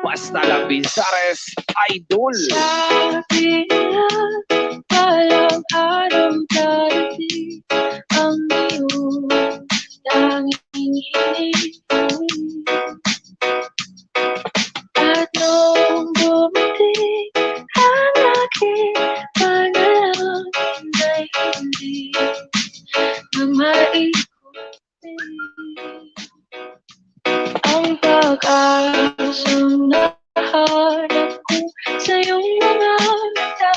Basta la Bizares Idol. Sabi nila walang araw darating ang iyong tanging hiling. At nung dumating ang aking panalangin ay hindi na maikutin ang pag-asang nahanap ko sa iyong mga mata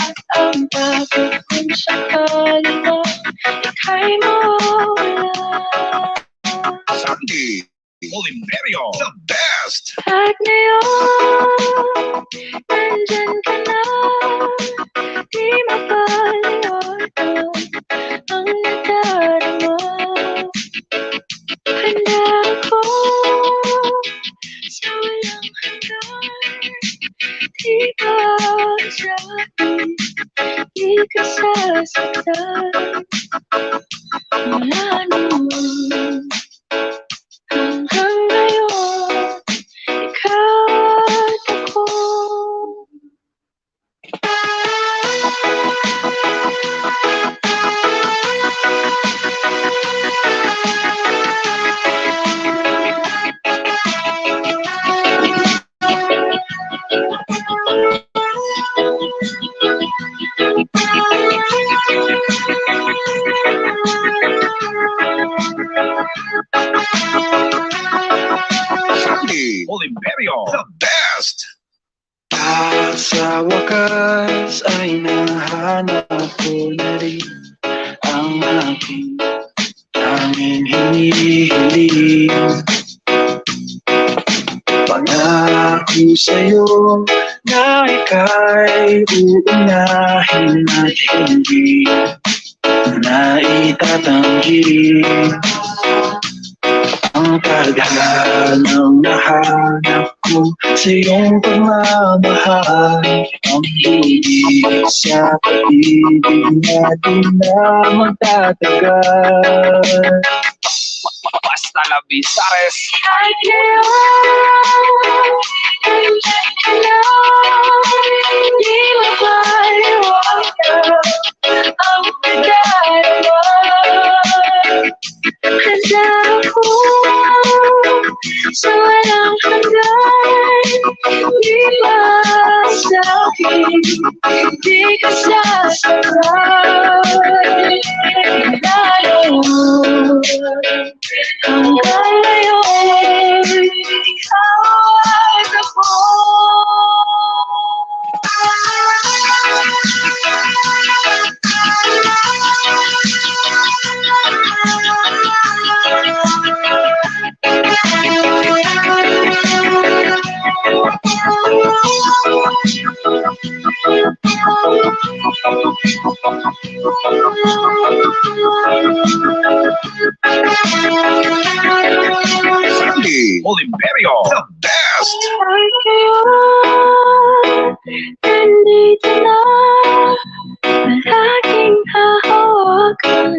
at ang takot kung sakali na ika'y mawawala. Sandy Oliverio, the best. At ngayon, nandyan ka na, di mapaliwanag ang nadarama. Handa ako sa walang hanggan, di ka sasaktan, di ka sasaktan. Mula noon hanggang ngayon, ikaw at ako. Sandy Oliverio, the best. At sa wakas ay nahanap ko na rin ang aking tanging hinihiling. Pangako sa'yo na ika'y uunahin at hindi na itatanggi ang tadhanang nahanap ko sa iyong pagmamahal. Ang higit sa pag-ibig natin na magtatagal. Basta la Bizares. At ngayon, nandyan ka na, di mapaliwanag ang nadarama. Handa ako sa walang hanggan, di masakit, di ka sasaktan. Mula noon hanggang ngayon, ikaw at ako. Sandy Oliverio, the best. At ngayon, nandito na, palaging hahawakan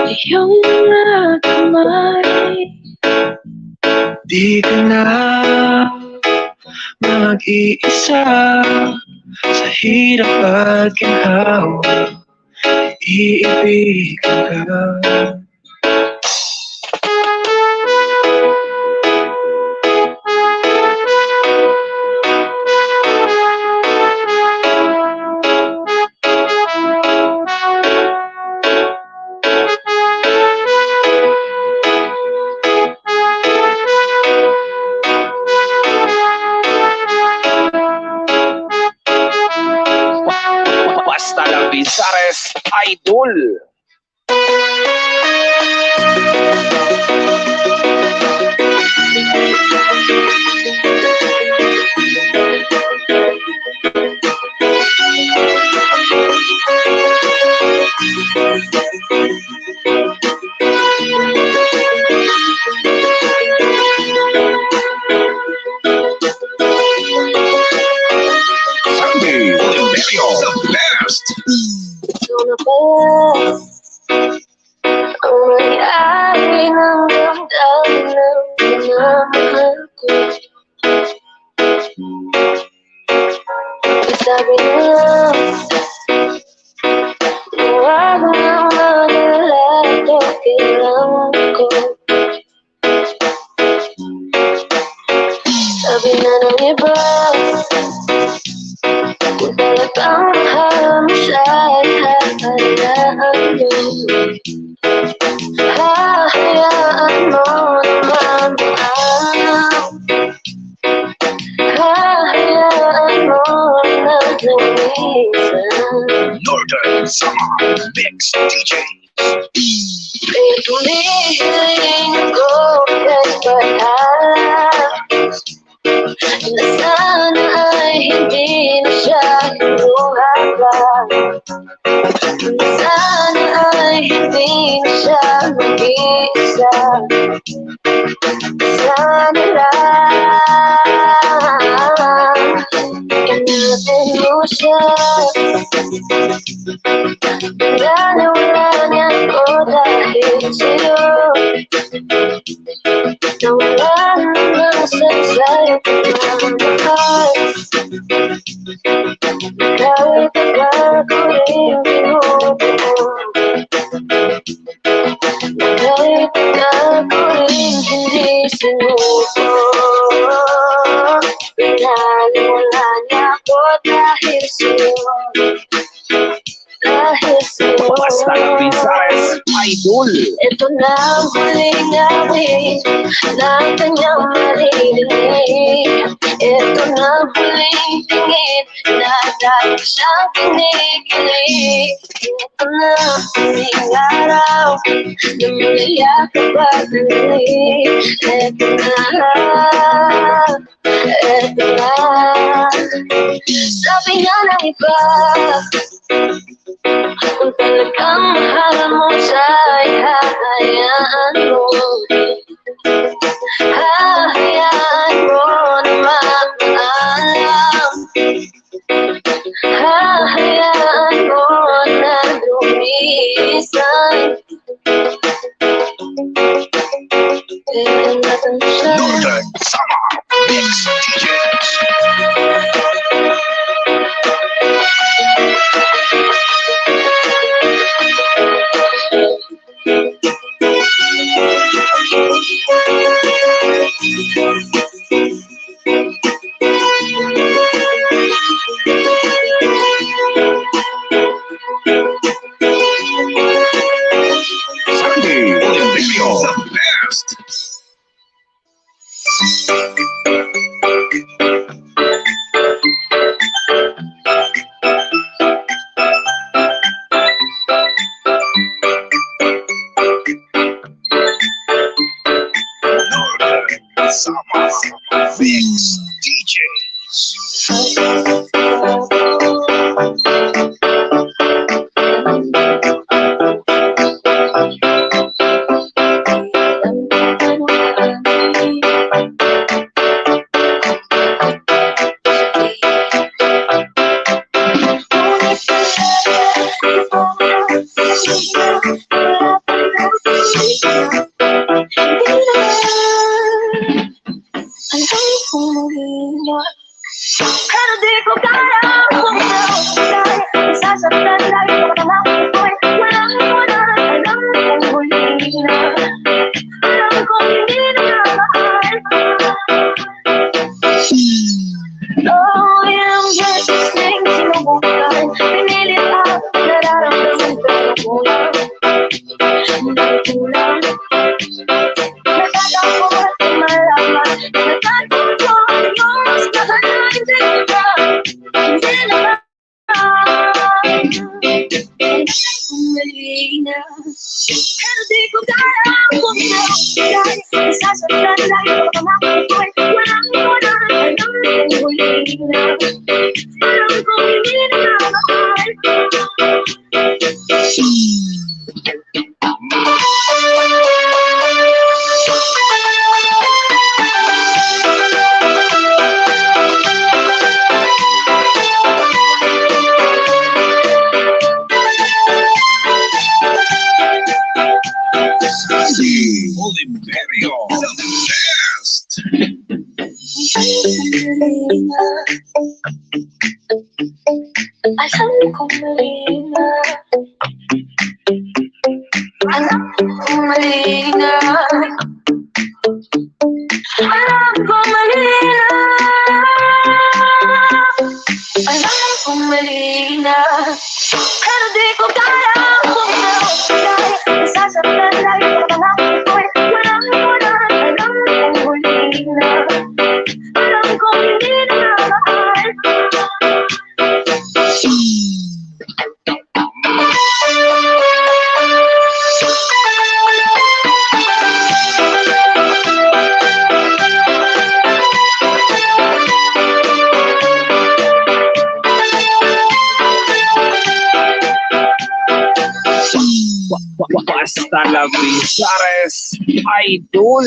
iyong mga kamay. Di ka na mag-iisa sa hirap at ginhawa, iibigan ka. Basta la Bizares Idol. Sandy Oliverio, the best. Ito na pala ang may-ari ng damdamin ng minamahal ko. Sabi nila, huwag mo nang mag-alala, okay lang ako. Sabi na ng iba, kung talagang mahal mo siya, hahayaan mo. Hahayaan mo naman bukas. Hahayaan mo na lumisan. Northern Summer Mix DJs. Kaya tumihiling ako kahit patalas, na sana ay hindi na siya kinuha pa. Na sana ay hindi na siya mag-isa. Sana lang inatin mo siya. Wala niya ako dahil sa'yo. Nawala naman sa'yo pagmamahal. Kahit tagal ko rin binubuo. Kahit tagal ko rin hindi sinuko. Pinaliwala niya ako dahil sa'yo. Dahil sa'yo. Basta lang Pizares, idol. Ito na ang huling awit na kanyang maririnig. Ito na ang huling tingin na dahil siyang kinikilig. Ito na ang huling araw na mayayakap pag-alig. Ito na. Sabi nga ng iba, kung talagang mahal mo siya, ay hahayaan mo. Hahayaan mo na mag-alam. Hahayaan mo na lumisan. Kaya natin siya. Northern Summer Mix DJs. Sunday, Olympico, the best. Northern Summer Mix DJs. Pero di ko kaya bumitaw dahil sasaktan lagi ko naman ako'y walang alam kong huli na. Alam kong hindi na mahal. Oh, I'm just listening sinubukan. Pinilit ako nararamdaman pero kulang. Hindi kulang. Natatakot at malaman. Natatakot yung mas mahal na hindi ka. Hindi naman. Mali na. Pero di ko kaya bumitaw dahil sasaktan lagi ko naman ako'y walang alam kong huli na. Alam kong hindi na mahal. Sunday, Olympico, the best. malina, alam kong malina, alam kong malina, alam kong malina, alam kong malina, pero di ko kaya bumitaw, dahil nasasaktan lagi ang mga ako'y walang walang, alam kong malina, alam kong hindi na mahal. Basta la Visares Idol.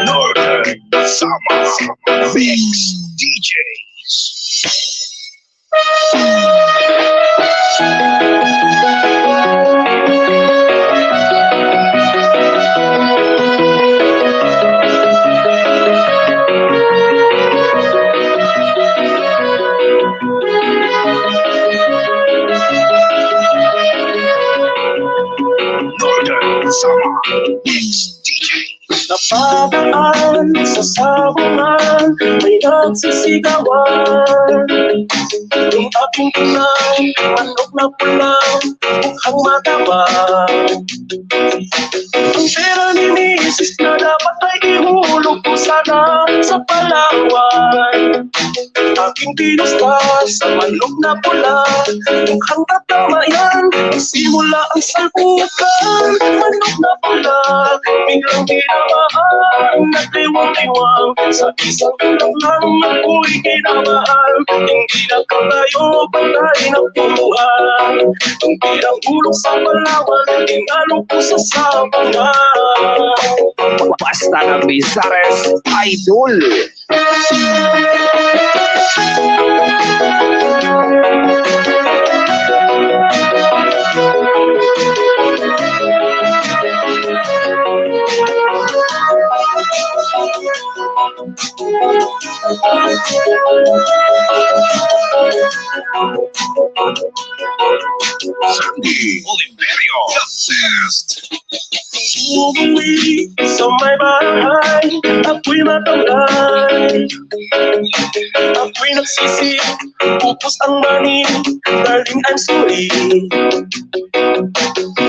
Northern Summer Mix DJs. Northern Summer Mix DJs. Napadaan sa sabungan, may nagsisigawan. Yung aking tunay, manok na pulang, mukhang matabang. Ang pera ni Mrs. na dapat ay ihulog ko sana sa Palawan. Aking ginusta sa manok na pula, mukhang tatama yan. Simula ang salpukan, manok na pula, biglang binamaan, nagdiwang-diwang. Sa isang ulang lang ako'y kinabahan, hindi na kalayo, pantay na pumuhan. Ang pirang ulog sa Palawan, tinalo ko sa Sabangan. Basta la Visares Idol. Sandy Oliverio, the best. Umuwi sa may bahay, ako'y matangay. Ako'y nagsisi, pupos ang mani, galing ang suri.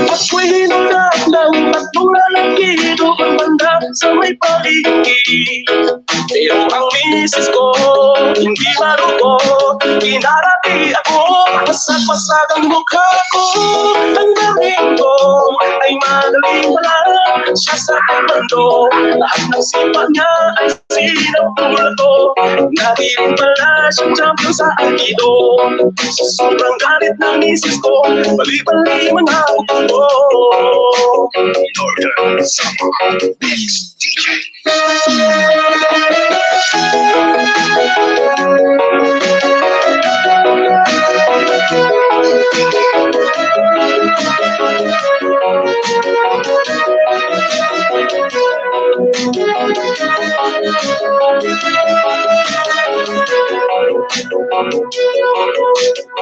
Ako'y hinulak ng tatlong lalaki, doon banda sa may paligi. Pero ang misis ko, hindi maluto, kinarati ako, pasag-pasag ang mukha ko. Ang galing ko ay madaling wala, siya sa mundo, lahat ng sipa niya ay sinapulad ko. Naririn pala siyang champion sa Aikido. Sa sobrang galit ng misis ko, bali-bali mga uto ko. Northern Summer Mix DJs.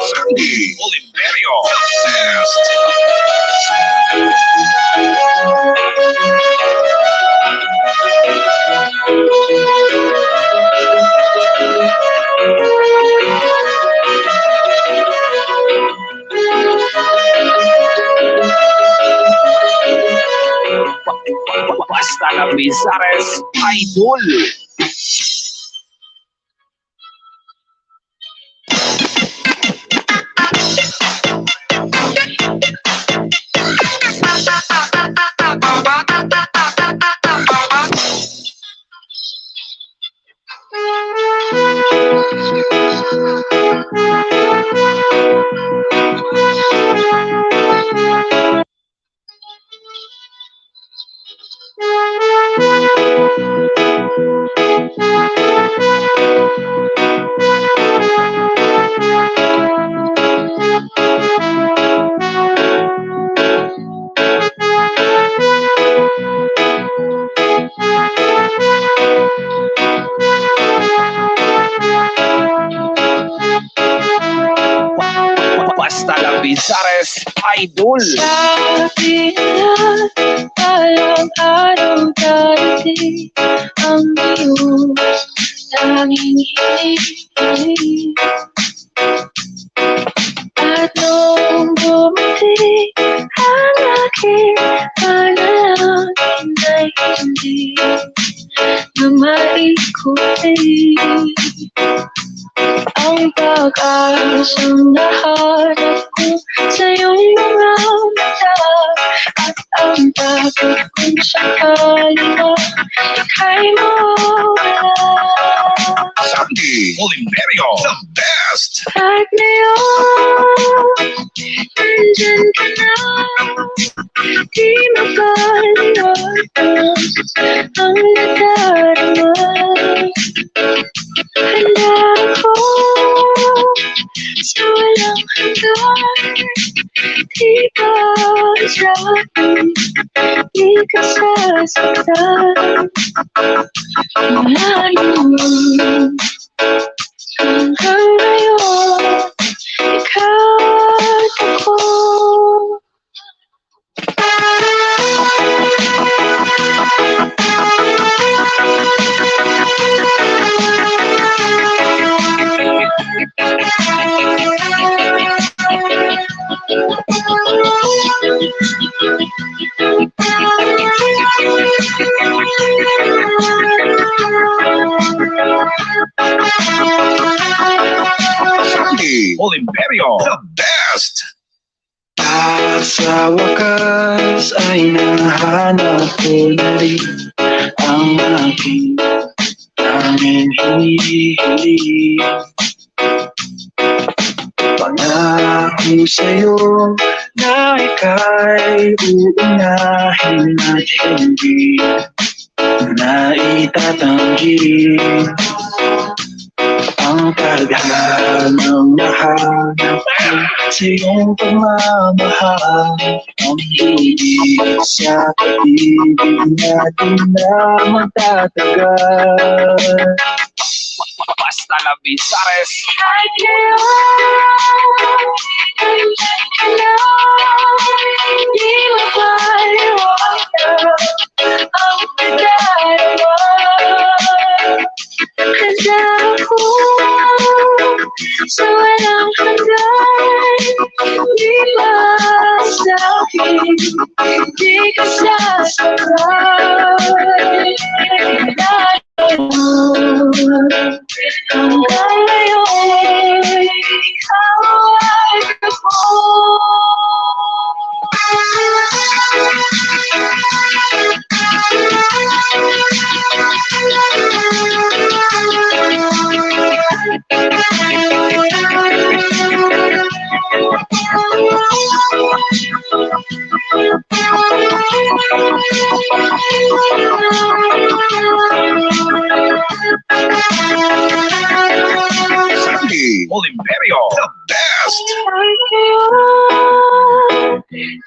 Sandy Oliverio, the best. Basta la Visares Idol. Labizares, Idol. Sabi nila, walang araw darating ang iyong tanging hiling. At nung dumating ang aking panalangin ay hindi na maikuti ang pag-asang nahanap ko sa iyong mga mata at ang takot kong sakali na ika'y mawala. Sandy Oliverio, the best. At ngayon, nandyan ka na, di makalimutan ang nadarama. Handa ako sa walang hanggan, di ba sa'kin, di ka sasaktan. Mula noon hanggang ngayon, ikaw at ako. Sandy Oliverio, the best. At sa wakas ay nahanap ko na rin ang aking tanging hinihiling. Pangako sa'yo na ika'y uunahin at hindi na itatanggi ang paghanang nahanap ko sa iyong pagmamahal. Ang higit sa pag-ibig natin na magtatagal. Basta Labizares, At ngayon, nandyan ka na, di mapaliwanag ang nadarama. Handa ako sa walang hanggan, di ba sa'kin, di ka sasaktan. Hanggang ngayon, ikaw ay ako. Sandy Oliverio, the best.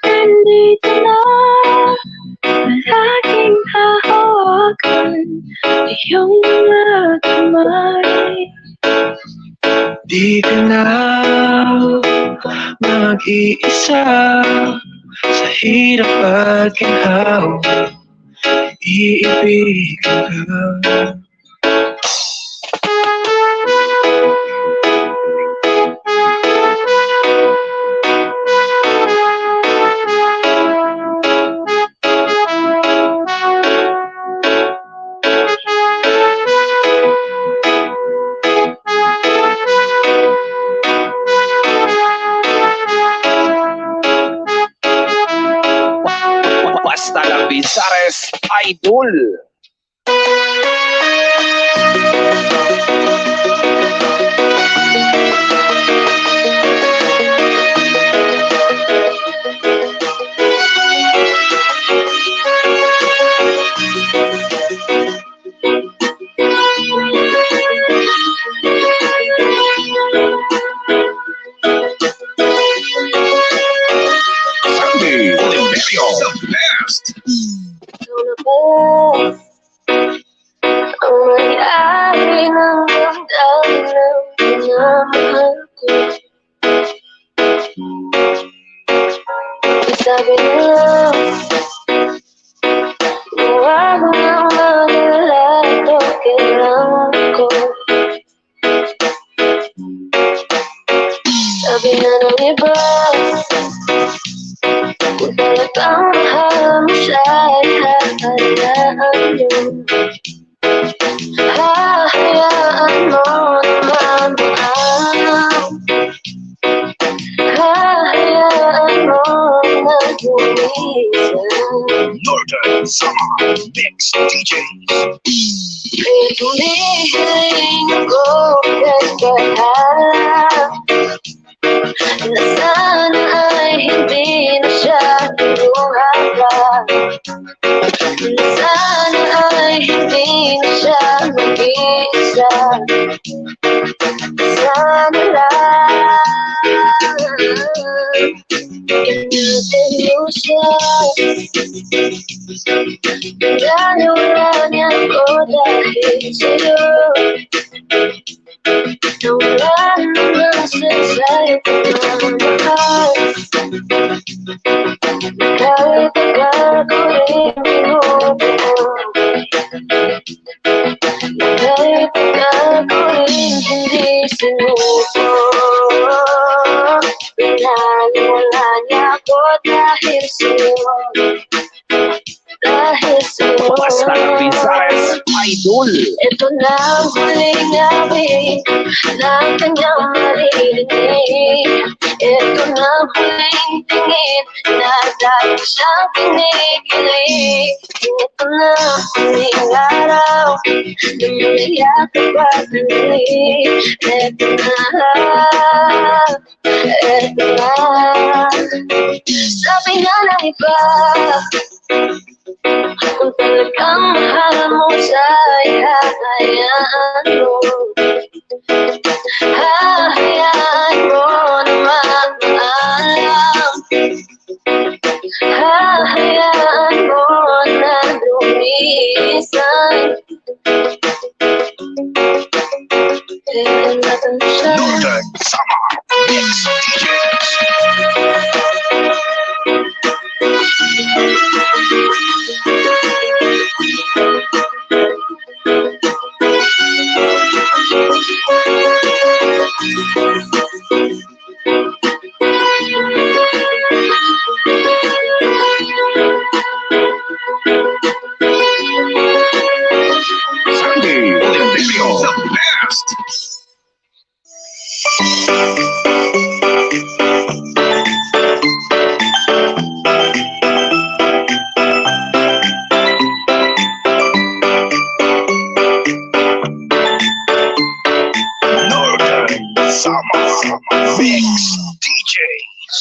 Nandito na, palaging hahawakan iyong mga kamay. Di ka na mag-iisa sa hirap at ginhawa, iibigin ka. Basta Labizares, Idol. Sandy Oliverio, the best. Ang may-ari ng damdamin ng minamahal ko. Sabi nila, huwag mo nang mag-alala, okay lang ako. Sabi na ng iba, kung talagang mahal mo siya, ay hahayaan mo. Hahayaan mo naman ang hahayaan mo na gumisan. Northern Summer Mix DJs. Kaya tumihiling ako kahit kaharap na sana ay hindi na siya lumaharap, na sana ay hindi na siya mag-isa. Sana lang inatid mo siya, dahil wala niya ako dahil sa'yo. Wala naman sa'yo pagmamahal, kahit tagal ko rin binubuo, kahit tagal ko rin hindi sinuko. Pinaniwala niya ako dahil sa'yo, dahil sa'yo. Basta ng Pisares Idol. Ito na ang huling awit ng kanyang maririnig. Ito na ang huling tingin na dahil siyang kinikilig. Ito na ang huling araw na umiyak at patuloy. Ito na, ito na. Sabi nga ng iba, kung talagang mahal mo siya, ay hahayaan mo. Hahayaan mo naman maalam, hahayaan mo na lumisan. Kaya natin siya. Northern Summer Mix DJs. Sandy Oliverio, the best. Northern Summer Mix DJs.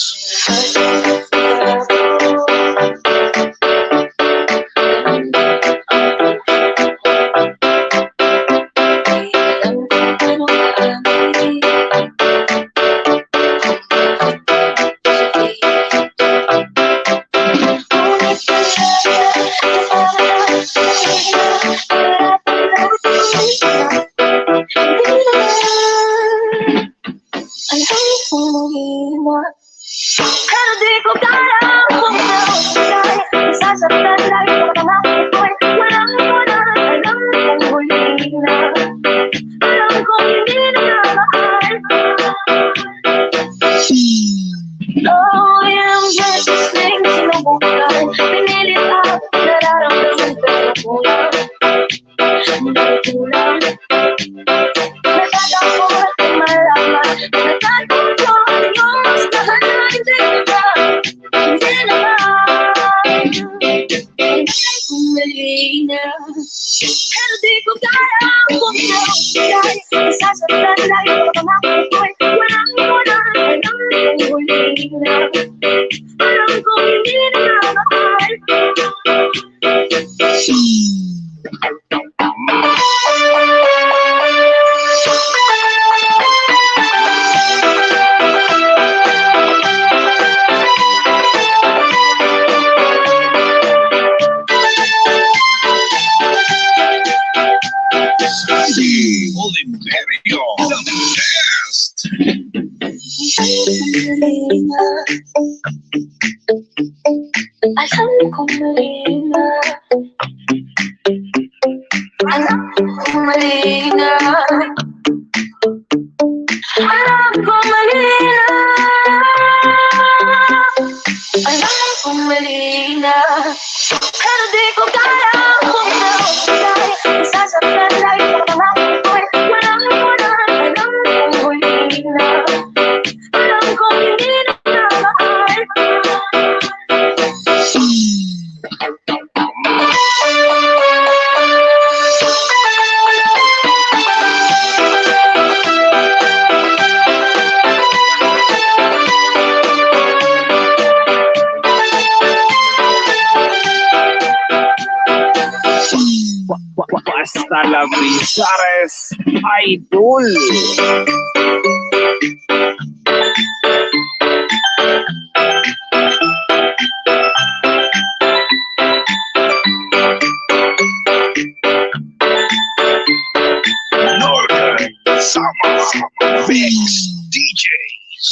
Pero di ko kaya bumitaw dahil nasasaktan lagi ko pangako ko'y walang alam kong huli na. Alam kong hindi na mahal. Oh, yung just listening sinubukan, pinilit at nararamdaman ko na kulang. Kulang. Natatakot at malaman, natatakot yung mas mahal na hindi na. Hindi naman, hindi kong mali na. Pero di ko kaya bumitaw dahil nasasaktan lagi ko pangako ko'y walang alam kong huli na. Alam kong hindi na mahal. Sandy Oliverio, the best. Hindi na. Alam kong mali na. Alam kong mali na. Alam kong mali na. Alam kong mali na. Pero di ko kaya bumitaw. Nasasaktan lagi sa mga ako'y walang walang. Alam kong mali na. Alam kong hindi na mahal. Basta la Brizares Idol. Northern Summer Mix DJs.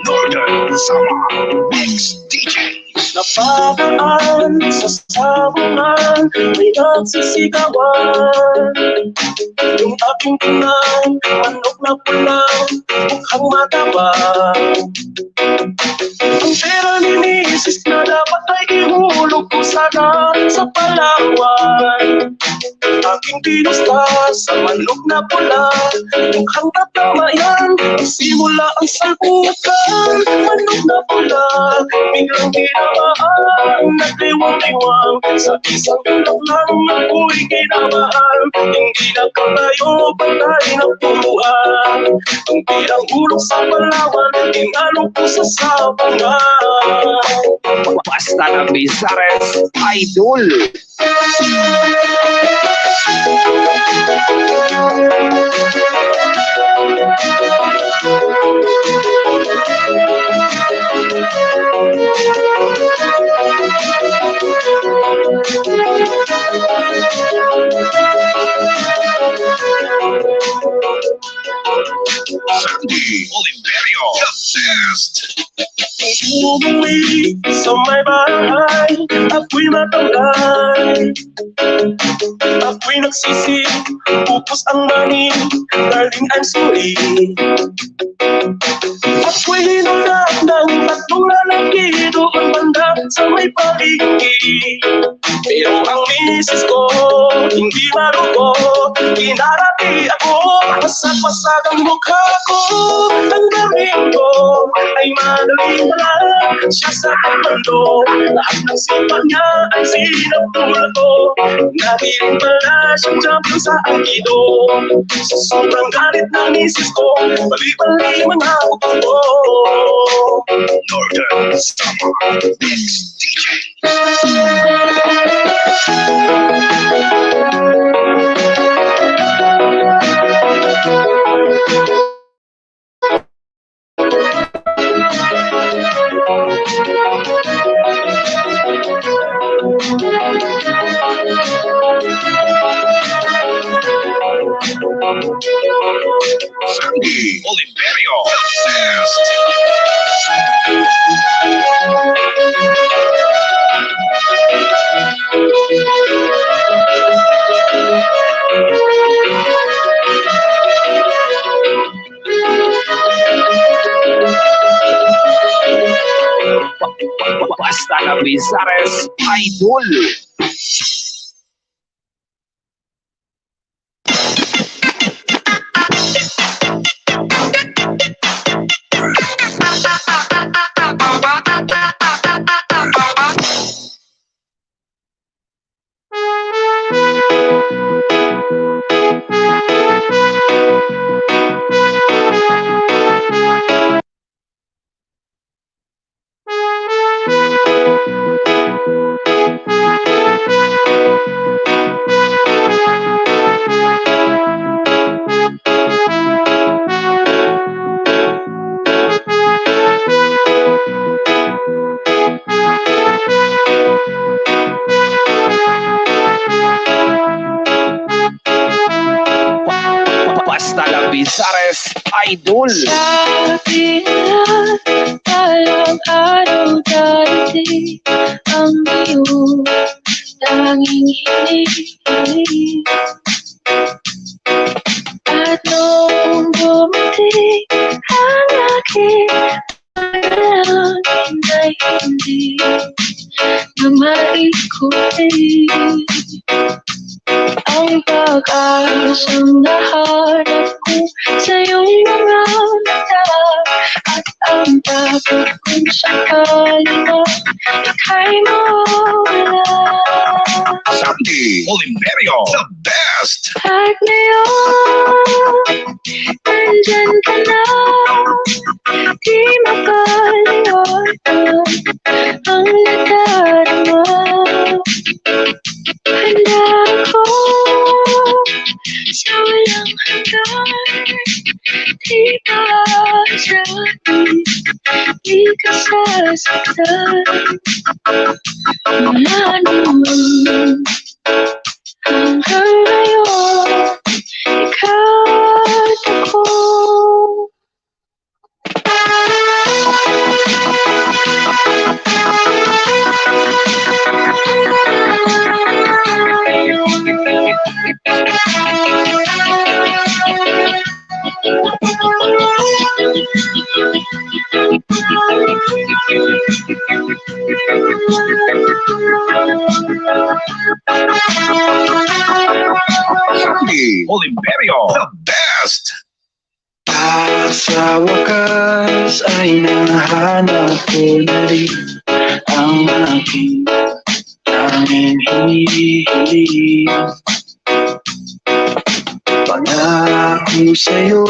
Northern Summer Mix DJs. Napakaan sa sabungan, may nagsisigawan. Yung aking tunay, manok na pulang, mukhang matabang. Ang pera ni misis na dapat ay ihulog ko sana sa Palawan. Aking pinusta sa manok na pula, mukhang tatama yan. Simula ang salpukan, manok na pula, biglang tinamaan, nagdiwang-diwang. Sa isang tulog lang ako'y kinabahan, hindi na kayo patay ng puluhan. Ang pirang ulong sa Palawan, tinanong ko sa sabungan. Basta la Brizares Idol. Sandy Oliverio, the best. Umuwi sa may bahay, ako'y matangay. Ako'y nagsisi, pupos ang mani, darling I'm sorry. Ako'y hinulak ng tatlong lalaki doon banda sa may paligid. Pero ang misis ko, hindi marugo, kinarati ako, pasag-pasag ang mukha ko. Ang galing ko ay madaling lang, siya sa mundo. Lahat ng sipat niya ay sinapulad ko. Nahiling pala siyang champion sa akido. Sa sobrang galit ng misis ko, bali-bali mga utang ko. Northern Summer Mix DJs. Sandy Oliverio, the best. Basta la Brizares Idol. Labizares, Idol. Sabi nila, walang araw darating ang iyong tanging hinihiling. At noong dumating ang aking panahon, hindi na maikutin ang pag-asang nahanap ko sa iyong mga mata. At ang dapat kong sakali na ika'y mawala. Sandy Oliverio, the best. At ngayon, nandyan ka na, di makalimutan ang nadarama. Handa ako sa walang hanggan, di ba sabi, di ka sasaktan. Wala naman hanggang ngayon, ikaw at ako. Sandy Oliverio, the best. At sa wakas ay nahanap ko na rin ang aking tanging hinihiling. Pangako sa'yo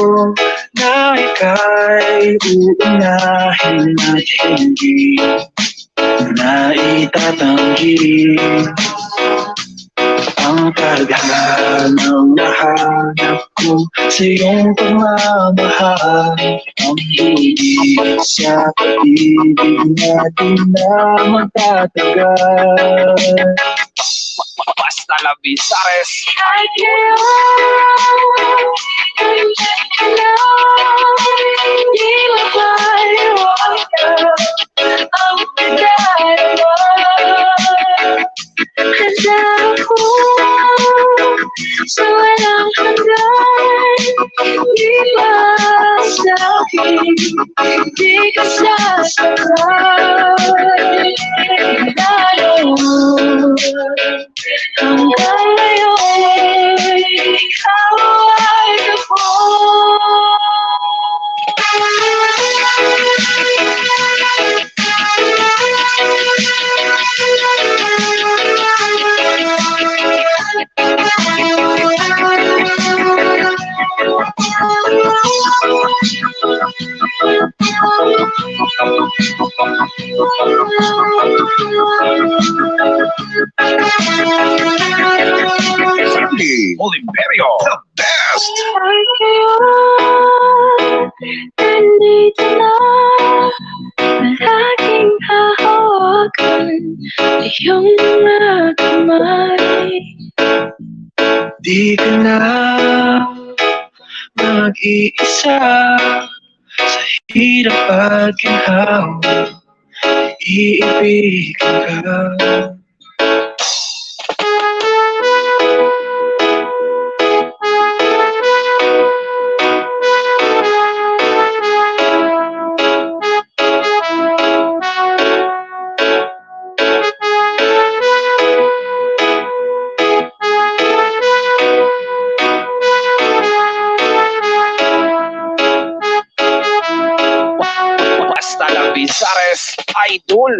na ika'y uunahin at hindi na itatanggi ang tadhanang nahanap ko sa iyong pagmamahal. Ang higit sa pag-ibig natin na magtatagal. Basta Labizares, At ngayon, nandyan ka na, di makalimutan ang nadarama. Handa ako sa walang hanggan, di ba sabi, di ka sasaktan. Lalo hanggang ngayon, ikaw ay ako. Sandy Oliverio, the best. At ngayon, nandito na, palaging hahawakan iyong mga kamay. Di ka na mag-iisa sa hirap at ginhawa, iibigan ka. Basta Labizares, Idol.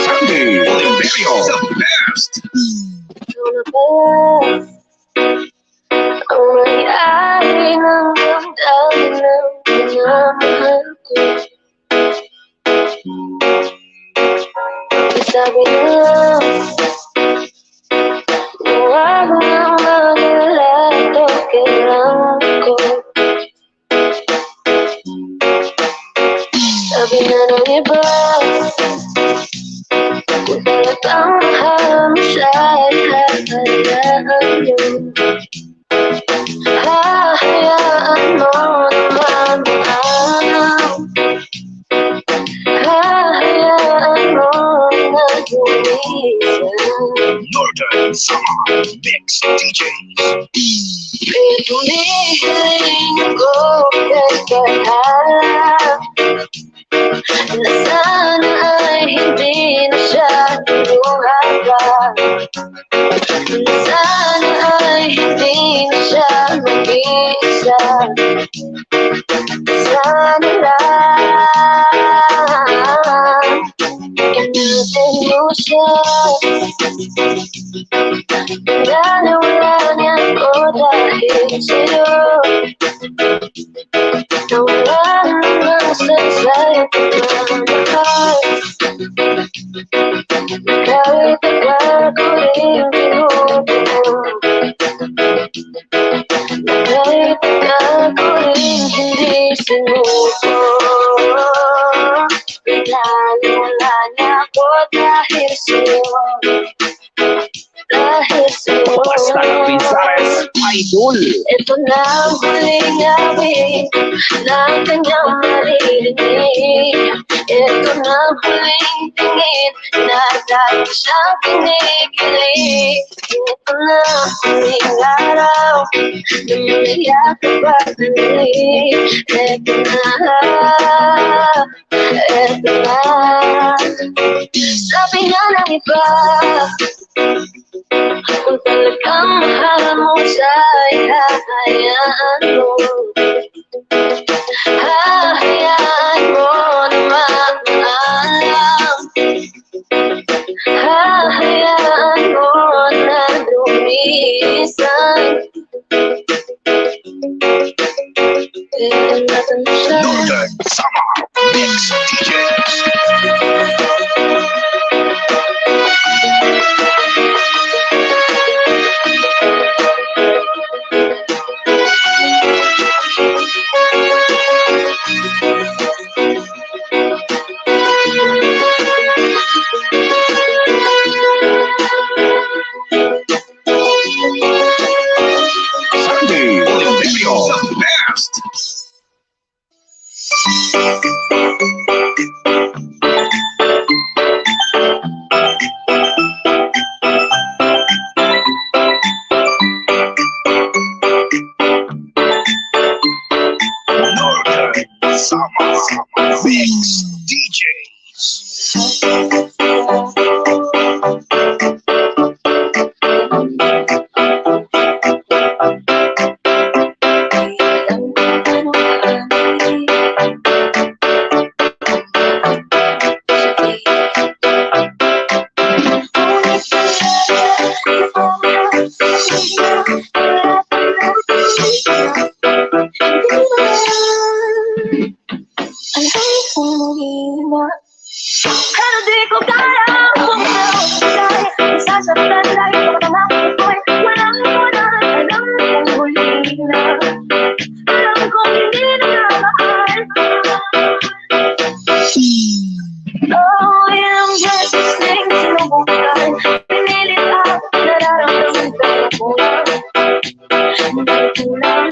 Sandy Oliverio, the best. Ang may-ari ng damdamin ng minamahal ko. Sabi na huwag nang mag-alala, kailangan ko. Sabi na ng iba, kung talagang mahal mo siya ay hahayaan mo. Hahayaan mo naman maalam. Hahayaan mo na gumisan. Northern Summer Mix DJs. Pitulihin ko kay kahala na sana ay hindi na siya tuluhaga. Na sana ay hindi na siya mag-iisa. Sana lang inatin mo siya. Pinaniwala niya ko dahil sa'yo. Nawala naman sa'yo pagmamahal. Kahit tagal ko rin tinutuon. Kahit tagal ko rin hindi sinuko. Pinaniwala niya ko dahil sa'yo. Dahil sa'yo. Basta Lapizares, idol. Ito na ang huling awit ng kanyang maririnig. Ito na ang huling tingin na dahil siyang kinikilig. Ito na ang huling araw na maniyak at pag-ulit. Ito na, ito na. Sabi nga ng iba, kung talagang mahal mo siya ay hahayaan mo. Hahayaan mo na maalam. Hahayaan mo na lumisan. Kailangan mo siya. Northern Summer Mix DJs. Sunday Oliverio, the best. Northern Summer Mix DJs. Pero di ko kaya bumitaw dahil nasasaktan lagi ko naman ako'y walang walang alam kong huli na. Alam kong hindi na mahal. Oh, ilang beses nang sinubukan, pinilit at nararamdaman ko ako. Hindi kulang,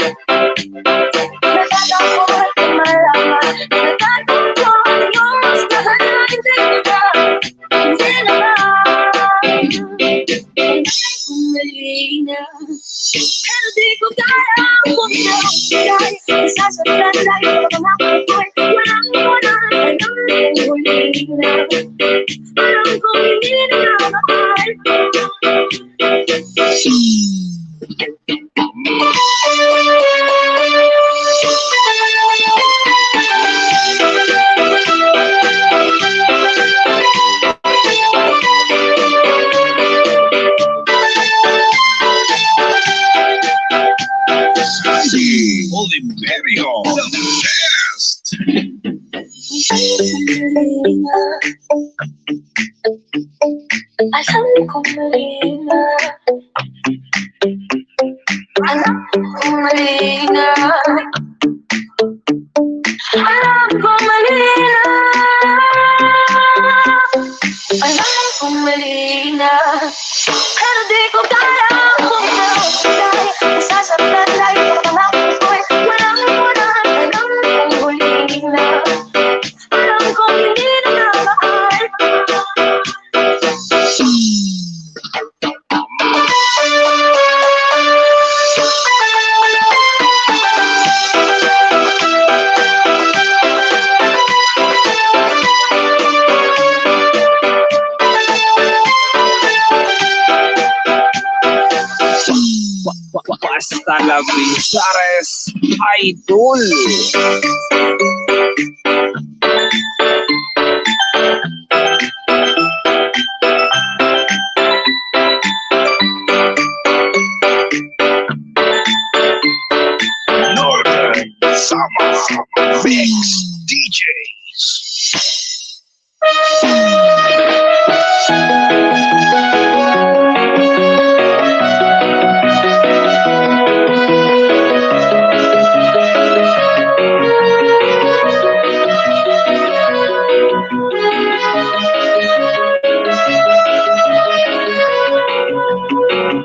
natatakot at malaman, natatakot yung mas mahal na hindi ko na. Hindi naman, umali na. Pero di ko kaya bumitaw dahil nasasaktan lagi ko naman ako'y walang walang alam kong huli na. Alam kong hindi na mahal. Sunday Oliverio, the best. Alam kong mali na, alam kong mali na, alam kong mali na, alam kong mali na, pero di ko kaya bumitaw. Dahil nasasaktan lagi ang mga ako'y walang walang. Alam kong mali na, alam kong hindi na namahal. Basta la Bizares Idol. Northern Summer Mix DJs.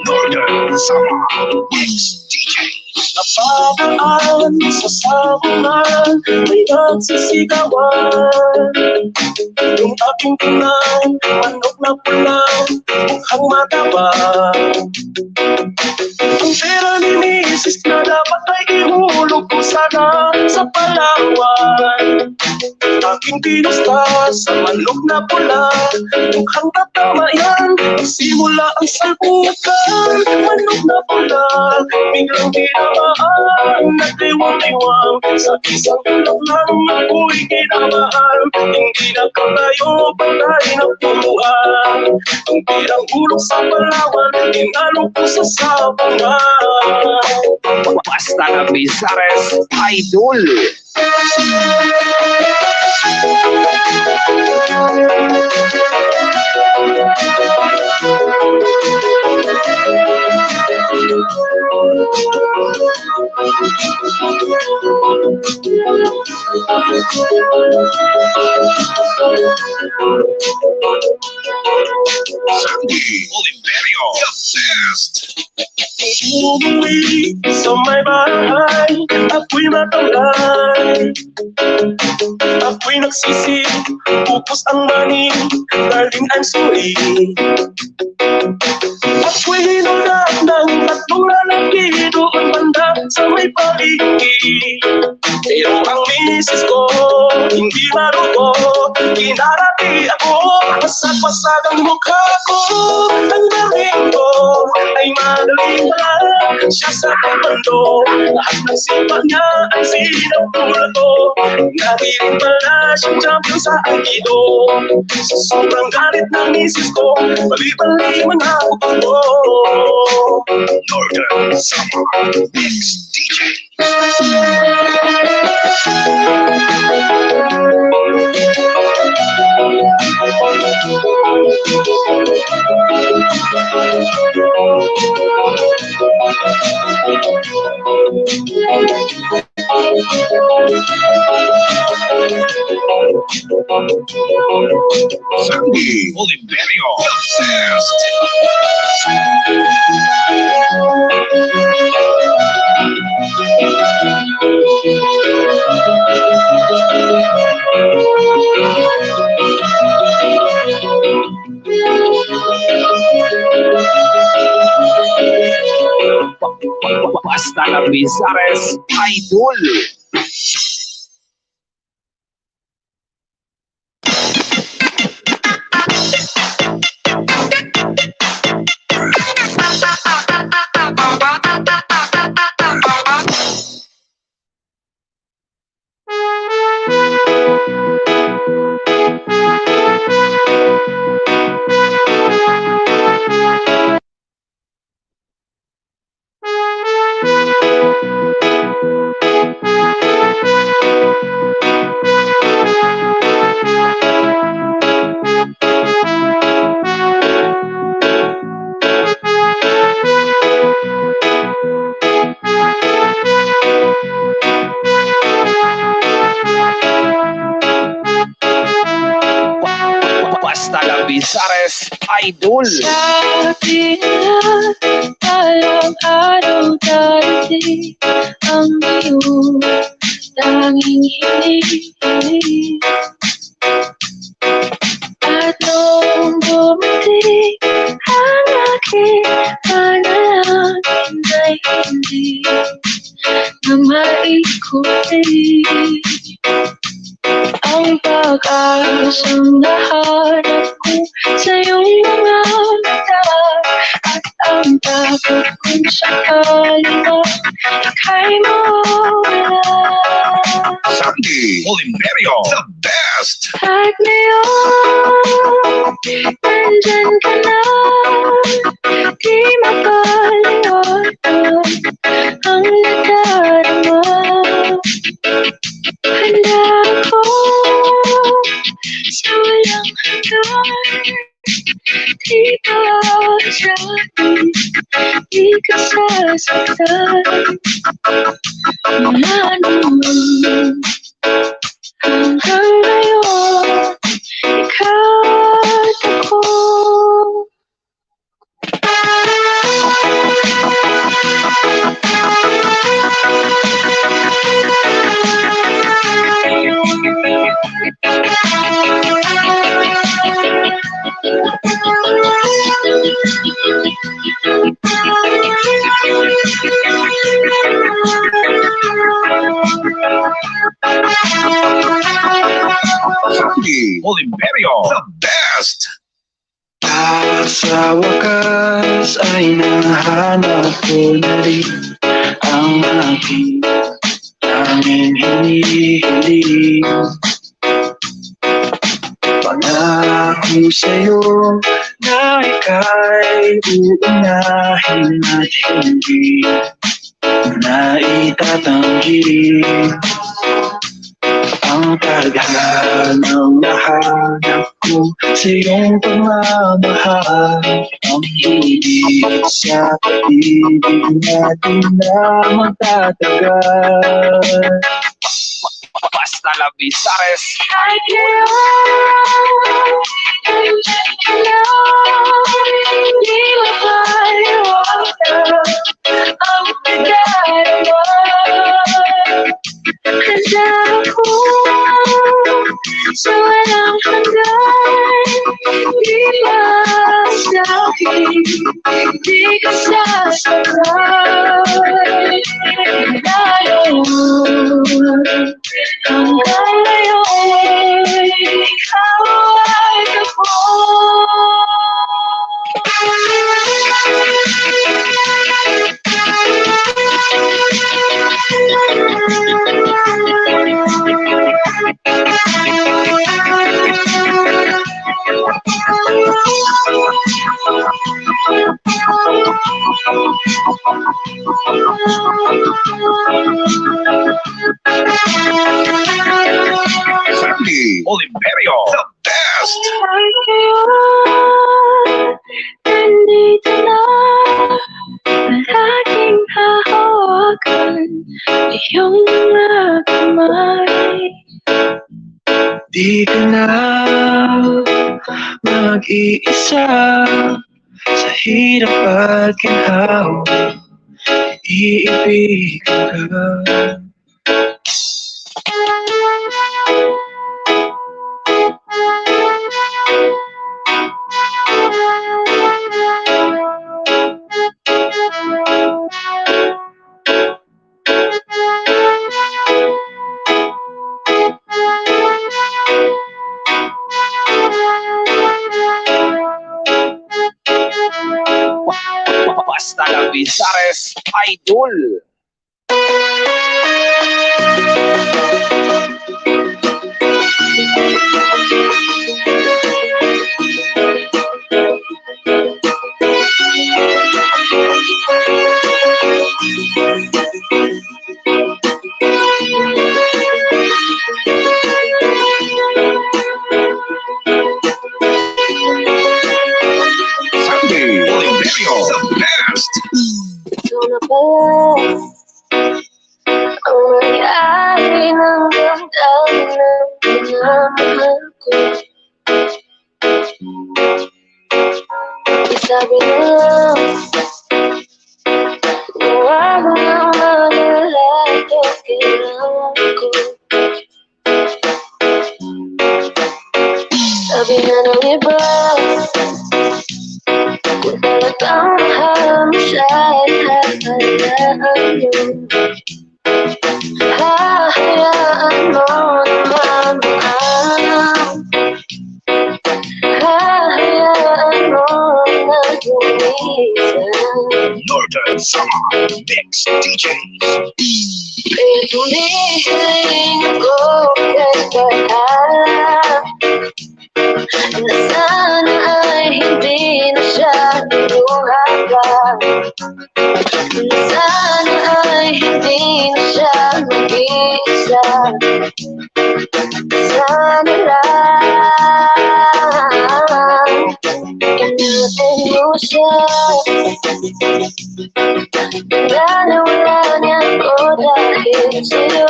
Northern Summer Mix DJs. Napadaan sa sabungan, may nagsisigawan. Yung aking tunay, manok na pulang, mukhang matabang. Ang pera ni Mrs. na dapat ay ihulog ko sana sa Palawan. Aking pinusta sa manok na pula, mukhang tatama yan. Simula ang salpukan, manok na pula, biglang tinamaan, nagdiwang-diwang. Sa isang tulog lang ako'y kinamahal, hindi na kayo patay na puluhan. Ang pirang hulog sa Palawan, inalok ko sa sabungan. Basta la Bizares Idol. Sandy Oliverio, the best. Umuwi sa may bahay, ako'y matamlay. Ako'y nagsisi, upos ang mani, darling I'm sorry. Ako'y hinulak ng tatlong lalaki doon banda sa may paligid. Pero ang misis ko, hindi marugo, kinarati ako, pasag-pasag ang mukha ko. Ang dating ko ay madaling lang, siya sa bando, lahat ng sipa niya ay sinapula ko. Nahirin pala siyang champion sa Aikido. Sa sobrang galit ng misis ko, bali-bali man ako. Northern Summer Mix DJs. Sandy Oliverio, the best. Basta la Bizares Idol. Labisares, Idol. Sabi nila, walang araw darating ang iyong tanging hinihiling. At noong dumating ang aking panalangin ay hindi na maikutin ang pag-asang nahanap ko sa iyong mga mata. At ang takot kong sakali na ika'y mawala. Sandy Oliverio, the best. At ngayon, nandyan ka na, di mapaliwanag ang nadarama. Handa ako sa walang hanggan, di ka sasaktan, di ka sasaktan. Mula noon hanggang ngayon, ikaw at ako. Sandy Oliverio, the best. Sa wakas ay nahanap ko na rin ang aking tanging hinihiling. Pangako sa'yo na ika'y uunahin at hindi na itatanggi ang tadhanang nahanap ko sa iyong pagmamahal. Ang higit sa pag-ibig natin na magtatagal. Basta Labisares, At ngayon, nandyan ka na, di mapaliwanag ang nadarama. Handa ako sa walang hanggan, di masakit, di ka sasaktan. Hanggang ngayon, ikaw ay ako. Sandy Oliverio, the best. At ngayon, nandito na, palaging hahawakan iyong mga kamay. Di ka na mag-iisa sa hirap at ginhawa, iibigan ka. Basta Labisares, Idol. Sandy Oliverio, the best. Ito na pala ang may-ari ng damdamin ng minamahal ko. Sabi na wag mo nang mag-alala, ito kailangan ko. Sabi na ng iba, kung talagang mahal mo siya ay hahayaan mo. Hahayaan mo naman maalam. Hahayaan mo na gumisan. Northern Summer Mix DJs. Kaya tumihiling ako kay bahala na sana ay hindi na siya iluhagan. Na sana ay hindi na siya mag-iisa. Sana lang ingatan mo siya. Wala niya ako dahil sa'yo.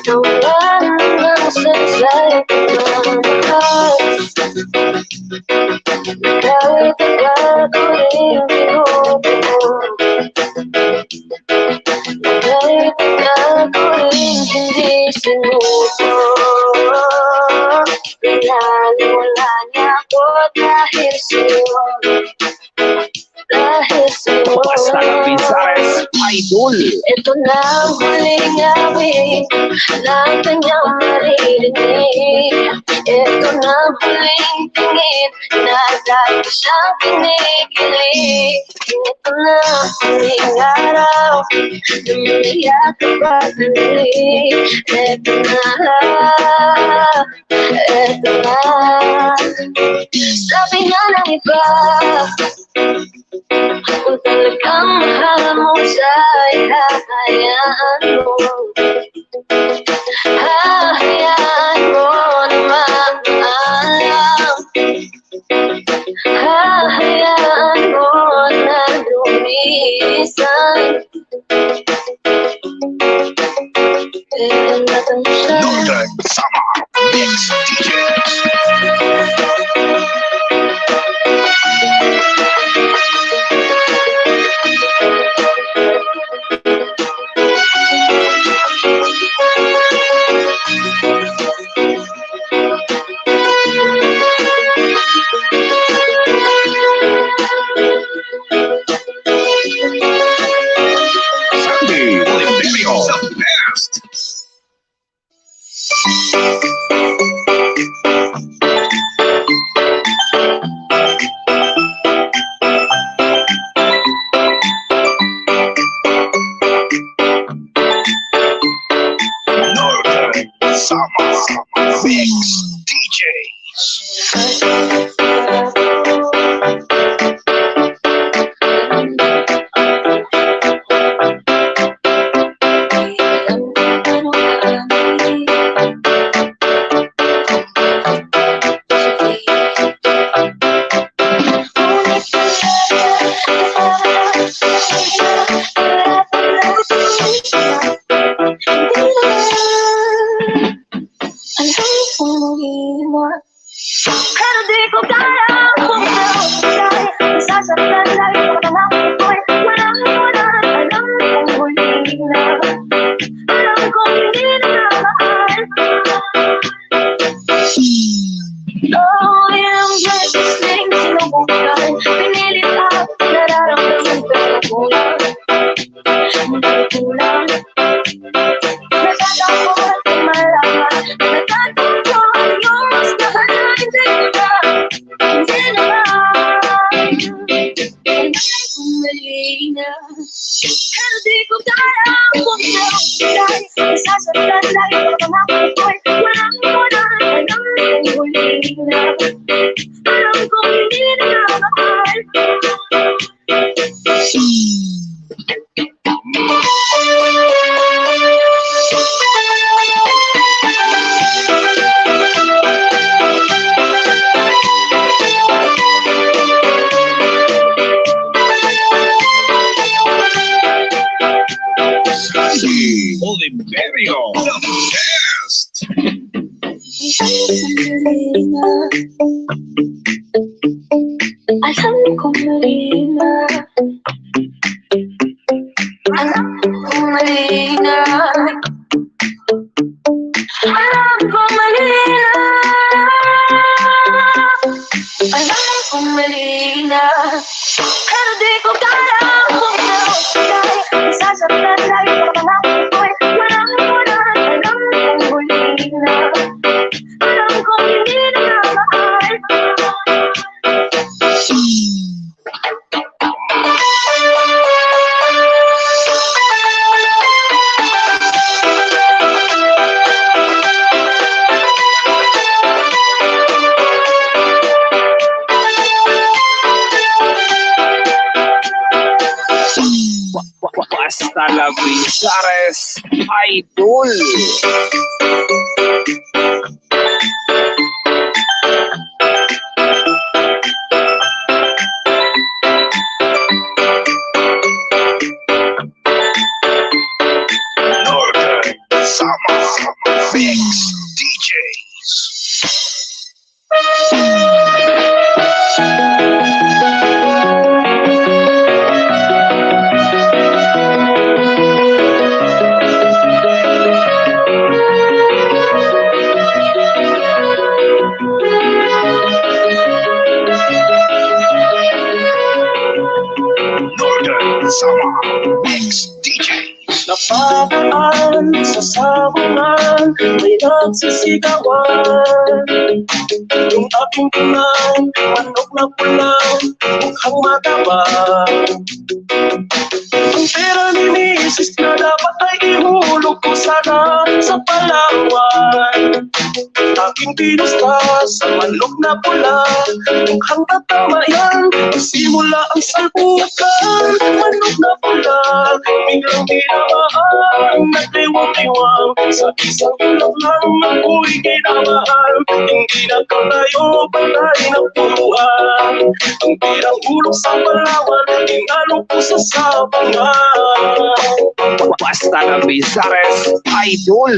Wala namang saysay pagmamahal. Kahit tagal ko rin binubuo. Kahit tagal ko rin hindi sinuko. Pinaliwala niya ako dahil sa'yo. Dahil sa'yo. Basta ng Pizares, idol. Ito na ang huling awit na kanyang maririnig. Ito na ang huling tingin na dahil siyang kinikilig. Ito na ang huling araw na umiyak ang pag-ibig. Ito na, ito na. Sabi nga ng iba, kung talagang mahal mo siya ay hahayaan mo. Hahayaan mo naman maalam. Hahayaan mo na lumisan. Kaya natin siya. Northern Summer Mix DJs. Sandy Oliverio, the best. Northern Summer Mix DJs. Pero di ko kaya bumitaw. Dahil nasasaktan lagi ko na ako'y walang alam kong huli na. Alam kong hindi na mahal. Oh, yung precious things sinubukan. Pinilit at nararamdaman pero kulang. Kulang. Natatakot at malaman. Natatakot yung mas mahal na hindi ko na. Hindi naman. Mali na. Pero di ko kaya bumitaw. Dahil nasasaktan lagi ko na ako'y walang alam kong huli na. Alam kong hindi na mahal. Sandy Oliverio, the best. mali na. Alam kong mali na. Alam kong mali na. Alam kong mali na. Alam kong mali na. Pero di ko kaya bumitaw. Dahil nasasaktan lagi ko pangako ko'y walang unan. Alam kong mali na. Alam kong hindi na mahal. Basta la Bizares Idol. Northern Summer Mix DJs. Northern Summer Mix DJs. Napadaan sa sabungan, may nagsisigawan. Yung aking tunang manok na pulang, mukhang matabang. Ang pera ni Mrs. na dapat ay ihulog ko sana sa Palawan. Aking pinusta sa manok na pula, mukhang tatama yan. Simula ang salpukan, manok na pula, biglang tinamaan, nagdiwang-diwang. Sa isang ilog lang ako'y kinamaan, hindi na tayo patay na puluhan. Ang pirang ulog sa Palawan, inalok ko sa sabangan. Basta la Bizares Idol.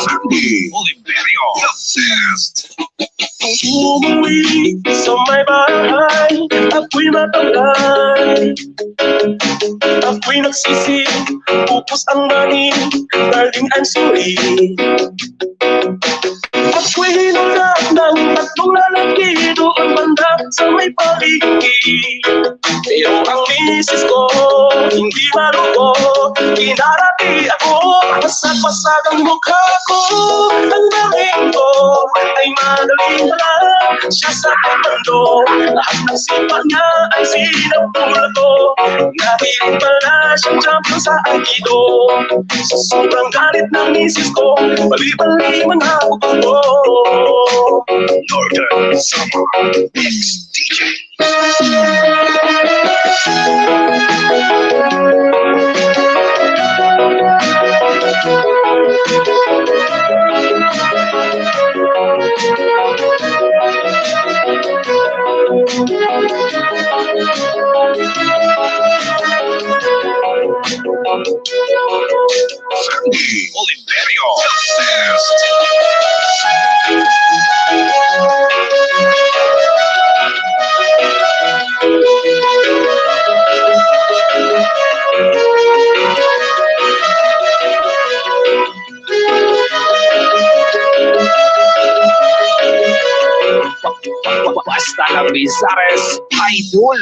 Sandy Oliverio, the best. Umuwi sa may bahay, ako'y matangay. Ako'y nagsisi, pupos ang mani, darling I'm sorry. Ako'y hinulak ng tatlong lalaki doon banda sa may paligid. Pero ang misis ko, hindi maluko, kinarati ako, pasag-pasag ang mukha ko. Ang dating ko ay madaling lang, siya sa komando, lahat ng sipa niya ay sinapula ko. Nahiling pala siyang champion sa aikido. Sa sobrang galit ng misis ko, bali-bali mga upo ko. Northern Summer Mix DJs. Sandy Oliverio, the best. Basta la Bizares Idol.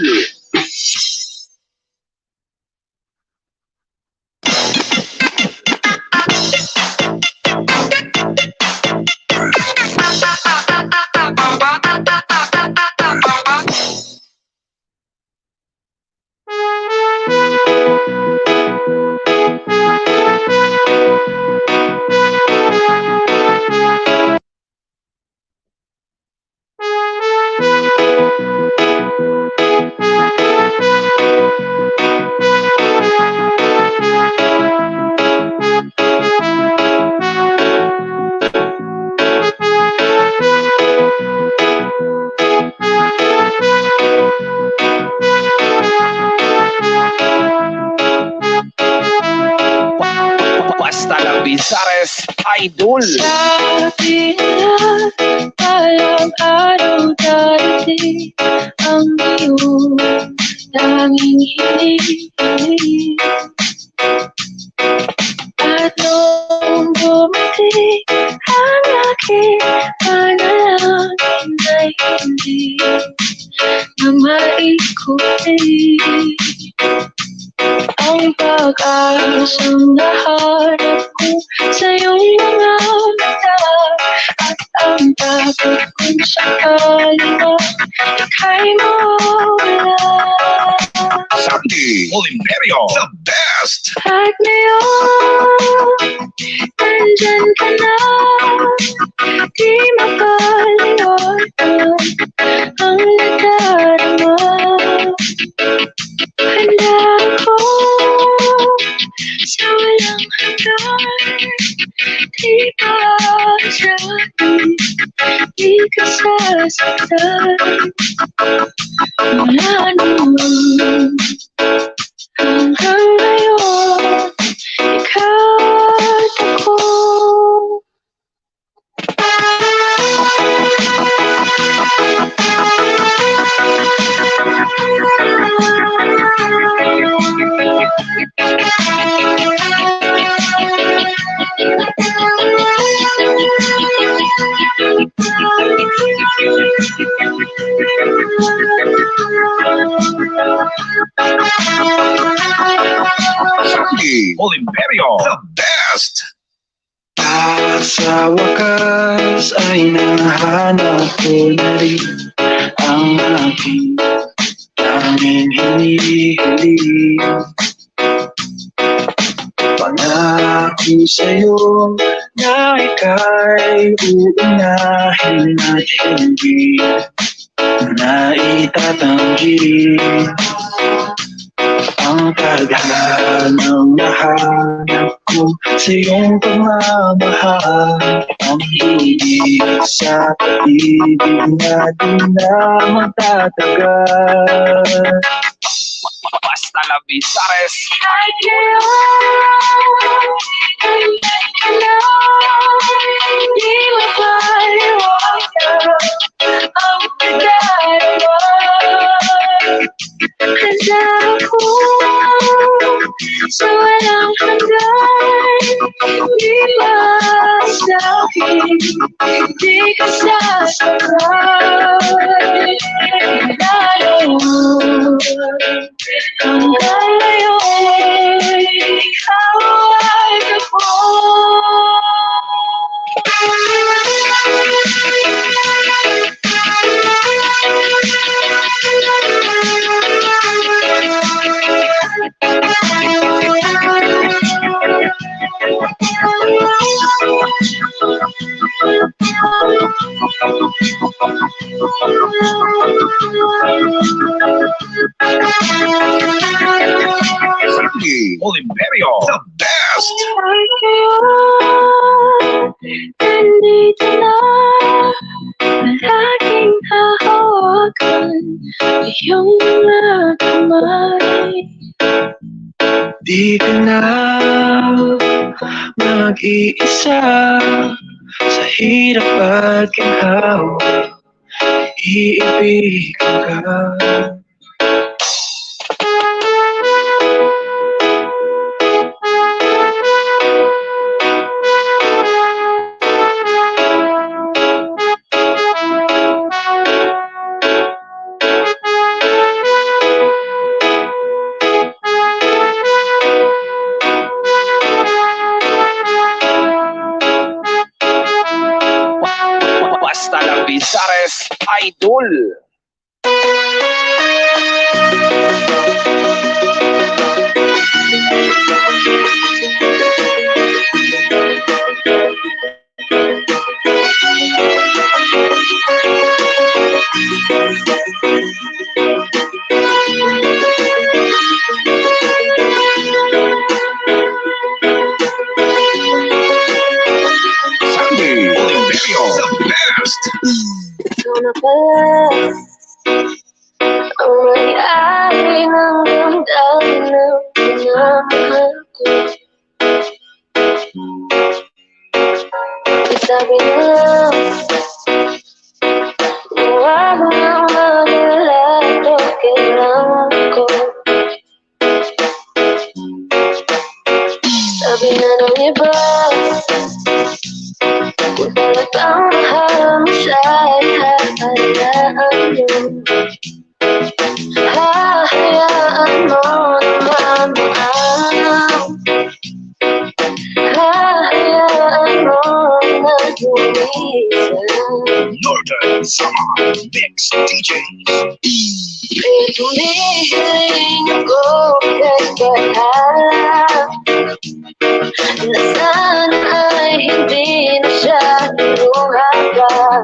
Basta lang Bizares, idol. Sabi nila, walang araw darating ang iyong tanging hinihiling. At nung dumating ang aking panalangin ay hindi na maikutin. Ang pag-asang nahanap ko sa iyong mga mata at ang takot kong sakali na ika'y mawala. Sandy Oliverio, the best. At ngayon, nandyan ka na, di makalimutan ang nadarama. Handa ako sa walang hanggan, di pasabi, di ka sasaktan. Mula noon hanggang ngayon, ikaw at ako. Sandy Oliverio, the best. At sa wakas ay nahanap ko na rin ang aking tanging hinihiling. Pangako sa'yo na ika'y uunahin at hindi na itatanggi. Ang tadhanang nahanap ko sa iyong pagmamahal, ang higit sa pag-ibig natin na magtatagal. Basta lang Bizares, At ngayon, nandyan ka na, di makalimutan ang nadarama. Handa ako sa walang hanggan, di masabi, di ka sasaktan. Mula noon hanggang ngayon, ikaw at ako. Sandy Oliverio, the best. At ngayon, nandito na, palaging hahawakan iyong mga kamay. Di ka na mag-iisa sa hirap at ginhawa, iibigan ka. basta lang Bizares, idol. Sandy Oliverio, the best. Ikaw na pala ang may-ari ng damdamin ng minamahal ko. Sabi na lang, huwag mo nang mag-alala, kailangan ko. Sabi na ng iba, kung talagang mahal mo siya ay hahayaan mo. Hahayaan mo naman maalam. Hahayaan mo na lumisan. Northern Summer Mix DJs. Tumihiling ako kay bahala na sana ay hindi na siya lumaban.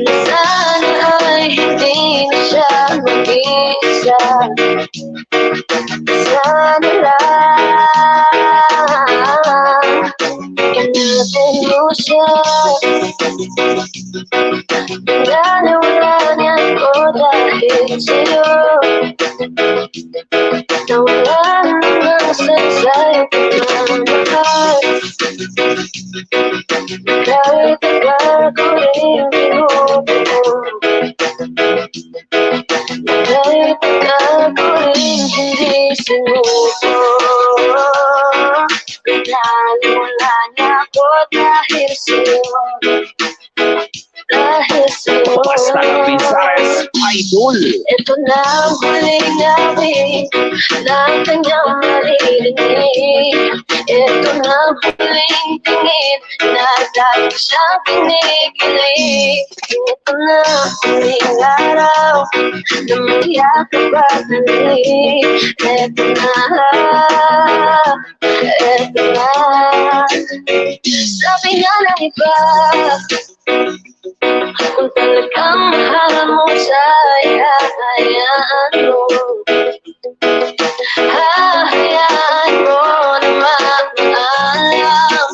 Na sana ay hindi na siya mag-isa. Sana lang inabin mo siya. Pinaniwala niya ko dahil sa'yo. Nawalan ng sa'yo pagmamahal. Kahit tagal ko rin binubuo. Kahit tagal ko rin hindi sinuso. Pinaniwala niya ko dahil sa'yo. Dahil sa'yo. Basta Lapizares, idol. Ito na ang huling gabi na kanyang maririnig. Ito na ang huling tingin na dahil siyang kinikilig. Ito na ang huling araw na mayakap at nalik. Ito na, ito na. Sabi nga ng iba, kung talagang mahal mo siya ay hahayaan mo. Hahayaan mo na maalam.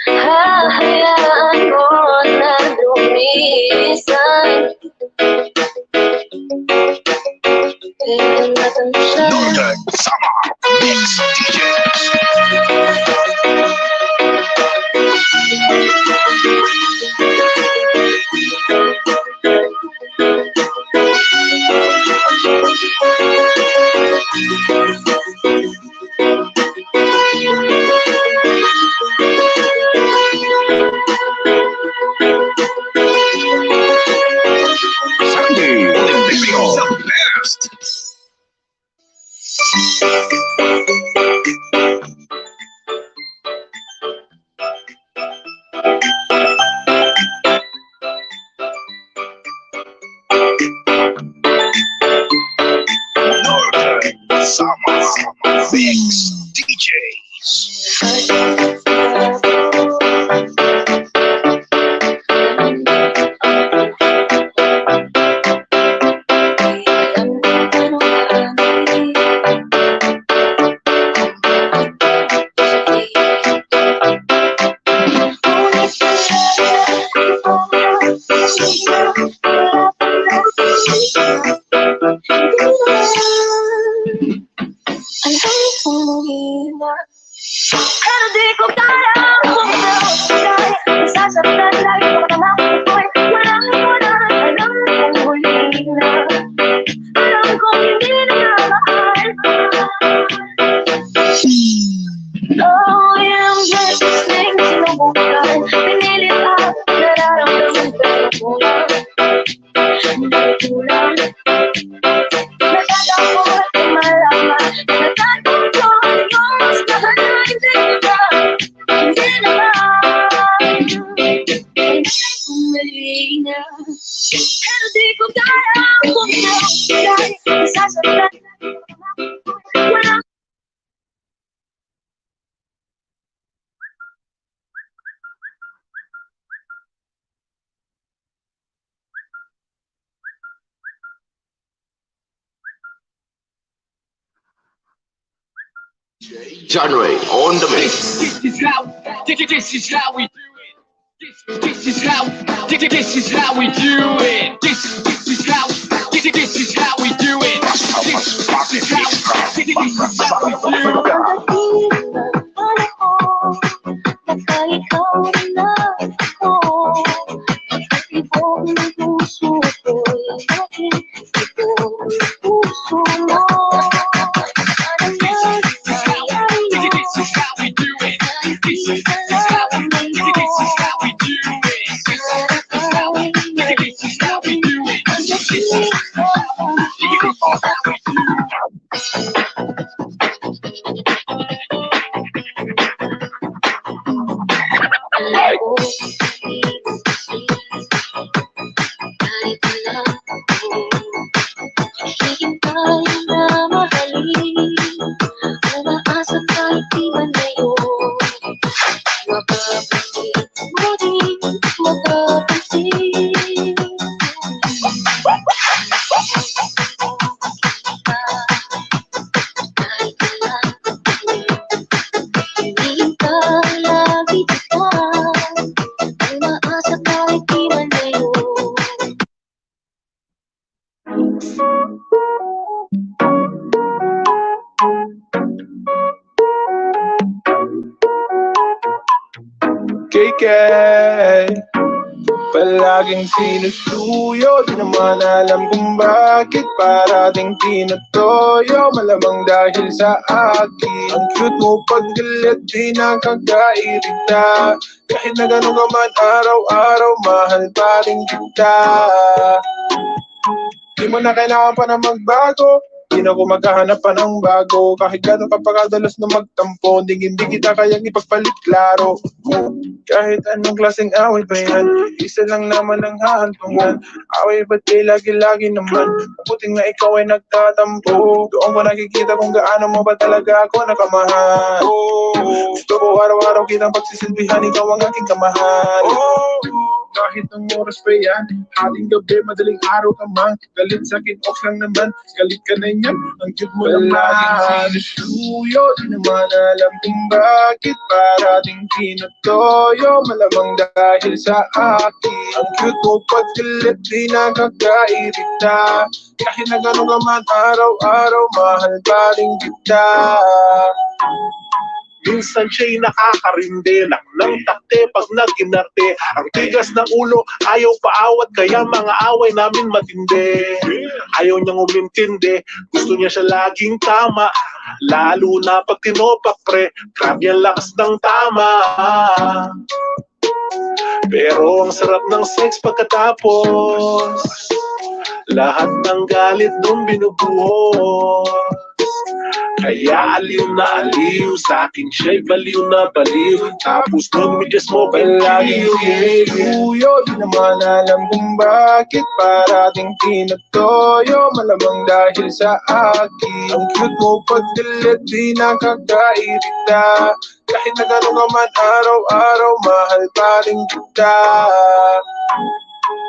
Hahayaan mo na lumisan. Kaya natin siya. Northern Summer Mix DJs. Sunday Olympico, the best. Northern Summer Mix DJs. Pero di ko kaya bumalik. Nasasaktan lagi ko naman ako'y walang iwanan. Alam kong huli na. Alam kong hindi na mahal. Oh, yung just listening sinubukan. Pinilit at nararamdaman pero kulang. Hindi kulang. Natatakot at malaman. Natatakot yung mas mahal na hindi na. Hindi naman. Umali na. Pero di ko kaya bumalik. Nasasaktan walang Genre on the mix. This is how we do it. This is how we do it. This is how we do it. This is how we do it. Ang tayo na mahalin. Umaasa kahit di man ngayon. Mapapansin mo din, mapapansin. Kahit kailan, hinihintay lagi kita. Umaasa kahit di man ngayon. KK, palaging sinusuyo, di naman alam kung bakit parating tinutoyo. Malamang dahil sa akin, ang cute mo pag galit, di nakakairita. Kahit na gano'n ka man araw-araw, mahal pa rin kita. Di mo na kailangan pa na magbago, di na ako maghahanap pa ng bago. Kahit gano'n kapagadalas na magtampo, hindi kita kayang ipagpalit klaro. Kahit anong klaseng away pa yan, isa lang naman ang hahantungan. Away ba't di lagi-lagi naman, mabuting na ikaw ay nagtatampo. Doon ko nakikita kung gaano mo ba talaga ako nakamahal. Gusto ko araw-araw kitang pagsisilbihan, ikaw ang aking kamahal. Kahit ng oras pa yan, hating gabi, madaling araw ka man. Galit sa'kin, ox lang naman, galit ka na yan. Ang cute mo lang laging sinusuyo, di naman alam kung bakit parating tinutoyo. Malamang dahil sa akin, ang cute mo pag galit, di nakakairita. Kahit na gano'n ka man araw-araw, mahal pa rin kita. Minsan siya'y nakakarindi ng takte pag nag-inarte. Ang tigas ng ulo, ayaw paawat, kaya mga away namin matindi. Ayaw niyang umintindi, gusto niya siya laging tama. Lalo na pag tinopak pre, grabe ang lakas ng tama. Pero ang sarap ng sex pagkatapos, lahat ng galit nung binubuhos. Kaya aliw na aliw, sa'kin siya'y baliw na baliw. Tapos nung midyas mo palaging sinusuyo, di naman alam kung bakit parating tinutoyo. Malamang dahil sa akin, ang cute mo pag galit, di nakakairita. Kahit na gano'n ka man araw-araw, mahal pa rin kita.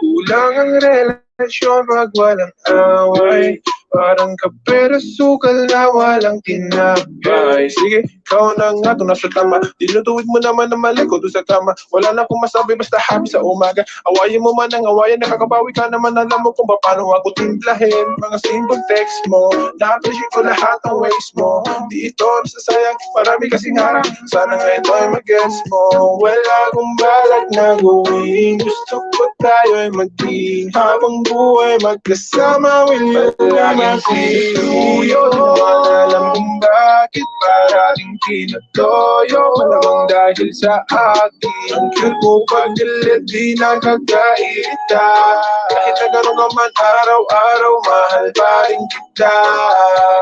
Kulang ang relasyon pag walang away, parang kape na sukal na walang tinapay. Sige, ikaw na nga doon nasa tama, dinutuwid mo naman na mali ko doon sa kama. Wala na akong masabi, basta happy sa umaga. Awayin mo man ang awayan, nakakabawi ka naman. Alam mo kung paano ako timplahin. Mga simple text mo, na-appreciate ko lahat ng ways mo. Di ito nasasayang, marami kasing harap. Sana nga ito ay mag-gets mo. Wala akong balak na gawin, gusto ko tayo ay maging habang buhay magkasama. Will you laging sinusuyo, di naman alam kung bakit parating tinutoyo. Malamang dahil sa akin, ang cute mo pag galit, di nakakairita. Kahit na gano'n ka man araw-araw, mahal pa rin kita.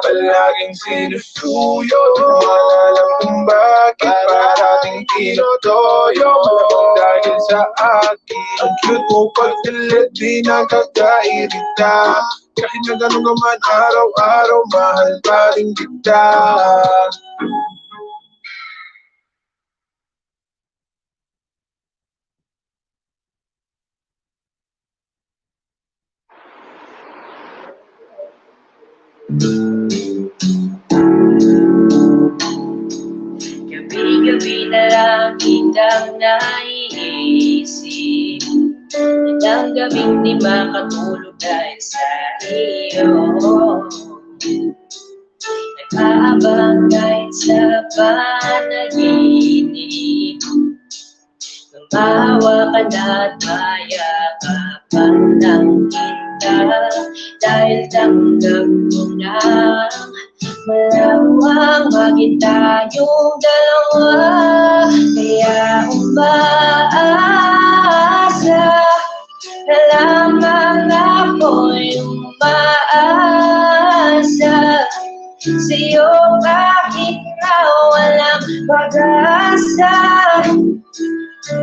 Palaging sinusuyo, di naman alam kung bakit parating tinutoyo. Malamang dahil sa akin, ang cute mo pag galit, di nakakairita. Kahit na gano'n ka man araw-araw, mahal pa rin kita. Gabi-gabi na lang kitang naiisip, ilang gabing di makatulog dahil sa iyo. Nag-aabang kahit sa panaginip, tumawa ka na at mayakapan ng kita. Dahil tanggap mo na malawang maging tayong dalawa. Kaya umaasa na lamang ako'y umaasa sa'yo kahit na walang pag-asa.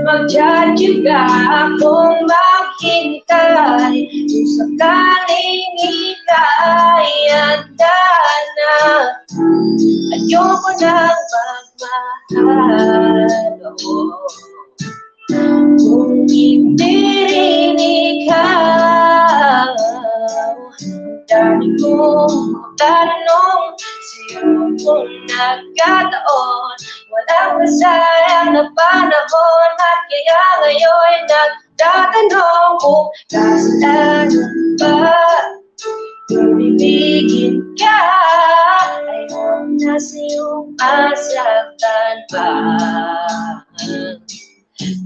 Mag-judge ka akong maghintay. Kung sakaling ika'y handa na, ayoko nang magmahal. Kung hindi rin ikaw, dami kong tanong sa'yo kung nagkataon. Walang masayang na panahon at kaya ngayon nagtatanong kung nasaan ba kung ibigin ka. Ayaw na sa'yong masaktan pa.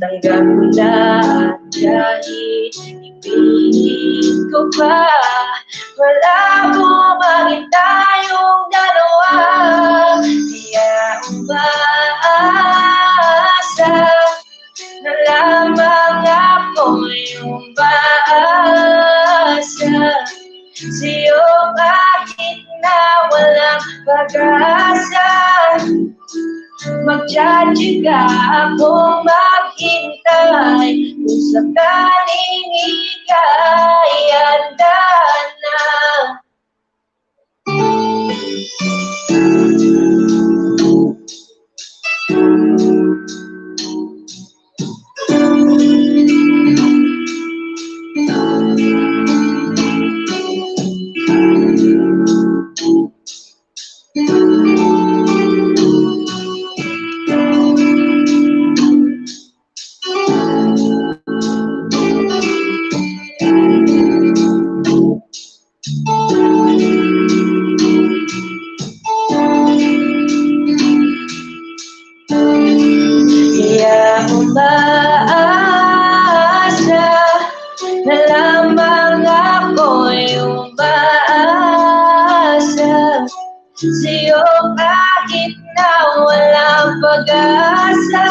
Tanggap ko na at kahit ibigin ko pa, wala bumagin tayong dalawa. Kaya umaasa na lamang ako'y umaasa sa'yo kahit na walang pag-asa. Mag-judge ka akong maghintay. Kung sakaling ika'y handa na, kaya umaasa na lamang ako'y umaasa sa'yo kahit na walang pag-asa.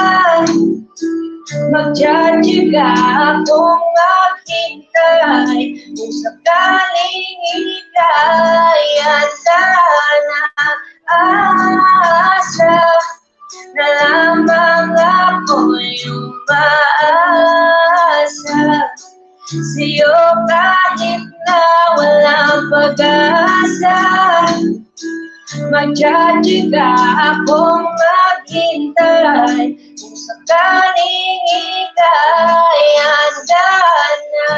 Mag-judge ka akong maghintay. Kung sakaling ika'y handa na, asa na lamang ako'y umaasa sa'yo kahit na walang pag-asa. Mag-judge ka akong maghintay. Kung sakaling ika'y handa na.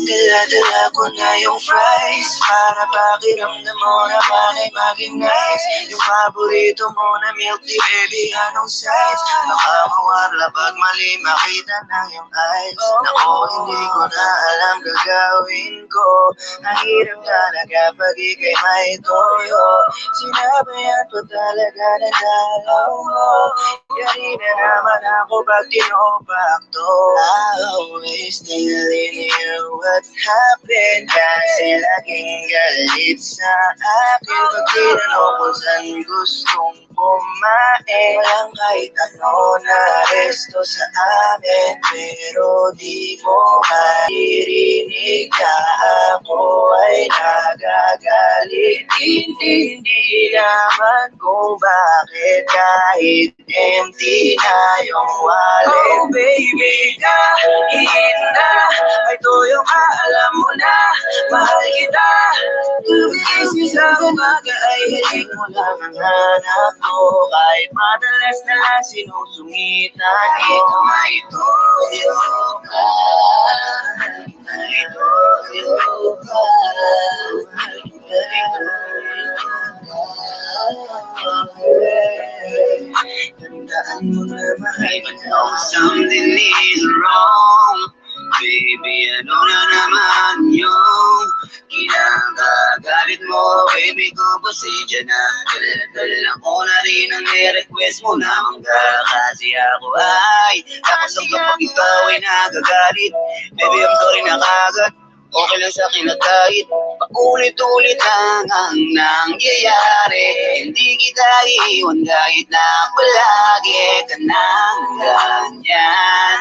Dala-dala ko na yung fries para pakiramdam mo naman ay maging nice. Yung paborito mo na milk tea, baby, anong size? Baka mawarla pag mali makita ng yung eyes. Naku, hindi ko na alam gagawin ko. Nahirap talaga pag ikay may toyo. Sinabayan ko talaga na dalaw mo. Yari na naman ako pag tinopakto. I always dealing here what happened. Kasi laging galit sa akin. Pag tinanong ko saan gustong kumain, walang kahit ano na resto sa amin. Pero di mo maririnig na ako ay nagagalit. Hindi naman kung bakit kahit empty na yung wallet. Oh baby, kahit na ito yung alam mo na mahal kita. Tumisis sa umaga ay hilig mo lang ang hanap ko. Kahit madalas na lang sinusungitan ito ay toyo ka. Ay toyo ka. Tandaan mo na mahal ko. Oh, something is wrong. Baby, ano na naman yung kinagagalit mo? Baby ko, pasensya na. Dala ko na rin ang request mo na mangga. Kasi ako ay nakasang kapag ikaw ay nagagalit. Baby, I'm sorry na kagad. Okay lang sa akin na kahit paulit-ulit lang ang nangyayari. Hindi kita iiwan kahit na palagi ka nang ganyan.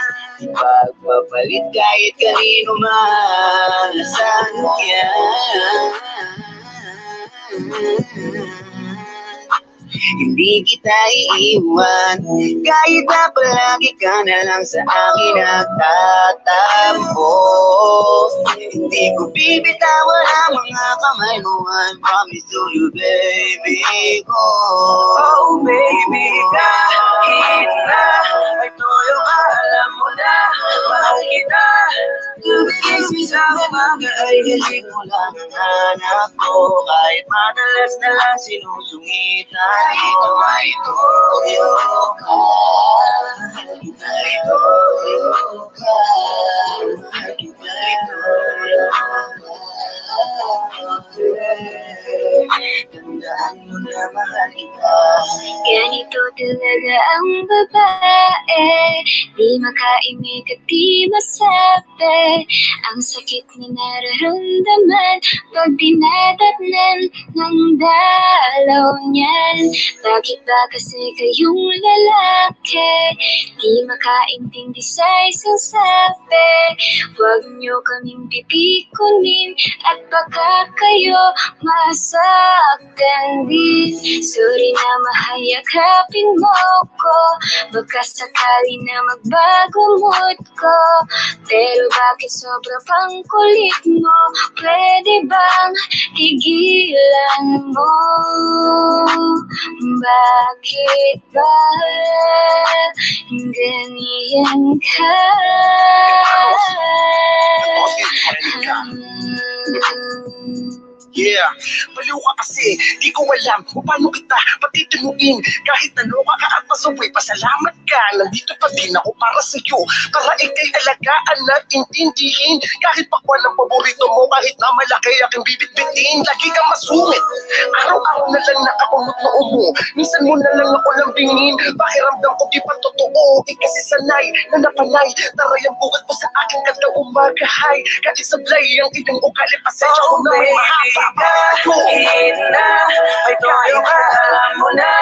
Pagpapalit kahit kanino man, saan mo yan? Hindi kita iiwan kahit na palagi ka na lang sa akin nagtatampo. Hindi ko bibitawan ang mga kamay mo. I promise to you, baby ko. Oh baby, kahit na ay toyo ka, alam mo na mahal kita. Tumigising sa umaga ay hilig mo lang ang hanap ko. Kahit madalas na lang sinusungitan ito ay toyo ka. Ay toyo ka. Ay toyo ka. Tandaan mo na mahal kita. Ganito talaga ang babae. Di makaimik at di masabi ang sakit na nararamdaman pag dinadatnan ng dalaw niyan. Bakit ba kasi kayong lalaki di makaintindi sa isang sabi? Huwag niyo kaming pipikunin at baka kayo masaktan din. Sorry na mahayakapin mo ko, baka sakali na magbago mood ko. Pero bakit sobra pang kulit mo? Pwede bang tigilan mo? Bakit ba ganyan ka? Yeah, baliw ka kasi, di ko alam kung paano kita patitinuin. Kahit naloka ka at masaway, pasalamat ka. Nandito pa din ako para sa'yo, para ikay alagaan at intindihin. Kahit pakwan ang paborito mo, kahit na malaki aking bibit-bitin. Lagi kang masungit, araw-araw na lang nakakunot na umo. Minsan mo na lang ako lambingin, pakiramdam ko di pa totoo. Kasi sanay na napanay, taray ang bukat mo sa aking kada umagahay. Kahit sablay ang iyong ugali, pasensya ko na may mahaba. Kahit na may toyo ka, alam mo na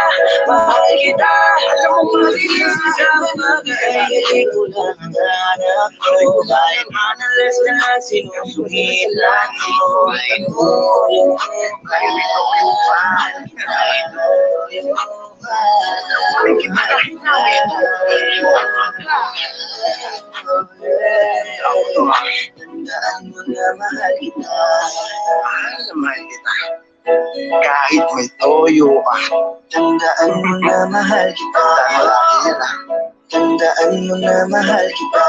mahal kita. Alam mo malinis sa mga kaili ko lang ang anak ko. Kahit manalas na sinusuhilan ko, ay tulong ka. Ay tulong ka. Tandaan mo na mahal kita. Mahal kita. Kahit may toyo ka, Tandaan mo na mahal kita. lagi yan ah. Tandaan mo na mahal kita.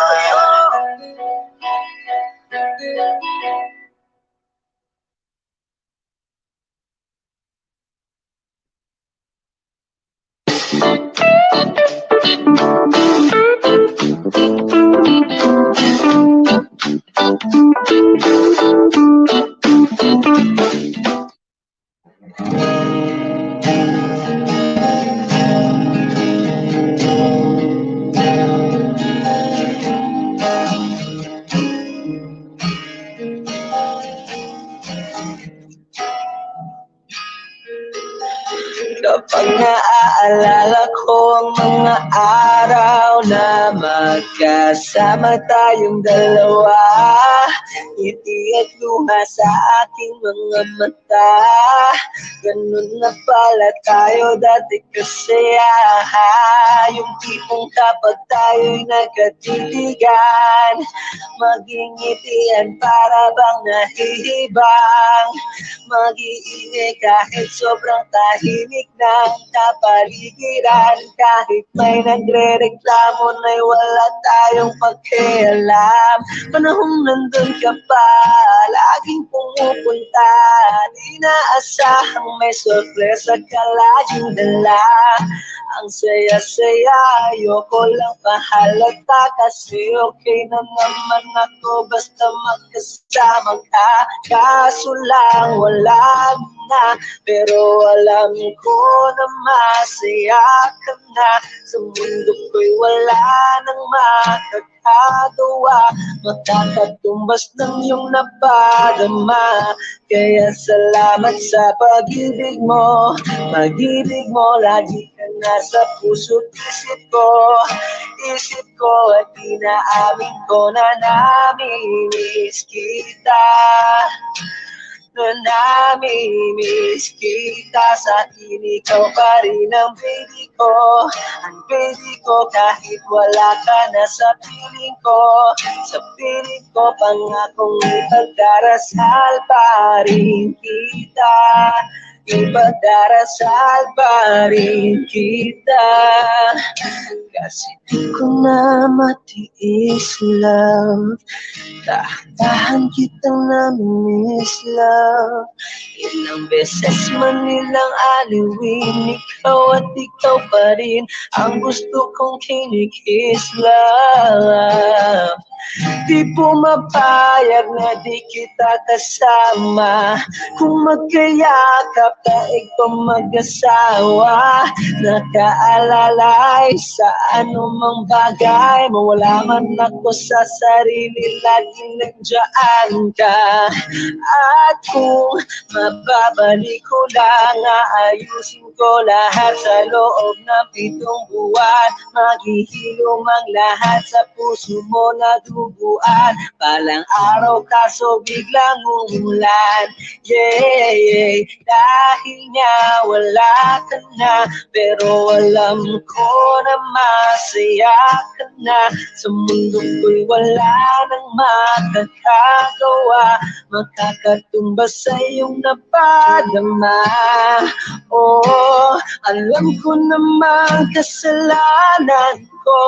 Kapag naaalala ko ang mga araw na magkasama tayong dalawa, ngiti at luha sa aking mga mata. Ganun na pala tayo dati kasi yung tipong kapag tayo'y nagkatitigan, magingitian para bang nahihibang, mag-iingay kahit sobrang tahimik ng kapaligiran. Kahit may nagre-reklamo na'y wala tayong pakialam. Panahong nandun ka pa, laging pumupunta, di naasahang may sorpresa ka laging dala. Ang saya-saya, ayoko lang pahalata kasi okay na naman ako basta magkasama ka. Kaso lang wala na, pero alam ko na masaya ka na. Sa mundo ko'y wala nang makakagawa, makakatumbas ng iyong napadama. Kaya salamat sa pag-ibig mo, pag-ibig mo lagi ka nasa puso't isip ko at inaamin ko na namimiss kita. Na namimiss kita, sa akin ikaw pa rin ang baby ko, kahit wala ka na sa piling ko, pangakong ipagdarasal pa rin kita, ipagdarasal pa rin kita. Kasi di ko na matiis, love, dahan kitang namimiss, love. Ilang beses man nilang aliwin, ikaw at ikaw pa rin ang gusto kong kinikis, love. Di pumapayag na di kita kasama. Kung magkayakap taig pa mag-asawa, nakaalalay sa anumang bagay. Mawala man ako sa sarili, laging nandiyan ka. At kung mababalik ko lang, aayusin ko lahat sa loob ng 7 buwan. Maghihilom ang lahat sa puso mo na duguan. Palang araw kaso biglang umulan. Yeah, yeah. Dahil nga wala ka na, pero alam ko na masaya ka na. Sa mundo ko'y wala nang makakagawa, makakatumba sa iyong napadama. Oh, alam ko naman kasalanan ko.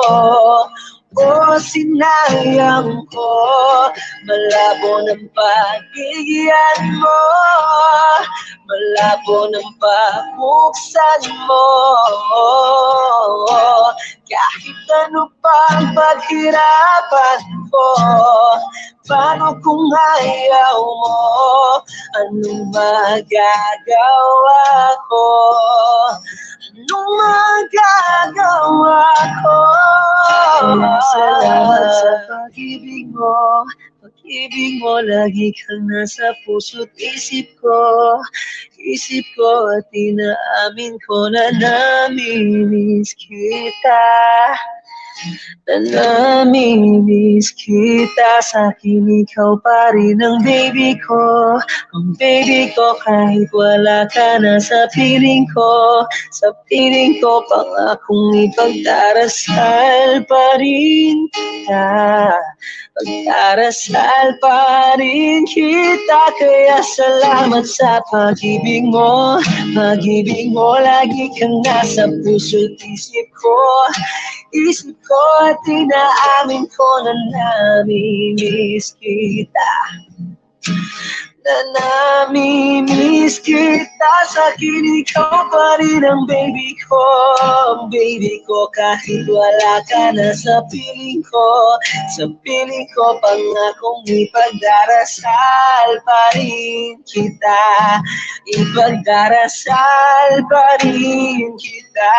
Oh, sinayang ko. Malabo ng pagigyan mo, malabo ng pabuksan mo. Kahit ano pang paghirapan ko, paano kung ayaw mo? Anong magagawa ko? Anong magagawa ko? Salamat sa pag-ibig mo. Pag-ibig mo, lagi kang nasa puso't isip ko. Isip ko at inaamin ko na namimiss kita. Na namimiss kita. Sa'kin ikaw pa rin ang baby ko. Ang baby ko kahit wala ka na sa piling ko. Sa piling ko pangakong ipagdarasal pa rin kita. Pagdarasal pa rin kita. Kaya salamat sa pag-ibig mo. Pag-ibig mo, lagi kang nasa puso't isip ko. Isip ko at inaamin ko na namimiss kita. Na namimiss kita. Sa'kin ikaw pa rin ang baby ko. Ang baby ko kahit wala ka na sa piling ko. Sa piling ko pangakong ipagdarasal pa rin kita. Ipagdarasal pa rin kita.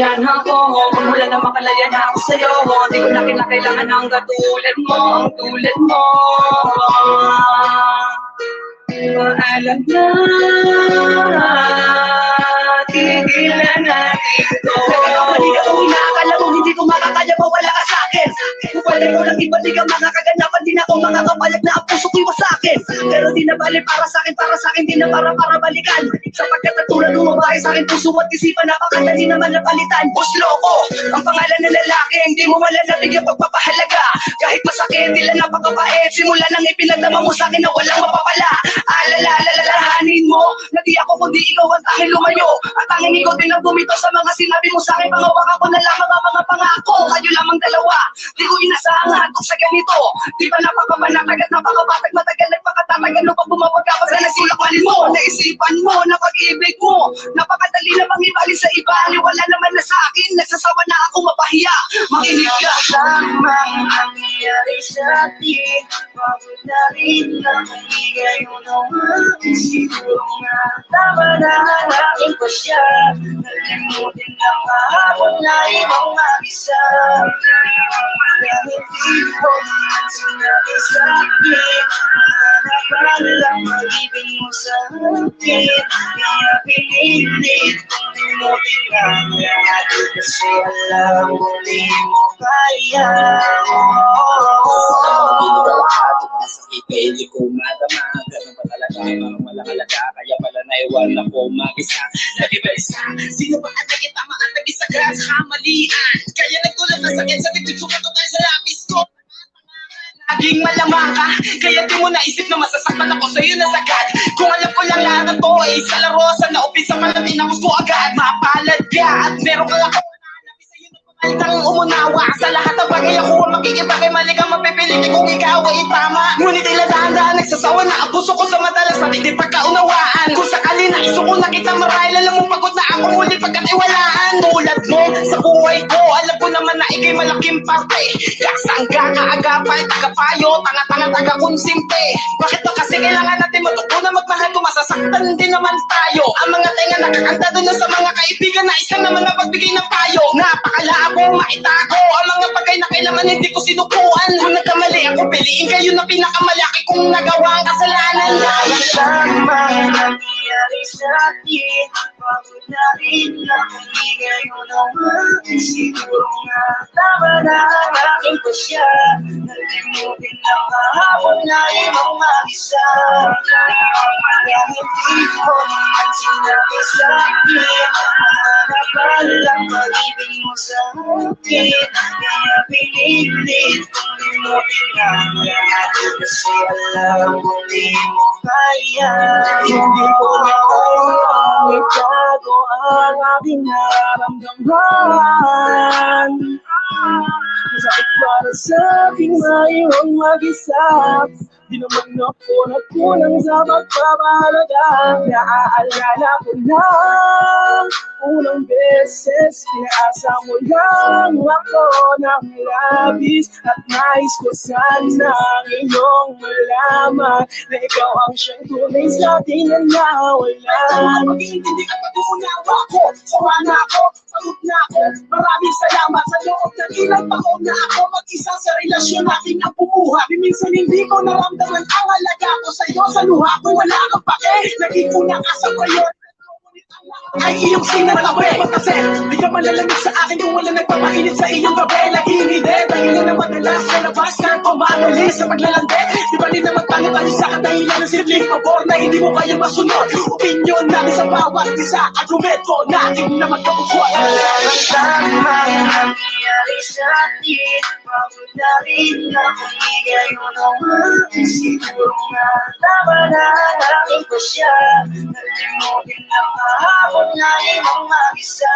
yan ako. Wala na makalaya na ako sa'yo. Di ko na kinakailangan ng katulad mo, ang tulad mo. Maalam na, tigilan natin ito. Mali ka kung inaakala mo, hindi ko makakaya mawala ka sa'kin. Kung wala ko lang iba, di ka makakaganapan. Di na ako makakapalag na ang puso ko'y wasakin. Pero di na bali para sa'kin, di na para balikan. Sapagkat at tulad ng babae sa'kin, puso at isipan, napakadali naman na palitan. Busloko, ang pangalan ng lalaki, hindi mo malalatig yung pagpapahalaga. Kahit masakit, di lang napakabait. Simula nang ipinagdama mo sa'kin na walang mapapala. Alalahanin mo, na di ako kundi ikaw ang tanging lumayo. At tanging ikaw din ang bumito sa mga sinabi mo sa'kin. Pangawak ako na lang ang mga pangako. Kayo lamang dalawa, di ko inasahang hatog sa ganito. Di ba napakamanatag at napakabatag, matagal nagpakatatagal no pag bumabag ka pa sa nasulakmalin mo. Naisipan mo, na pag-ibig mo, napakadali na mangibali sa iba. Wala naman na sa akin, nagsasawa na ako mapahiya. Makinig ka. Tamang nangyayari sa atin, pagod na rin lang hingay mo naman. Siguro nga tama na hanapin ko siya. Nalimutin ang kahapon na ibang mag-isa. Kaya hindi ko naman sinabi sa akin, hanapan lang mag-ibig mo sa akin. Kaya pinilit kung limutin lang lahat, kasi alam mo di mo kaya. Hindi ko madama, ganun ba talaga, mga malakalaga, kaya pala naiwan ako mag-isa. Nag-iba-isa, sino ba ang nagitama at nag-isaga sa kamalian? Kaya nagtulad na sakit sa tibig, sukat ko tayo sa lapis ko. Laging malamang ka, kaya di mo naisip na masasaktan ako sa'yo na sagad. Kung alam ko lang lahat ng to ay sa laro, sana upisa pa na tinapos ko agad. Mapalad ka at meron kang ako. Ang umunawa sa lahat ng bagay ako ang makikita kay mali kang mapipilit kung ikaw ay tama. Ngunit tila dahan-dahan nagsasawa na ang puso ko sa madalas pati di pagkaunawaan. Kung sakali na isuko na kita marahil alam mo pagod na ako ulit pagkatiwalaan. Tulad mo sa buhay ko, alam ko naman na ikay malaking parte. Kasangga, kaagapay, tagapayo, tanga-tanga, taga-konsimpe. Bakit ba kasi kailangan natin matuto na magmahal kung masasaktan din naman tayo? Ang mga tenga nakakanta doon na sa mga kaibigan na isang naman na pagbigay ng payo. Napakala ako maitago ang mga bagay na kailangan hindi ko sinukuan. Kung nagkamali ako, piliin kayo na pinakamalaki kong nagawa ang kasalanan. Tamang nangyayari sa atin, pagod na rin lang hingay mo naman. Siguro nga tama na hanapin ko siya. Nalimutin ang kahapon na ibang mag-isa. Kaya hindi ko naman sinabi sa akin, hanapan lang mag-ibig mo sa akin. Kaya pinilit kung limutin ang lahat, kasi alam mo di mo kaya. Hindi ko na kaya itago ang aking nararamdaman. Masakit para sa aking mayroong mag-isa. Di naman ako nagkulang sa pagpapahalaga. Naaalala ko lang unang beses, pinaasa mo lang ako ng labis. At nais ko sanang iyong malaman na ikaw ang siyang tunay sa ating nawalan. Pag-iintindi at pag-uunawa ko, sawa na ako, pagod na ako. Maraming salamat sa loob ng ilang taon na ako mag-isa sa relasyon natin ang bumuha. Minsan hindi ko naramdaman ang halaga ko sa'yo. Sa luha ko wala kang pake, naging una ka sa prayon ay iyong sinatabi. Kasi di ka malalamig sa akin kung wala nagpapainit sa iyong gabi. Laging hindi, dahil na madalas sa labas ka pumatuloy sa paglalande. Di ba rin naman tayo sa kadahilan ng simpleng pabor na hindi mo kaya masunod. Opinyon natin sa bawat isa, argumento natin na magkabukwa. Tamang nangyayari sa atin, pagod na rin lang hingay mo naman. Siguro nga tama na hanapin ko siya. Nalimutin ang kahapon na ibang mag-isa.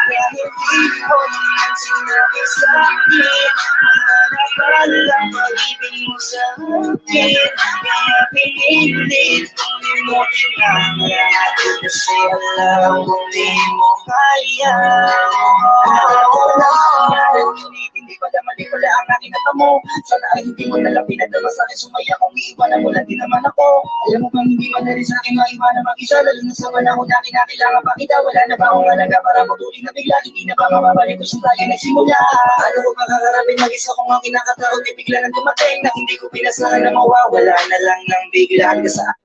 Kaya hindi ko naman sinabi sa akin, hanapan lang mag-ibig mo sa akin. Kaya pinilit kung limutin ang lahat, kasi alam mo di mo kaya. Hindi ko naman ang tinata mo. Sana ay hindi mo nalang pinadama sa akin, sumaya kung iiwanan mo lang din naman ako. Alam mo bang hindi man na rin sa akin maiwanan mag-isa, lalo na sa panahon na kinakailangan pa kita. Wala na ba akong alaga para mabuling na bigla, hindi na ba mababalik ko sa tayo nagsimula. Ano ko makakarapin mag-isa kung ang kinakatakot ay bigla nang dumating na hindi ko pinasahan na mawawala na lang ng bigla ka sa akin.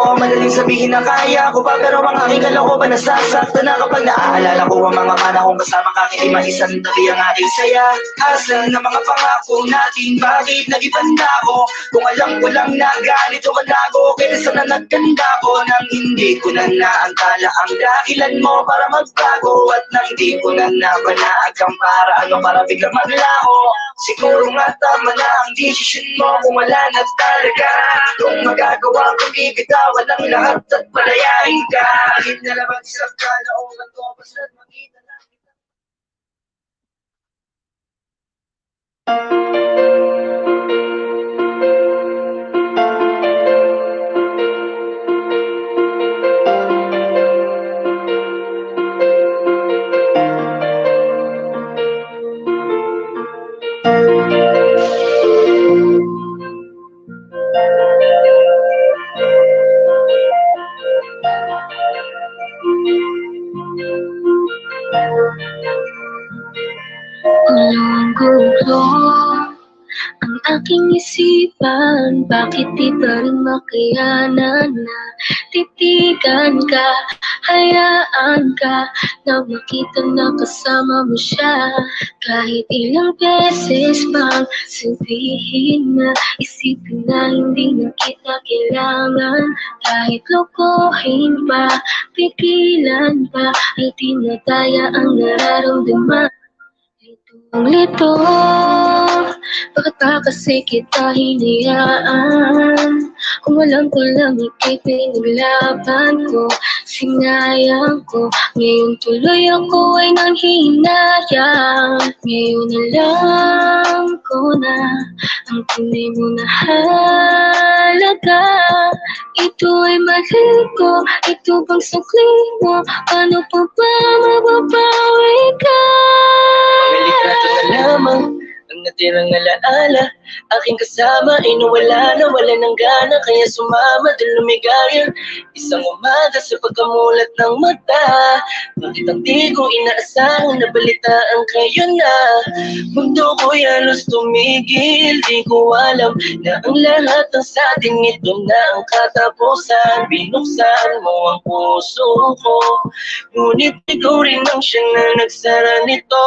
Oo, madaling sabihin na kaya ko pa, pero ang aking kalooban nasasaktan na kapag naaalala ko ang mga panahong kasama ka, hindi maisang tabi ang aking saya. Asan na mga pangako natin, bakit nag-ibanda ko? Kung alam ko lang na ganito kalago, kaya sana nagkanda ko nang hindi ko na naantala ang dahilan mo para magbago. At nang di ko na napanaag ang para biglang maglaho. Siguro nga tama na ang desisyon mo kung wala na talaga. Kung magagawa kong ibitawan ang lahat at palayain ka. Kahit nalabag sa kalooban ko, basta't makita lang kita. Gulo ang aking isipan, bakit di pa rin makayanan na titigan ka, hayaan ka na makita na kasama mo siya. Kahit ilang beses pang sabihin na, isipin na hindi na kita kailangan. Kahit lokohin pa, pigilan pa, ay di na daya ang nararamdaman. Lito, bakit ba kasi kita hinayaan? Kung alam ko lang ika'y pinaglaban ko, sinayang ko. Ngayon tuloy ako ay nanghihinayang. Ngayon alam ko na ang tunay mo na halaga. Ito ay mali ko, ito bang sakli mo? Paano pa ba mababawi ka? Litrato na lamang ang natirang alaala. Aking kasama ay nawala na, wala ng gana, kaya sumama dun lumigaya. Isang umaga sa pagkamulat ng mata, bakit ang di ko inaasahan na balitaan kayo na? Mundo ko'y halos tumigil, di ko alam na ang lahat ng sa atin ito na ang katapusan. Binuksan mo ang puso ko, ngunit ikaw rin ang siyang na nagsara nito.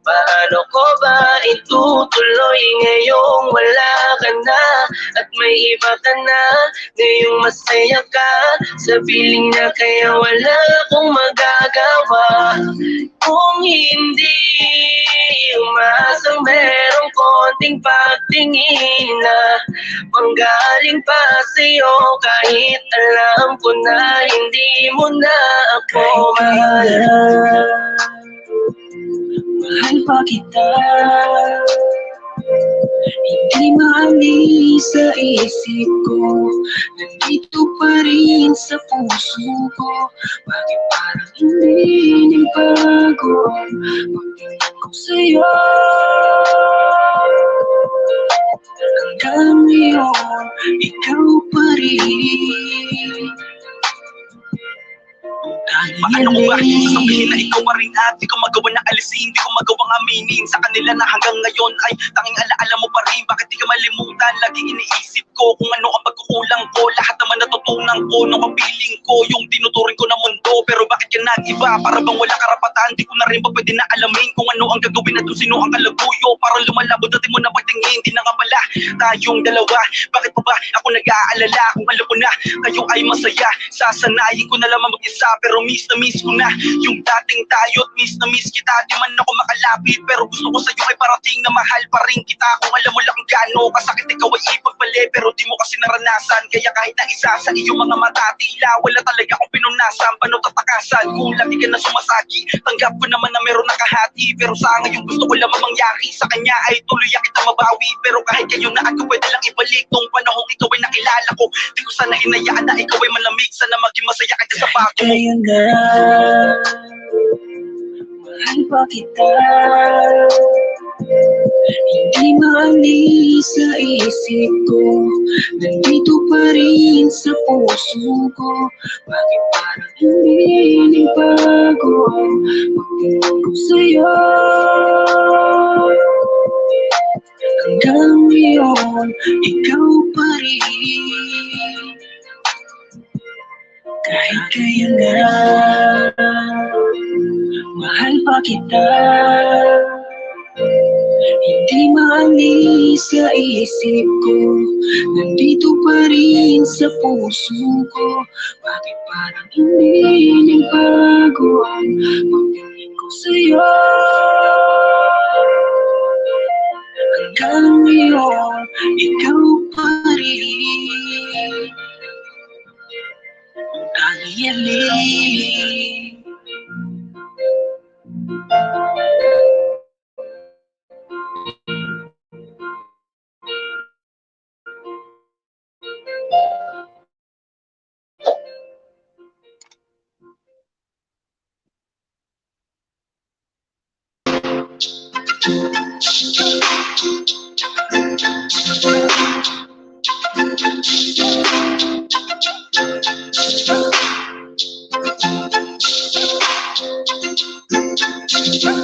Paano ko ba itutuloy ngayong wala ka na at may iba ka na? Ngayong masaya ka sa piling na kaya wala akong magagawa. Kung hindi umasang merong konting pagtingin na manggaling pa sa'yo, kahit alam ko na hindi mo na ako mahal. Mahal pa kita, hindi maalis sa isip ko, nandito pa rin sa puso ko. Bakit parang hindi nagbago ang pagtingin ko sa'yo? Hanggang ngayon, ikaw pa rin. Paano ko ba sasabihin na ikaw pa rin at di ko magawa na alisin, di ko magawang aminin sa kanila na hanggang ngayon ay tanging alaala mo pa rin. Bakit di ka malimutan? Laging iniisip ko kung ano ang pagkukulang ko. Lahat naman natutunan ko nung ang piling ko yung tinuturing ko na mundo. Pero bakit ka nag-iba? Para bang wala karapatan? Di ko na rin ba pwede na alamin kung ano ang gagawin at kung sino ang kalaguyo? Para lumalabo dati mo na pagtingin, di na nga pala tayong dalawa. Bakit pa ba ako nag-aalala kung alam ko na kayo ay masaya? Sasanayin ko na lamang mag-isa, pero miss na miss ko na yung dating tayo at miss na miss kita. Di man ako makalapit, pero gusto ko sa'yo ay parating na mahal pa rin kita. Kung alam mo lang gaano kasakit ikaw ay ipagpali, pero di mo kasi naranasan. Kaya kahit na isa sa iyong mga mata, tila wala talaga akong pinunasan. Paano tatakasan kung lagi ka na sumasaki? Tanggap ko naman na meron nakahati, pero sa ngayon gusto ko lamang mangyari sa kanya ay tuluyan kita mabawi. Pero kahit kayo na ako pwede lang ibalik nung panahong ikaw ay nakilala ko. Di ko sana hinayaan na ikaw ay malamig, sana maging masaya ka sa bago mo. Ngayon na, mahal pa kita. Hindi maalis sa isip ko, nandito pa rin sa puso ko. Bakit parang hindi nagbago ang pagtingin ko sa'yo? Hanggang ngayon, ikaw pa rin. Kahit kailan na, mahal pa kita. Hindi maalis sa isip ko, nandito pa rin sa puso ko. Bakit parang hindi nagbago ang pagtingin ko sa'yo? Hanggang ngayon, ikaw pa rin ang hiyaling.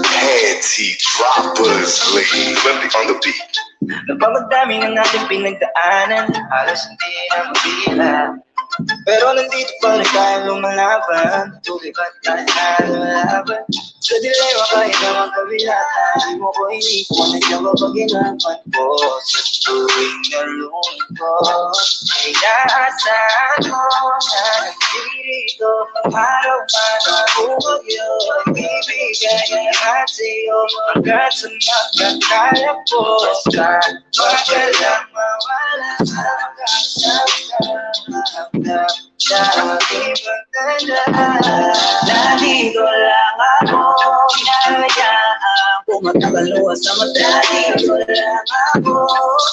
Heady droppers, lady. Flippy on the beat. Napamagdami ng ating pinagdaanan, halos hindi na mabilang. Pero nandito pa rin tayo lumalaban, tuloy ba't tayo lumalaban? Sa dilema kahit naman kabilatan, di mo ko iniwan at nababaginapan ko. Sa tuwing nalungkot, ay naasahan ko na nandito. Araw-araw bagyo, ibigay ang lahat sa'yo, hanggang sa magkakaya po. Wag ka lang mawala sa kasama sa aking pagtanda. Nandito lang ako, hinahayaan kung matagaluwa sa mata. Nandito lang ako,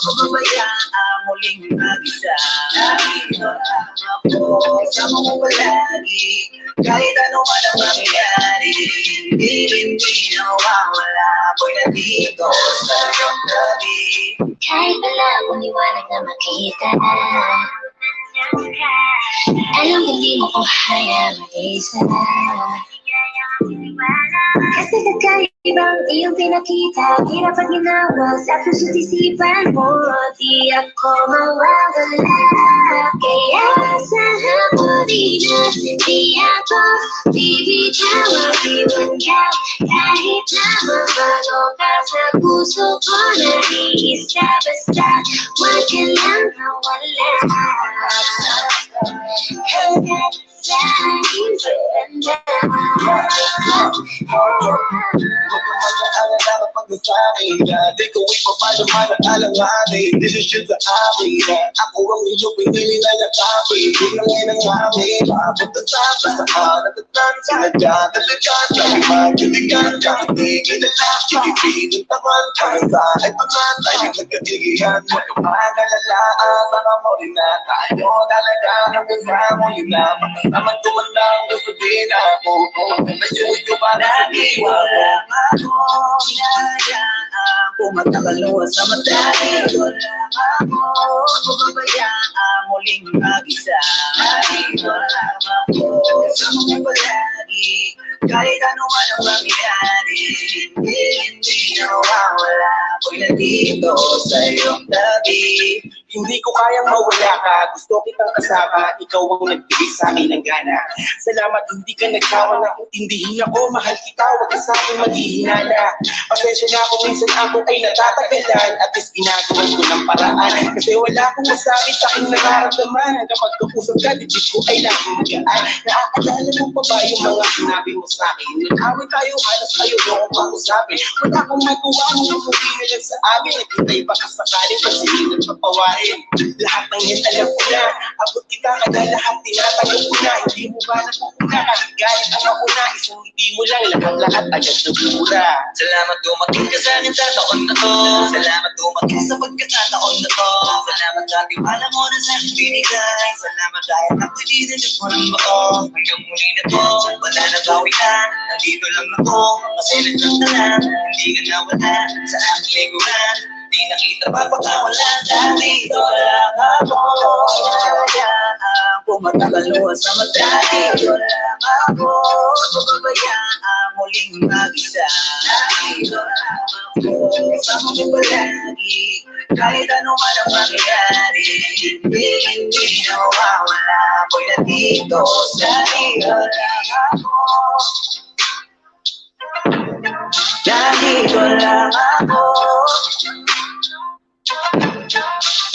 pababayaan muling mag-isa. Nandito lang ako, kasama mo palagi, kahit ano man ang mangyayari. Hindi nawawala, ako'y nandito sa iyong tabi. Kahit wala akong liwanag na makita, alam kong di mo ko kaya mag-isa. Kasi kakaibang iyong pinakita, di dapat ginawa sa puso't isipan mo. Di ako mawawala, kaya asahan mo din na di ako bibitawan. Iwan ka kahit na mabago ka sa puso ko. Nag-iisa basta wag ka lang nawala. Hanggang sa aking pagtanda. Di ko ipapadama ng alanganin, desisyon sa akin. Ako ang iyong pinili na nakapi. Pinangin ang amin, papunta sa pasahan. Natatan sa hadyan, talagang sa imaginigan. Kakitigin na lang, kikipin ang taman. Kahit saan ay pangatay, yung nagkatigihan. Magkapagalalaan, mga mo rin na tayo. Talagang hanggang mo yun lamang. Naman tumandang gusto din ako. Medyo pa lagi, wala ako. Hinahayaan kung matakaluwa sa mata. Dito lang ako, pababayaan muling mag-isa. Dito lang ako, kasama mo palagi, kahit ano man ang mangyayari. Hindi nawawala, ako'y nandito sa iyong tabi. Hindi ko kayang mawala ka, gusto kitang kasama. Ikaw ang nagbigay sa akin ng gana. Salamat, hindi ka nagsawa na intindihin ako. Mahal kita, huwag ka sa akin maghihinala. Pasensya na ako, minsan ako ay natatagalan. At least ginagawan ko ng paraan. Kasi wala akong masabi sa aking nararamdaman. Kapag kapusap ka, digit ko ay laging magaan. Naaalala mo pa ba yung mga sinabi mo sa akin? Nag-away tayo, alas tayo noong pag-usapin. Wala akong magawa mo, hindi na lang sa amin. Naghintay pa ka sakaling pagsilin at papawain. Lahat ng yan alam ko na, abot kita dahil lahat tinatagal ko na. Hindi mo ba nakukuna? Kahit ang mauna, isang hindi mo lang, lahat agad nabura. Salamat dumating ka sa akin sa taon na to. Salamat dumating sa pagkakataon na to. Salamat sa tiwala mo na sa akin binigay. Salamat dahil ako'y dinilip mo ng bao. Hanggang muli na to, wala na bawian. Nandito lang ako, masaya lang na lang. Hindi ka nawala sa aking liguran. Di nakita pa pagkawala. Dito lang ako. Kayaan ko matakaluwa sa mata. Dito lang ako. Pababayaan muling mag-isa. Dito lang ako. Kasama mo palagi. Kahit ano man ang mangyayari. Hindi nawawala. Ako'y nandito sa iyo lang ako. Nandito lang ako.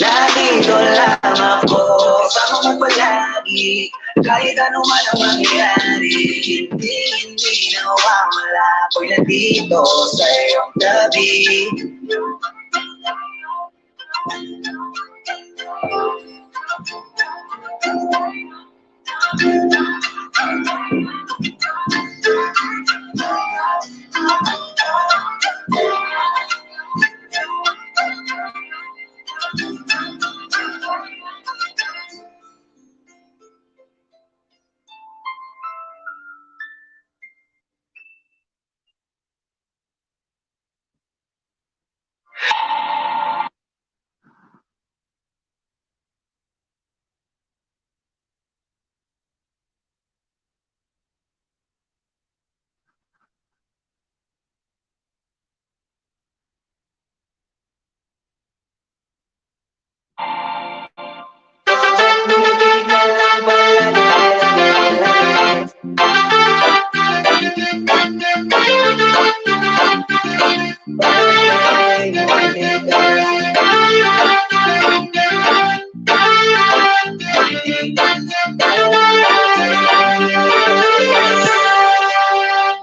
Nandito lang ako. Kasama mo palagi. Kahit ano man ang mangyayari. Hindi nawawala. Ako'y nandito sa iyong tabi.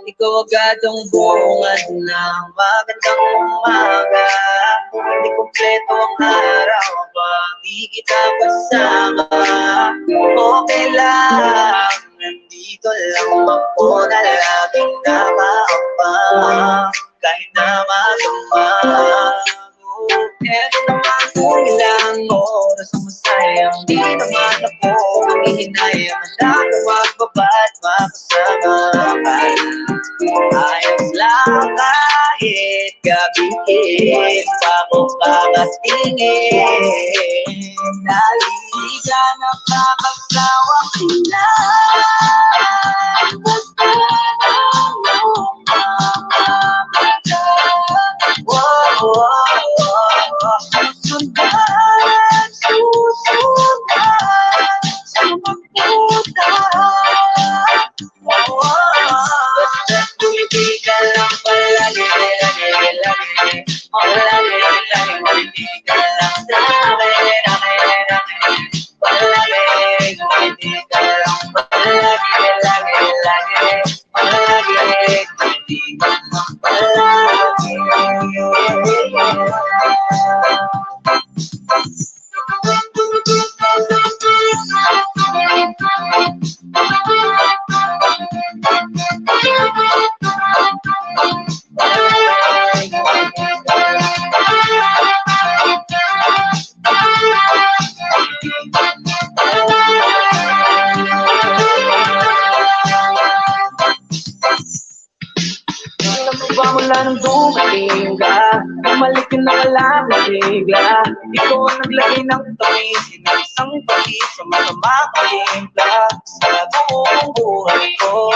Ikaw agad ang bungad ng magandang umaga. Hindi kompleto ang araw pag di kita kasama. Okay lang, nandito lang ako na laging nakaabang. Kahit na magdamag. Eto naman kulang oras ang masayang. Di naman ako maghihinayang. Handa ko magbabad makasama ka. Ayos lang kahit gabihin pa ko kakatingin. Naliga na kakasawang ilan. Basta nalong mamamata. Sundan, susundan sa magputa. Basta tumitigil lang palagi, lagi. Tumitigil lang sa akin. Palagi, tumitigil lang palagi, lagi. Tumitigil lang palagi. Mula nang dumating ka, bumalik ka na walang bigla. Ikaw ang naglagay ng tamis, isang pati sa mga makalimpla. Sa buong buhay ko,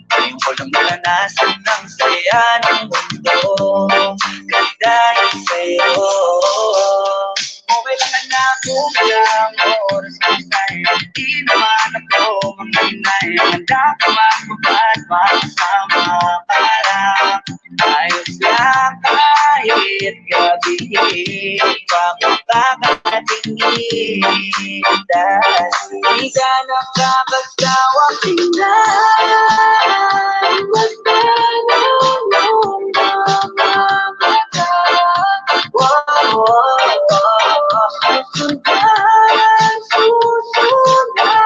ngayon ko lang naranasan ng saya ng mundo. Kahit dahil sa'yo, okay lang na kulang oras ng tayo. Di naman ako maghinayang. Handa ka magbabad makasama para ayos lang kahit gabihin pa ko kakatingin. Dahil di ka nakakasawang tingnan. Basta nalong mamamata. Sundan, susundan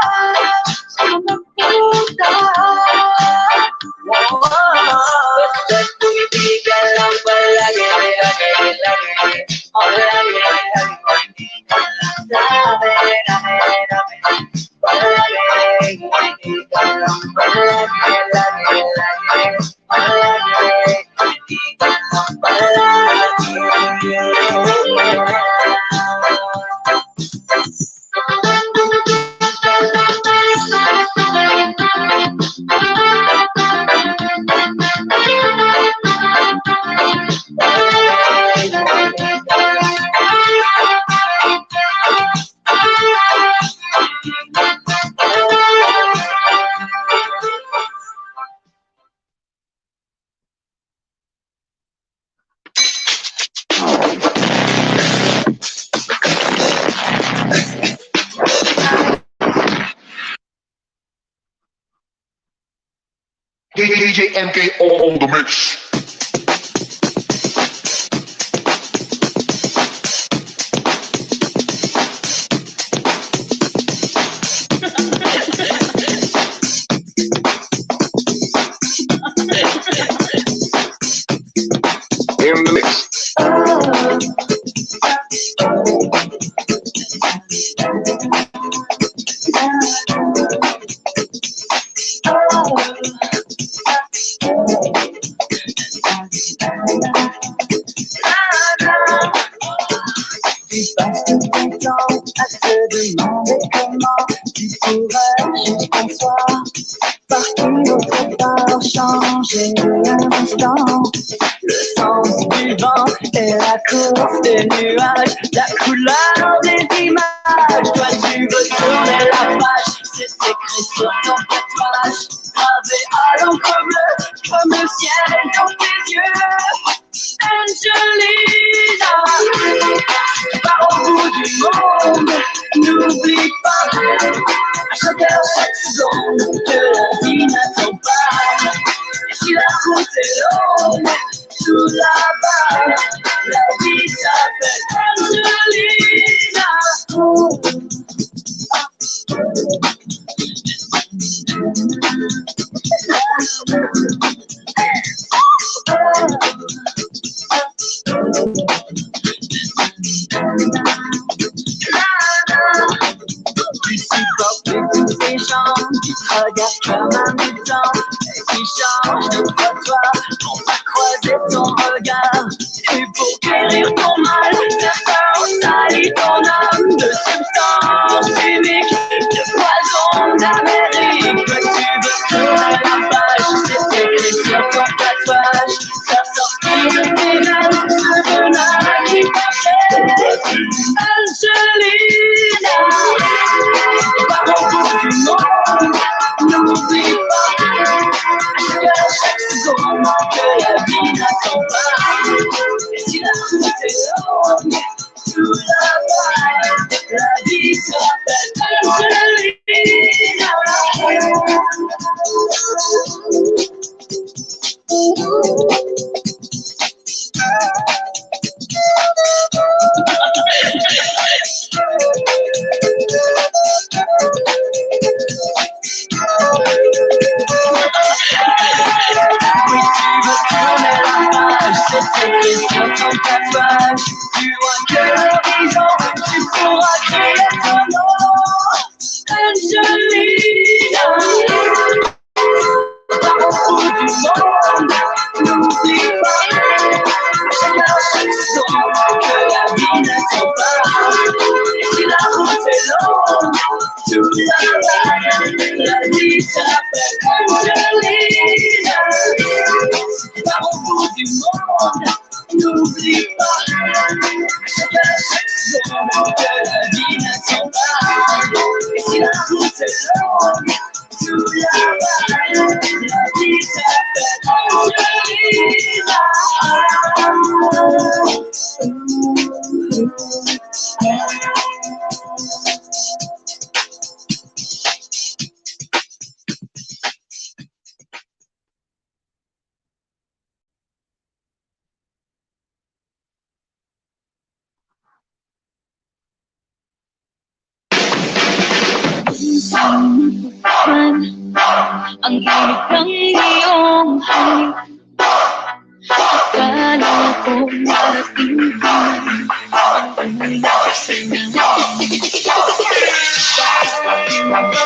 DJ MK on the mix. In the mix. Tu passes ton temps à te demander comment tu pourrais juste un soir partir autre part, changer un instant. Le sens du vent et la course des nuages, la couleur des images. Toi tu veux tourner la page, c'est écrit sur ton tatouage, gravé à l'encre bleue comme le ciel dans tes yeux. Angelina, par au bout du monde, n'oublie pas, à chaque heure, chaque seconde, que la vie n'attend pas. Et si la route est longue, sous la barre, la vie s'appelle Tu supportes tous ces gens qui te regardent comme un mutant et qui changent de toi pour pas croiser ton regard. Et pour guérir ton mal, certains salissent ton âme de substances chimiques, de poison d'Amérique. Que tu veux tourner la page, c'est écrit sur ton tatouage. Faire sortir de tes veines ce venin qui t'achète. Angelina, par au bout du monde, n'oublie pas, à chaque seconde, que la vie n'attend pas. Et si la route est longue, sous la vague, la vie s'appelle Angelina. Oui, tu veux tourner la page, c'est écrit sur ton tatouage. Tu vois que l'horizon, tu pourras créer ton nom. Angelina, par au bout du monde, n'oublie pas, chaque seconde, que la vie n'attend pas. Et si la route est longue, sous la vague, la vie s'appelle Angelina. Par au bout du monde, n'oublie pas, chaque seconde, que la vie n'attend pas. Et si la route est longue, sous la vague, la vie s'appelle Angelina. Ang init ng iyong halik, akala ko marating ka na ang umiyak sa natin.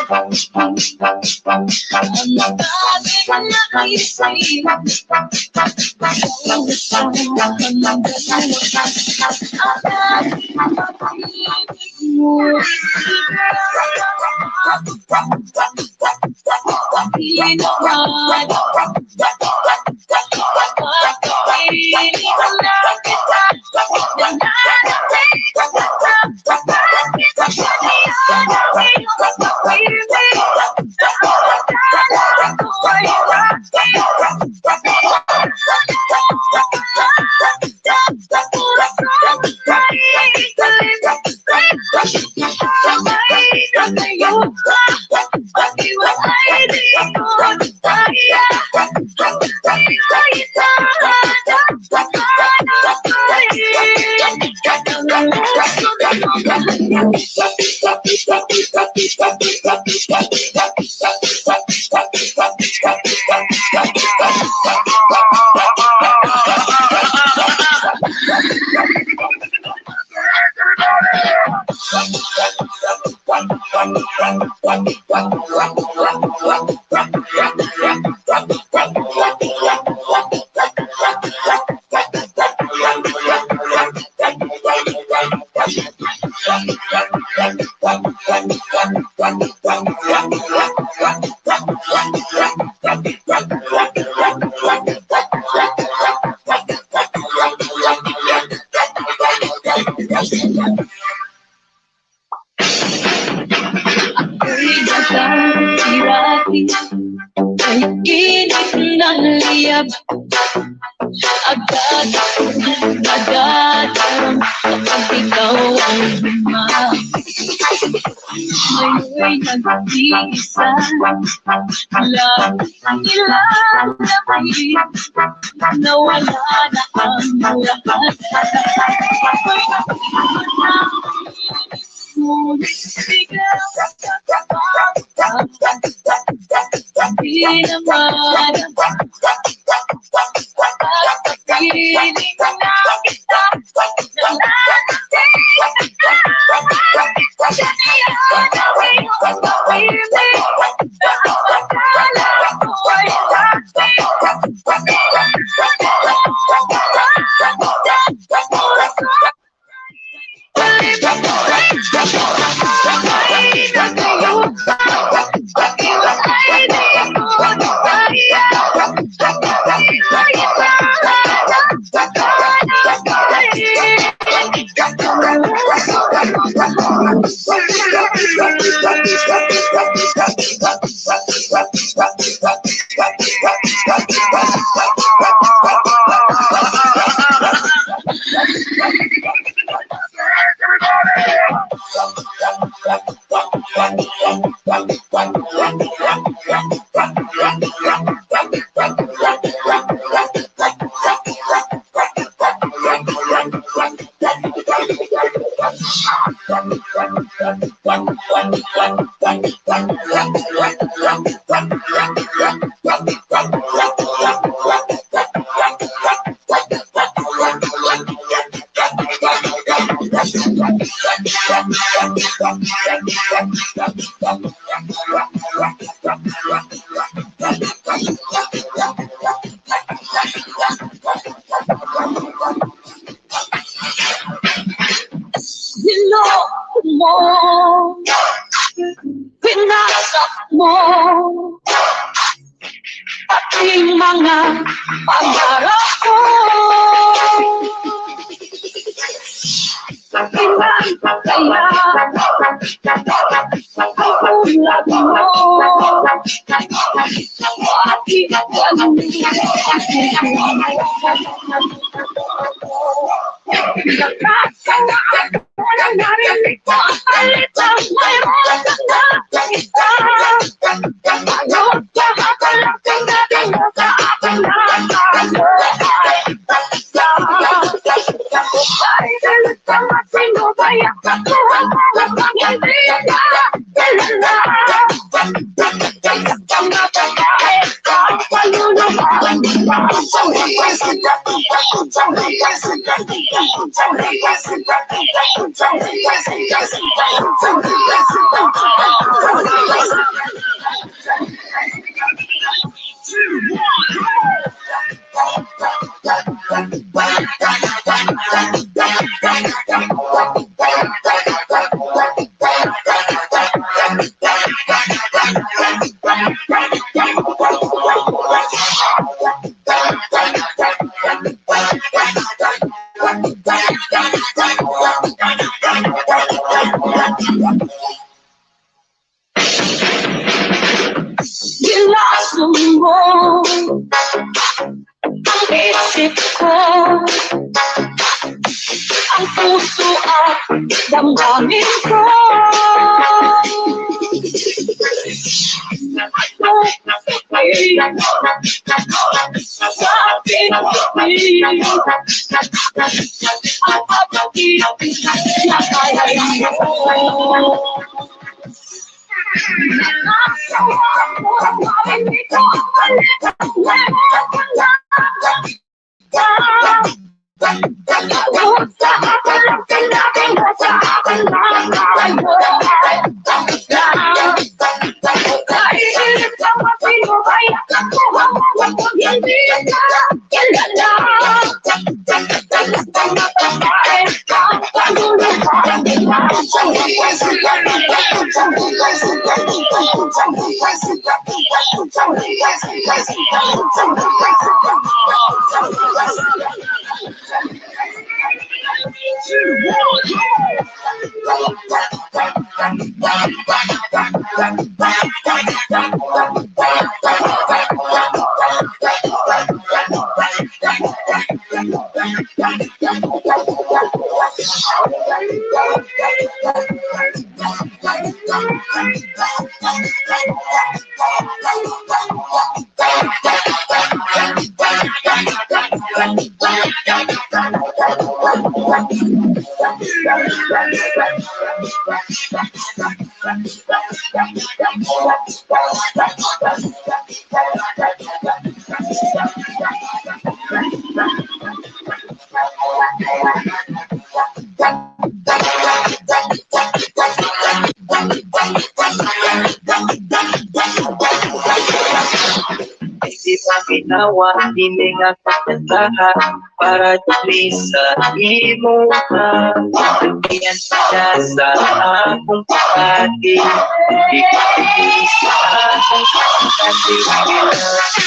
mo ang isip ko, ang puso at damdamin ko. Sa aking pagpili ang pag-ibig na kaya mo. Di pa binawa, hindi nga kakantahan para tuloy sa imo ka. Yan siya sa akong pagkati, di pa tuloy sa akong pagkati.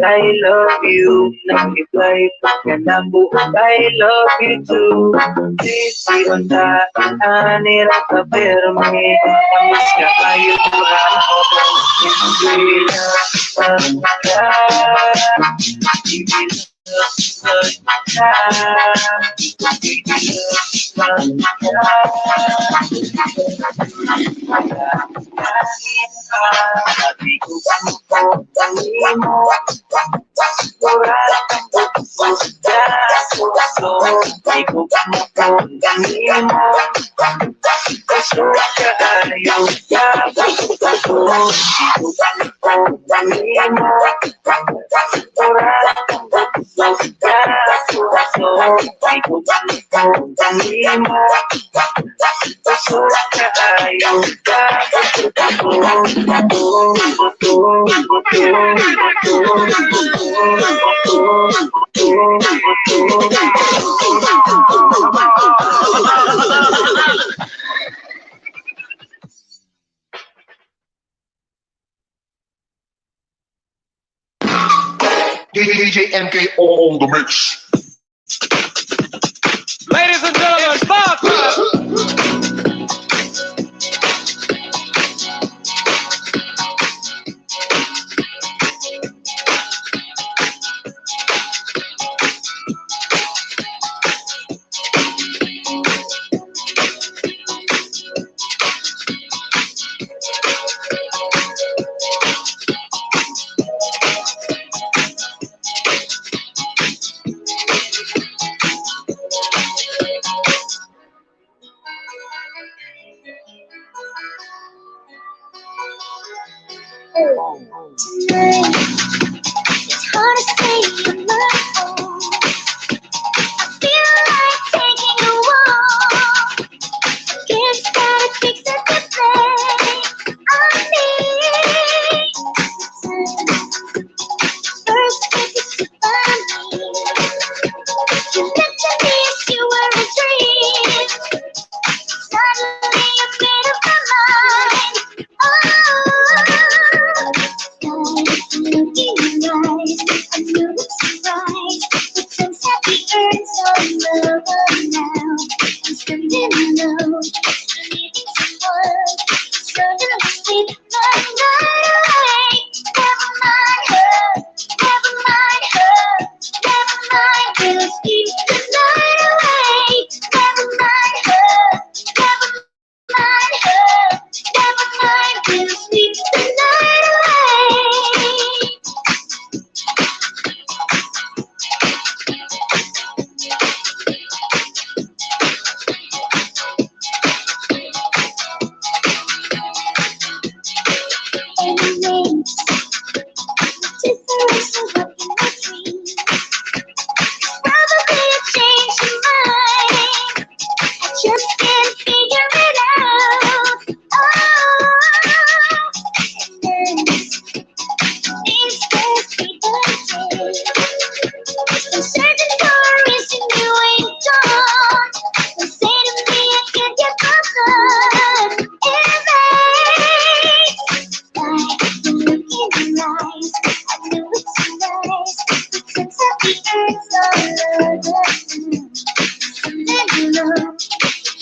I love you, nakipay pagkanabu, I love you too. Sisi unta anira ka perme, mas ka kayo DJ MK on the mix. Ladies and gentlemen, Bob! Tonight, it's hard to stay on my own. I feel like taking a walk. Kids gotta fix it to play on me. First, take it to find me. You looked at me as you were a dream. Suddenly, you made up my mind. Oh. Looking in your eyes, I knew it's right. It turns happy earns all love now. I'm standing alone, needing someone. Struggling to sleep the night away. Never mind her, never mind her, never mind. We'll sleep the night away. Never mind her, never mind her, never mind. We'll sleep the night away. Anyways, difference is up in my dreams. Probably a change in mind. I just can't figure it out. Oh, and then things get deeper. I'm searching for a reason you ain't gone. Don't say to me I can't get bothered. Like the look in your eyes, I knew it's nice. It turns out the earth's all over. Something alone,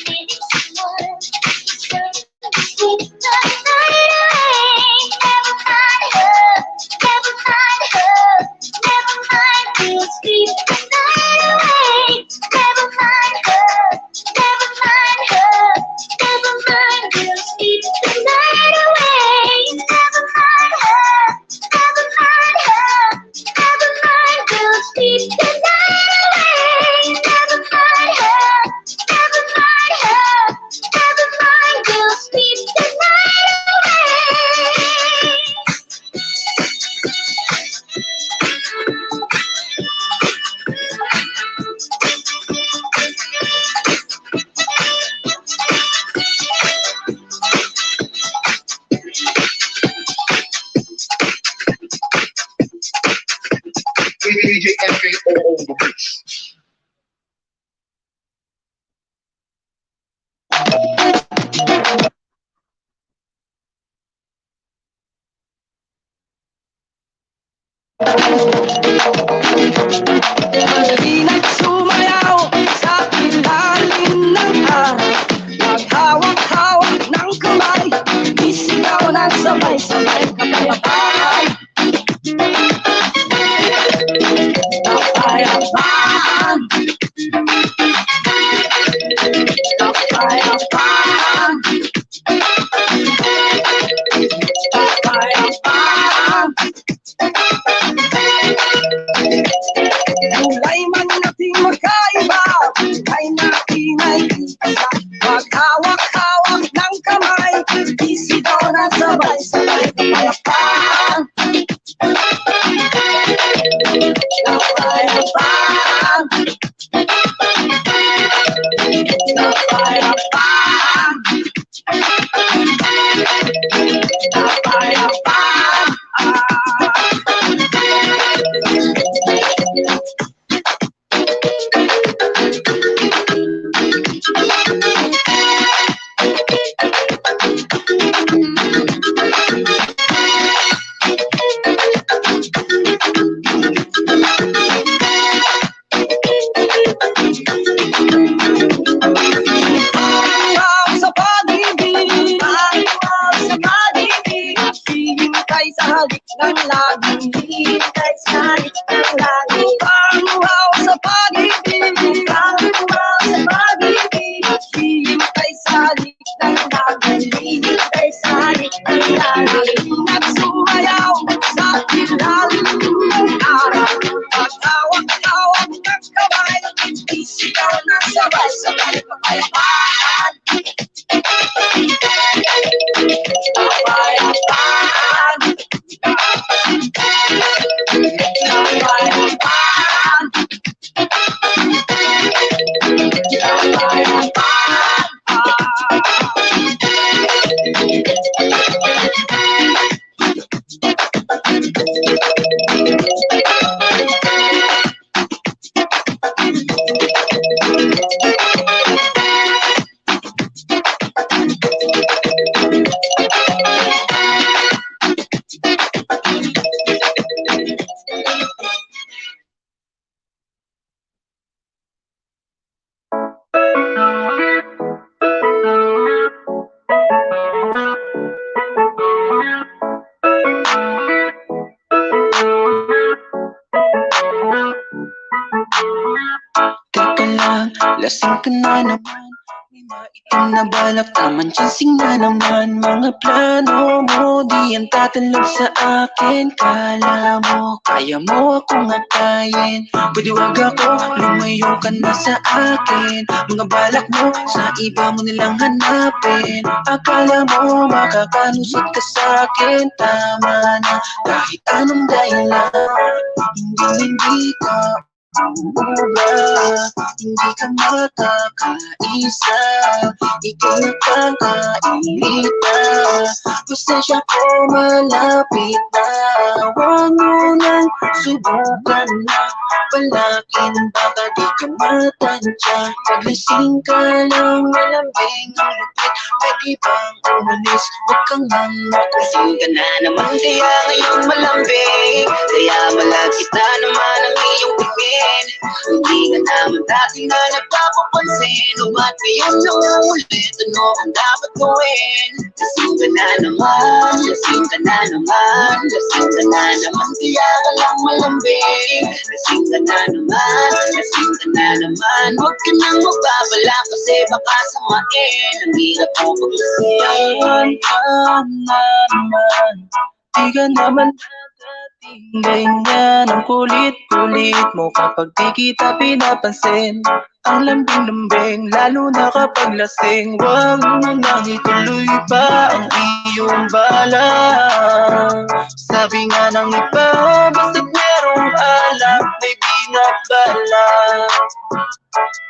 needing someone. Struggling to sleep the night away. Never mind her, never mind her, never mind. We'll sleep the night away. Never mind her, never mind her, never mind. We'll sleep the night away. Never mind her, never mind her, never mind. We'll sleep the night away. Never mind her, never mind her, never mind. We'll sleep the night away. DJ MK on the mix. Di nagsumayaw sa ilalim ng araw. Naghawak-hawak ng kamay, isigaw ng sabay-sabay kapayapaan. Kapayapaan. Kapayapaan. Kapayapaan. Kulay man nating magkaiba, ay nakinay isa. Maghawak-hawak ng kamay, isigaw na sabay-sabay kapayapaan. Kapayapaan. Kapayapaan. Kapayapaan. salik ng langit. Hintay salik ng langit. Pangwaw sa pag-ibig. Pangwaw sa pag-ibig. Hintay salik ng langit. Hintay salik ng langit. Nagsumayaw sa ilalim ng araw. Pagtawag-tawag ng kamay. Isigaw na sabay-sabay papayapaan. Papayapaan. Teka lang, lasing ka na naman. May maitim na balak, taman chansing na naman. Mga plano mo, di yan tatalog sa akin. Kala mo, kaya mo akong akayin. Pwede wag ako, lumayo ka na sa akin. Mga balak mo, sa iba mo nilang hanapin. Akala mo, makakalusot ka sa akin. Tama na, kahit anong dahilan. Hindi ka umuga, hindi ka makakaisa. Ikaw na kakainita. Pasensya ko, malapit na. Huwag mo nang subukan na palakin, baka di ka matansya. Paglasing ka lang, malambing ang lupit. Pwede bang umalis? Huwag kang nang Lasing ka na naman, kaya ngayon malambing. Kaya malag kita naman ang iyong tingin. Hindi ka naman dati na nagpapapansin. O ba't ngayon nung ulit, ano ang dapat gawin? Lasing ka na naman, lasing ka na naman. Lasing ka na naman, kaya ka lang malambing. Lasing ka na naman, lasing ka na naman. Huwag ka nang magbabala kasi baka samain. Ang hirap mo paglasing. naman. Di ka naman nadating ganyan. Ang kulit-kulit mo kapag di kita pinapansin. Ang lambing-lambing, lalo na kapag lasing. Huwag mo nang ituloy pa ang iyong balak. Sabi nga ng iba, basta't merong alak, may binabalak.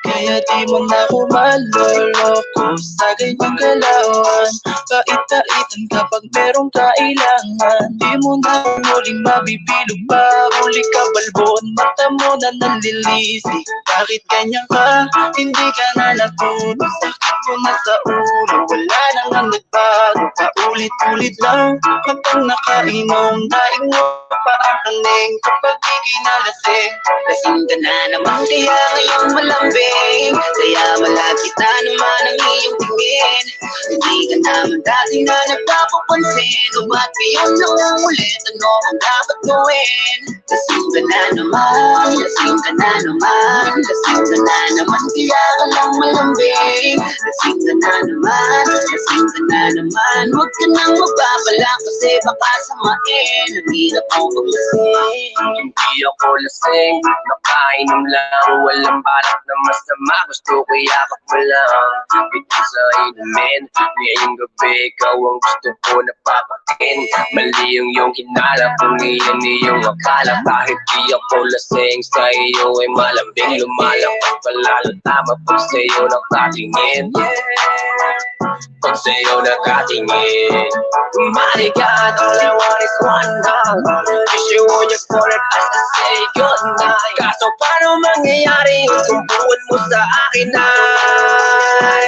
Kaya di mo na ako maloloko sa ganyang galawan. Kait-kaitan kapag merong kailangan. Di mo na muling mabibilog pa. Huli ka balbon, mata mo na nalilisi. Bakit ganyan ka? Hindi ka na natulog. Sakit ko na sa ulo, wala nang ang nagbago. Paulit-ulit lang kapag nakainom. Daing mo pa ang kaning kapag di kinalasing. Lasing ka na naman, kaya ngayon malambing. Kaya malapit na naman ang iyong tingin. Hindi ka naman dati na nagpapapansin. O ba't ngayon nung ulit, ano ang dapat gawin? Lasing ka na naman, lasing ka na naman. Lasing ka na naman, kaya ka lang malambing. Lasing ka na naman, lasing ka na naman. Huwag ka nang magbabala kasi baka samain. Ang hirap mo paglasing. Hindi ako lasing, nakainom lang. Walang balak na masama, gusto ko yakap mo lang. Bigyan sa inumin, ngayong gabi ikaw ang gusto ko napapakin. Mali yung iyong hinala, kung iyan iyong akala. Kahit di ako lasing, sa iyo ay malambing. Lumalapag palalo tama pag sa iyo nakatingin. Pag sa iyo nakatingin. My God, all I want is one dog. Wish you on your forehead as I say goodnight. Kaso paano mangyayari yung tumbuhan mo sa akin ay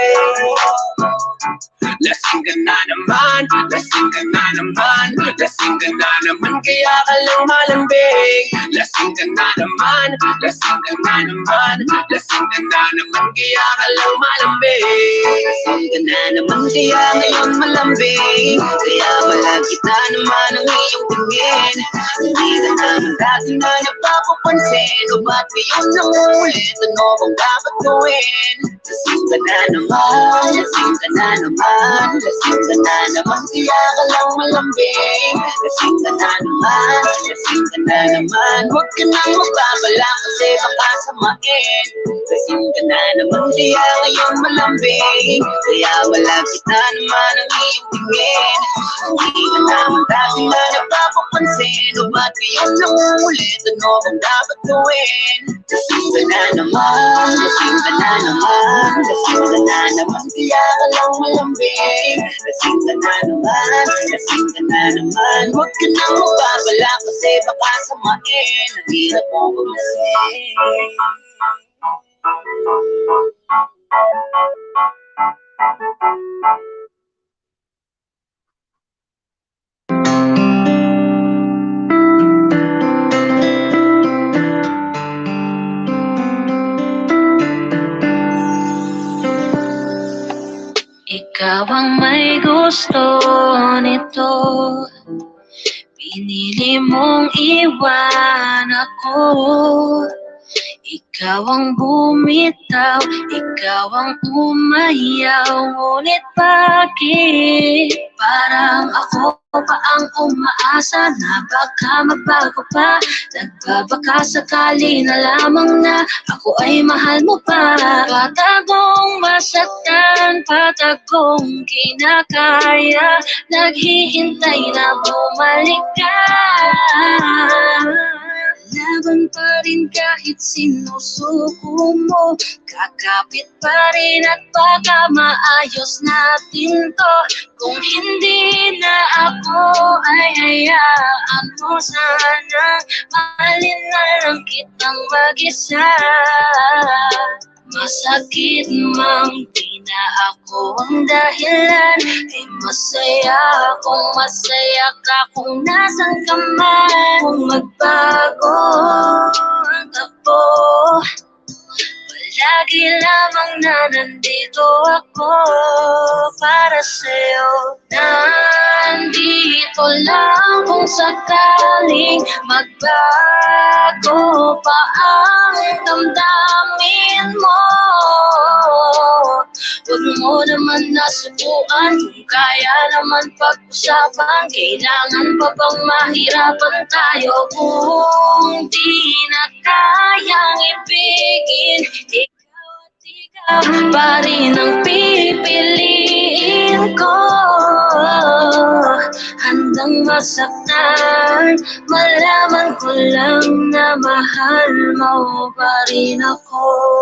lasing ka na naman, lasing ka na naman, lasing ka na naman, kaya ka lang malambing. Lasing ka na naman, lasing ka na naman, lasing ka na naman, kaya ka lang malambing. Lasing ka na naman, kaya ngayon malambing. Kaya wala kita naman ang iyong tingin. Hindi ka naman dati na napapapansin. O ba't ngayon nangulit, ano bang dapat gawin? Lasing ka na naman, lasing ka na naman, lasing ka na naman, kaya ka lang malambing. Lasing ka na naman, lasing ka na naman, huwag ka nang magbabala kasi baka samain. Lasing ka na naman, kaya ngayon malambing. Kaya wala kita naman ang iyong tingin. Hindi ka naman dati na napapapansin. O ba't ngayon nangulit, ano bang dapat gawin? Lasing ka na naman, lasing ka na naman, lasing ka na naman, kaya ka lang malambing. Lasing ka na naman, lasing ka na naman, huwag ka nang magbabala kasi baka samain. Ang hirap mo gumasing. Ikaw ang may gusto nito, pinili mong iwan ako. Ikaw ang bumitaw, ikaw ang umayaw, ngunit bakit parang ako pa ang umaasa na baka magbago pa? Nagbabaka sakali na lamang na ako ay mahal mo pa. Patagong masaktan, patagong kinakaya, naghihintay na bumalik ka. Laban pa rin kahit sinusuko mo, kakapit pa rin at baka maayos natin to. Kung hindi na ako ay hayaan mo sana, mahalin na lang kitang mag-isa. Masakit mang di na ako ang dahilan, ay masaya kung masaya ka kung nasan ka man. Kung magbago ang takbo, palagi lamang na nandito ako para sa'yo. Nandito lang kung sakaling magbago pa ang damdamin mo. Huwag mo naman nasubuan, kung kaya naman pag-usapan. Kailangan pa bang mahirapan tayo kung di na kayang ibigin? Ikaw at ikaw pa rin ang pipiliin ko. Handang masaktan, malaman ko lang na mahal mo pa rin ako.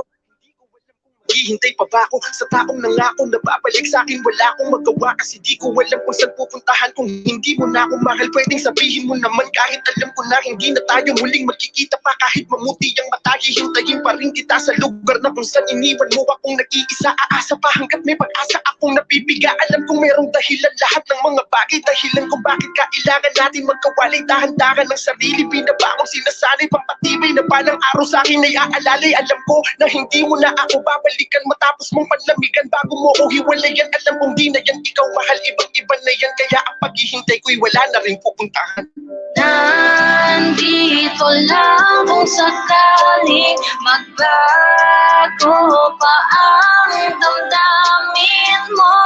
Hihintay pa ba ako sa taong nangako na babalik sa akin? Wala akong magawa kasi di ko alam kung saan pupuntahan. Kung hindi mo na ako mahal, pwedeng sabihin mo naman kahit alam ko na hindi na tayo muling magkikita pa. Kahit mamuti ang mata, hihintayin pa rin kita sa lugar na kung saan iniwan mo akong nag-iisa. Aasa pa hanggat may pag-asa akong napipiga. Alam kong merong dahilan lahat ng mga bagay, dahilan kung bakit kailangan natin magkawalay. Dahan-dahan ng sarili, binabaong sinasanay, pampatibay na balang araw sa akin ay aalalay. Alam ko na hindi mo na ako babalikan matapos mong panlamigan bago mo ko hiwalayan. Alam kong di na yan ikaw mahal, ibang-iba na yan, kaya ang paghihintay ko'y wala na rin pupuntahan. Nandito lang kung sakaling magbago pa ang damdamin mo.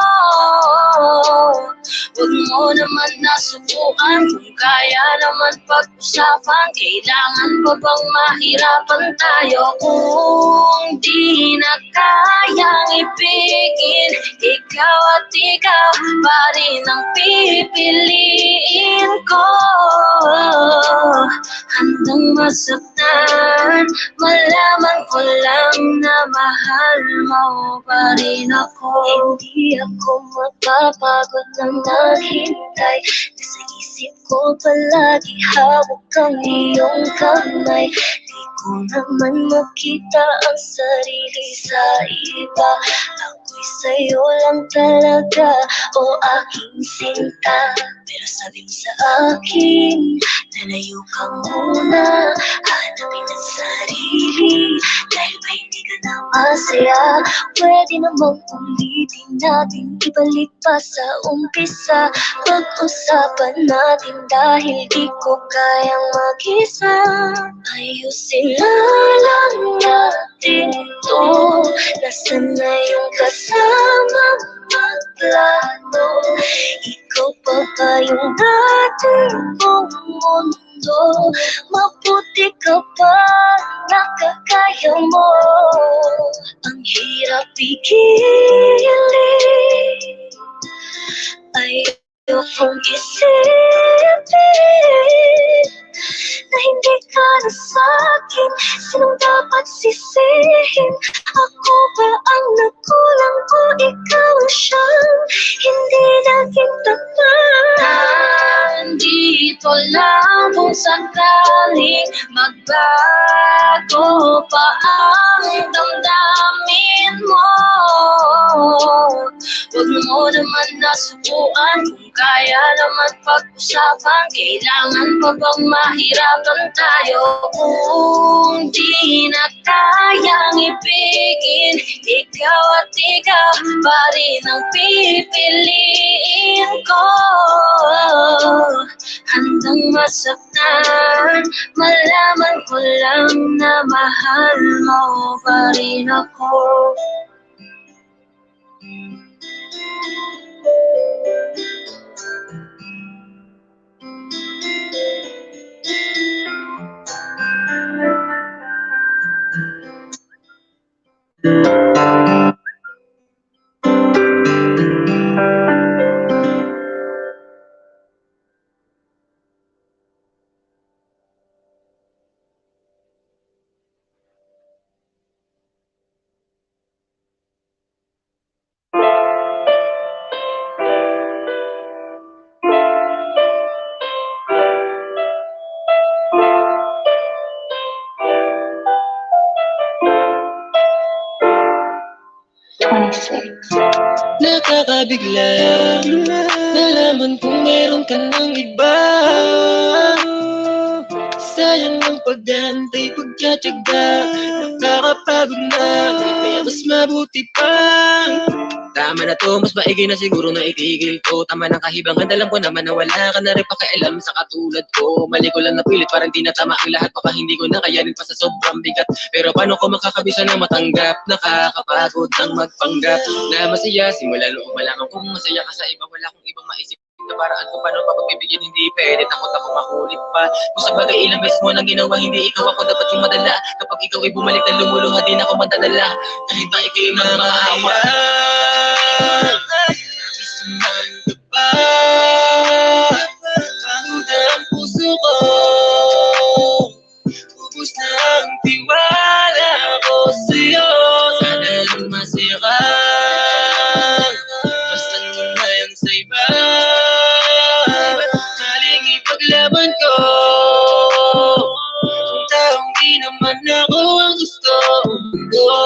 Huwag mo naman nasubuan, kung kaya naman pag-usapan. Kailangan pa bang mahirapan tayo kung di na kayang ibigin? Ikaw at ikaw pa rin ang pipiliin ko. Handang masaktan, malaman ko lang na mahal mo pa rin ako. Hindi ako magpapagod ng naghintay. Nasa isip ko palagi hawak ang iyong kamay. Di ko naman makita ang sarili sa iba. Ako'y sa'yo lang talaga, o aking sinta. Pero sabi mo sa akin, lalayo ka muna, hanapin ang sarili. Dahil ba hindi ka na masaya, pwede namang ulitin natin, ibalik pa sa umpisa. Pag-usapan natin dahil di ko kayang mag-isa. Ayusin na lang natin to, nasaan na yung kasama magplano. Ikaw pa ba yung dating kong mundo? Mabuti ka pa, nakakaya mo. Ang hirap pigilin, ayokong isipin na hindi ka na sa'kin. Sinong dapat sisihin? Ako ba ang nagkulang o ikaw ang siyang hindi naging tapat? Nandito lang kung sakaling magbago pa ang damdamin mo. Huwag mo naman nasubuan, kung kaya naman pag-usapan. Kailangan pa bang mahirapan tayo? Kung di na kayang ibigin, ikaw at ikaw pa rin ang pipiliin ko. Handang masaktan, malaman ko lang na mahal mo pa rin ako. Nakakabigla, nalaman kong meron ka ng iba. Sayang ang pag-antay, pagtsatsaga, nakakapagod na, kaya mas mabuti pa. Tama na to, mas maigi na siguro na itigil ko. Tama ng kahibangan, alam ko naman na wala ka na rin pakialam sa katulad ko. Mali ko lang napilit, parang di natama ang lahat. Baka hindi ko na kayanin pa sa sobrang bigat. Pero paano ko makakabisa na matanggap? Nakakapagod ang magpanggap na masaya. Simula noong malaman kung masaya ka sa iba, wala akong ibang maisip na paraan kung paano pagbibigyan. Hindi pwede, takot ako makulit pa. Kung sa bagay ilang beses mo nang ginawa, hindi ikaw ako dapat yung madala. Kapag ikaw ay bumalik na lumuluha, di na ako madadala. Kahit ba ikaw yung maawa, isamahan ka pa. Pagod ang puso ko, ubus na ang tiwala ko sa'yo. Sana lang masira, basta mo na yan sa iba. Maling ipaglaban ko kung taong di naman ako ang gusto mo.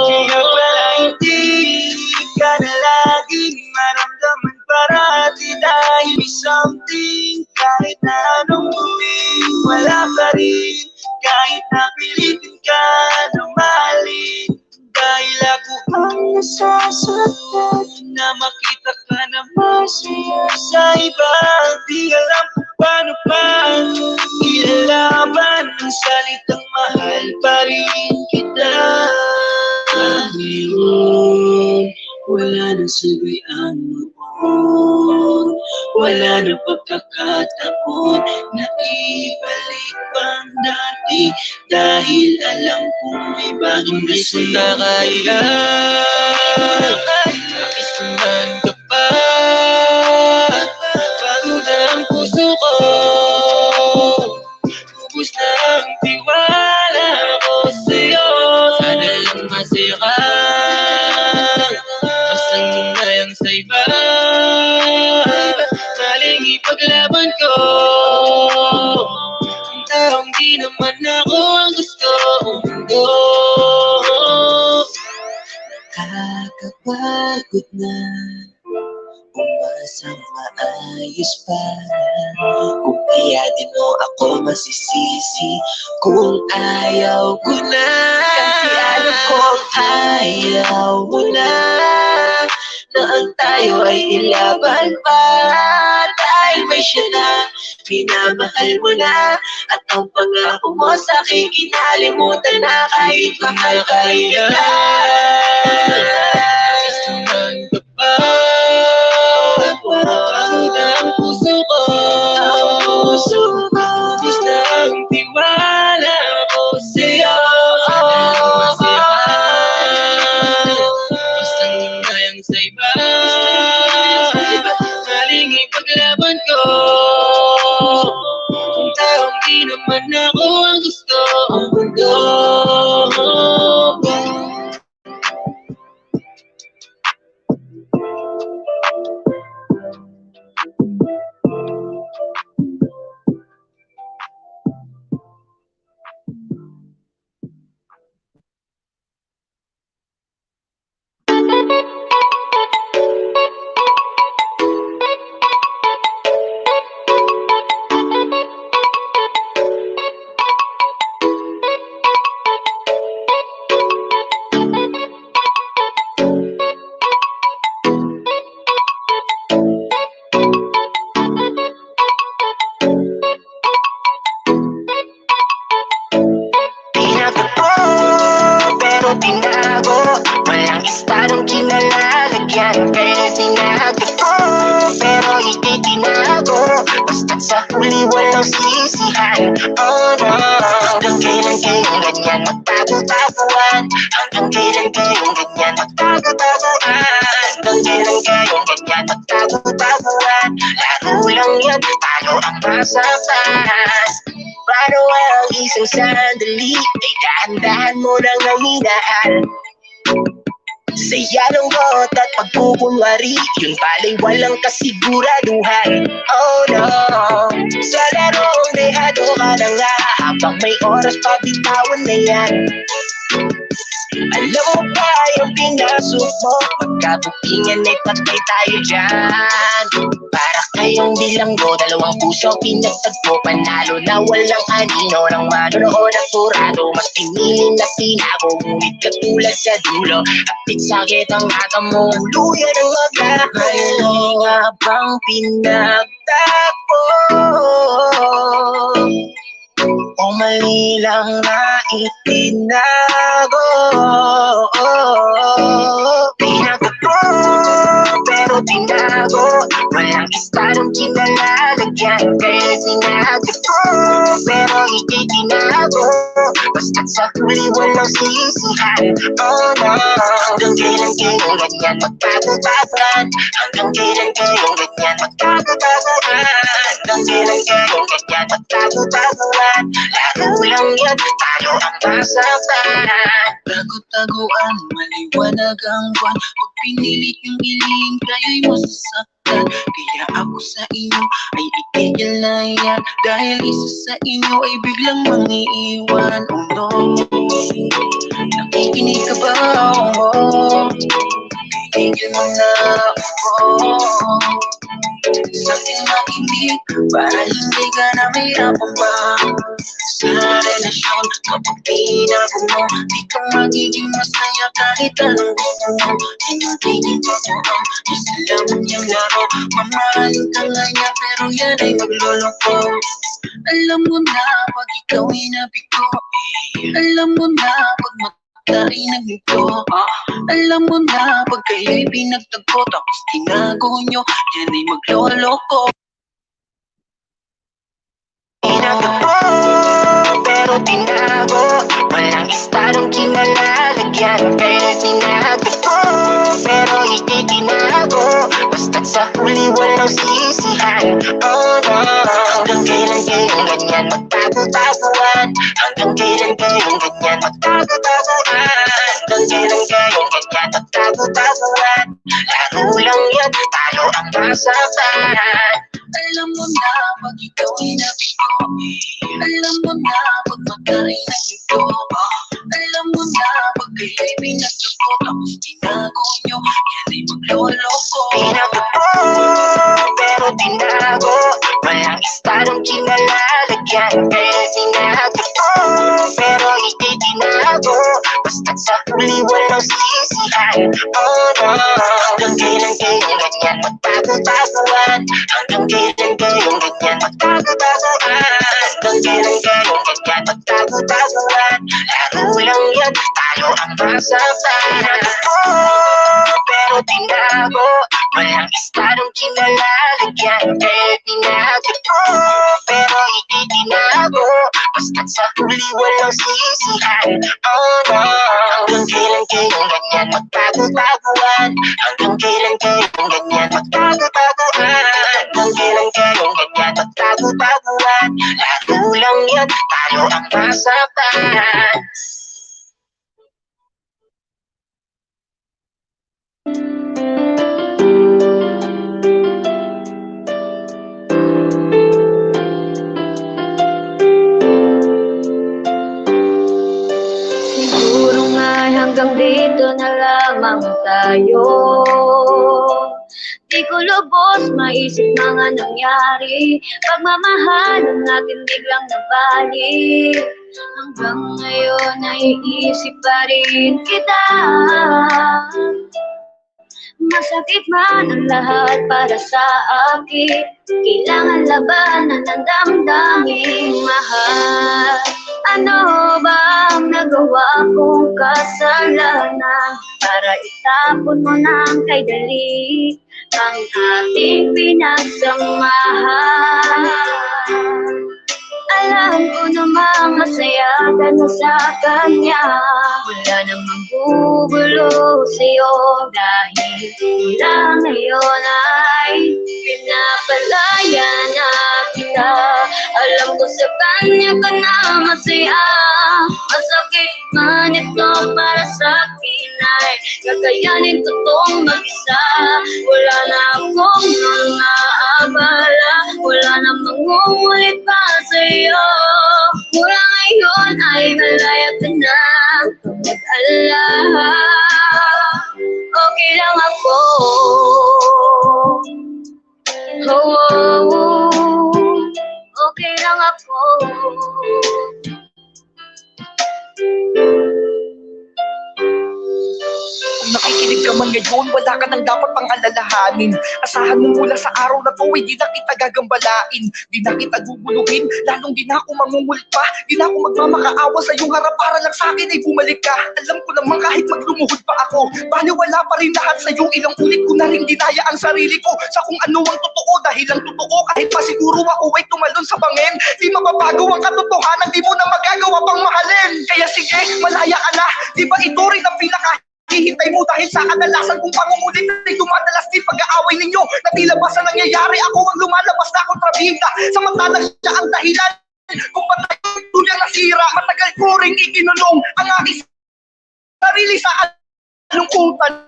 Kaya pala hindi ka na laging maramdaman parati, dahil may something kahit na anong gawin, wala pa rin. Kahit na pilitin ka na mahalin, dahil ako ang nasasaktan na makita ka na masaya sa iba. Di alam kung paano pa ilalaban ang salitang mahal pa rin kita. Ngayon, wala nang sabihan noon, wala nang pagkakataon na ibalik pang dati, dahil alam kong may bagong gusto na kaya. Pakisamahan ka pa, pagod ang puso ko, ubus na ang tiwala ko sa'yo. Sana lang masira, basta mo na yan sa iba. paglaban ko. Ang taong di naman ako ang gusto kong mundo. Nakakapagod na umasang maayos pa. Kung kaya din mo ako masisisi kung ayaw ko na. Kasi alam ko ayaw mo na ang tayo ay ilaban pa. Dahil may siya na minamahal mo na. At ang pangako mo sa'kin kinalimutan na. Kahit mahal ka rin na. Sasamahan ka pa. Pagod ang puso ko. Ubus na ang tiwala ko sa'yo. Sa iba, maling ipaglaban ko. Kung taong di naman ako ang gusto ang mundo. Tinago, walang estadong kinalalagyan. Kaya sinabi ko, pero hindi tinago. Basta't sa huli walang sisihan. Oh no, hanggang kailan kayong ganyan magtago-taguan? Hanggang kailan kayong ganyan magtago-taguan? Hanggang kailan kayong ganyan magtago-taguan? Laro lang yan, talo ang nasa taas. Paano ang isang sandali ay dahan-dahan mo nang naminahan? Saya ng bot at pagkukunwari, yun pala'y walang kasiguraduhan. Oh no, sa larong dehado ka na nga, habang may oras pa bitawan na yan. Alam mo ba yung pinasok mo? Pagkabukingin ay patay tayo dyan. Para kayong bilanggo, dalawang puso pinagtagpo. Panalo na walang anino ng manonood at turado. Mas pinili na tinago, ngunit katulad sa dulo. Hapit sakit ang mata mo, luya ng magla. Ano nga bang pinagtagpo? O mali lang na itinago. Pinagtagpo, pero tinago. Walang estadong kinalalagyan. Kaya sinabi ko, pero hindi tinago. Basta't sa huli walang sisihan. Oh no, hanggang kailan kayong ganyan magtago-taguan? Hanggang kailan kayong ganyan magtago-taguan? Hanggang kailan kayong ganyan magtago-taguan? Laro lang yan, talo ang nasaktan. Tago-taguan, maliwanag ang buwan. Pag pinilit yung ilihim, kayo'y masasaktan. Kaya ako sa inyo ay itigil na yan. Dahil isa sa inyo ay biglang mangiiwan. Oh no, nakikinig ka ba? Oh, itigil mo na ako. Sa akin makinig, para hindi ka na mahirapan pa. Sa relasyon, kapag tinago mo, di ka magiging masaya kahit anong gusto mo. Tinutinin mo mo, isa lamang yung laro. Mamahalin ka nga niya, pero yan ay magloloko. Alam mo na pag ikaw ay nabigo, alam mo na pag tayo nagmito. Alam mo na pag kayo'y pinagtagpo, tapos tinago nyo, yan ay magloloko. Pinagtagpo, pero tinago. Walang estadong kinalalagyan. Kaya sinabi ko, pero hindi tinago. Basta't sa huli walang sisihan. Oh no, hanggang kailan kayong ganyan magtago-taguan? Hanggang kailan kayong ganyan magtago-taguan? Hanggang kailan kayong ganyan magtago-taguan? Laro lang yan, talo ang nasaktan. Alam mo na pag ikaw ay nabito, alam mo na pag magkain ng ito, alam mo na pag kayo'y pinagtuko, tapos tinago nyo, yan ay magloloko. Pinagtuko, pero tinago, walang estadong kinalalagyan, kaya tinago, pero hindi tinago, basta't sa huli walang sisihan. Oh no, hanggang kailan kayong ganyan magbago-baguan, hanggang kailan kayong ganyan magbago-baguan, hanggang kailan kayong ganyan magbago-baguan. Laro lang yan, tayo ang masasahan. Oh, pero tinago, walang estadong kinalalagyan, kaya tinago, pero hindi tinago, basta't sa huli walang sisihan. Oh no, hanggang kailan kayong ganyan magbago-baguan, hanggang kailan kayong ganyan magbago-baguan, hanggang kailan kayong ganyan magbago-baguan. Laro lang yan, tayo ang masasahan. Siguro nga hanggang dito na lamang tayo. Di ko lubos maisip mga nangyari, pagmamahalan natin biglang nabalik. Hanggang ngayon naiisip pa rin kita. Masakit man ang lahat para sa akin, kailangan labanan ng damdaming mahal. Ano ba ang nagawa kong kasalanan para itapon mo ng kay dali ang ating pinagsamahan? Alam ko namang masaya ka na sa kanya, wala namang gugulo sa'yo dahil tila ngayon ay pinapalaya na kita. Alam ko sa kanya ka na masaya, masakit man ito para sa akin ay kakayanin ko tong mag-isa. Wala na akong mga abala, wala na mangungulit pa sa'yo. Mula ngayon ay malaya ka na, mag-alala, okay lang ako. Oh, oh, oh, okay lang ako. Kung nakikinig ka man ngayon, wala ka nang dapat pang alalahanin. Asahan mo mula sa araw na to, hindi na kita gagambalain, di na kita guguluhin, lalong di na ako mangungulit pa, di na ako magmamakaawa sa iyong harap para lang sa akin ay bumalik ka. Alam ko naman kahit maglumuhod pa ako, baliwala pa rin lahat sa iyong ilang ulit ko na rin dinaya ang sarili ko sa kung ano ang totoo, dahil ang totoo kahit pa siguro ako ay tumalon sa bangin, di mababago ang katotohanan, di mo na magagawa pang mahalin. Kaya sige, malaya ka na, di ba ito rin ang hihintay mo dahil sa kadalasan kong pangungulit ay dumadalas din pag-aaway ninyo na tila ba sa nangyayari ako ang lumalabas na kontrabida, samantalang siya ang dahilan kung ba't tayo tulyang nasira. Matagal ko ring ikinulong ang aking sarili sa kalungkutan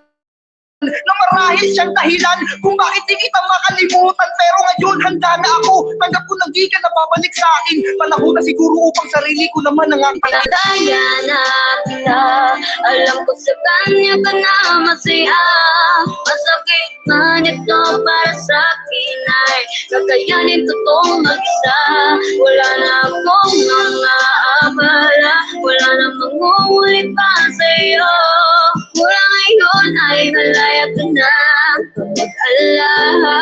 na marahil siyang dahilan kung bakit di kita makalimutan. Pero ngayon handa na ako, tanggap ko nang di ka na babalik sa akin. Panahon na siguro upang sarili ko naman ang aking Kaya na kita, alam ko sa kanya ka na masaya, masakit man ito para sa akin ay kakayanin ko tong mag-isa. Wala na akong mga abala, wala na mangungulit pa sa'yo. Mula ngayon ay malaya ka na, mag-alala,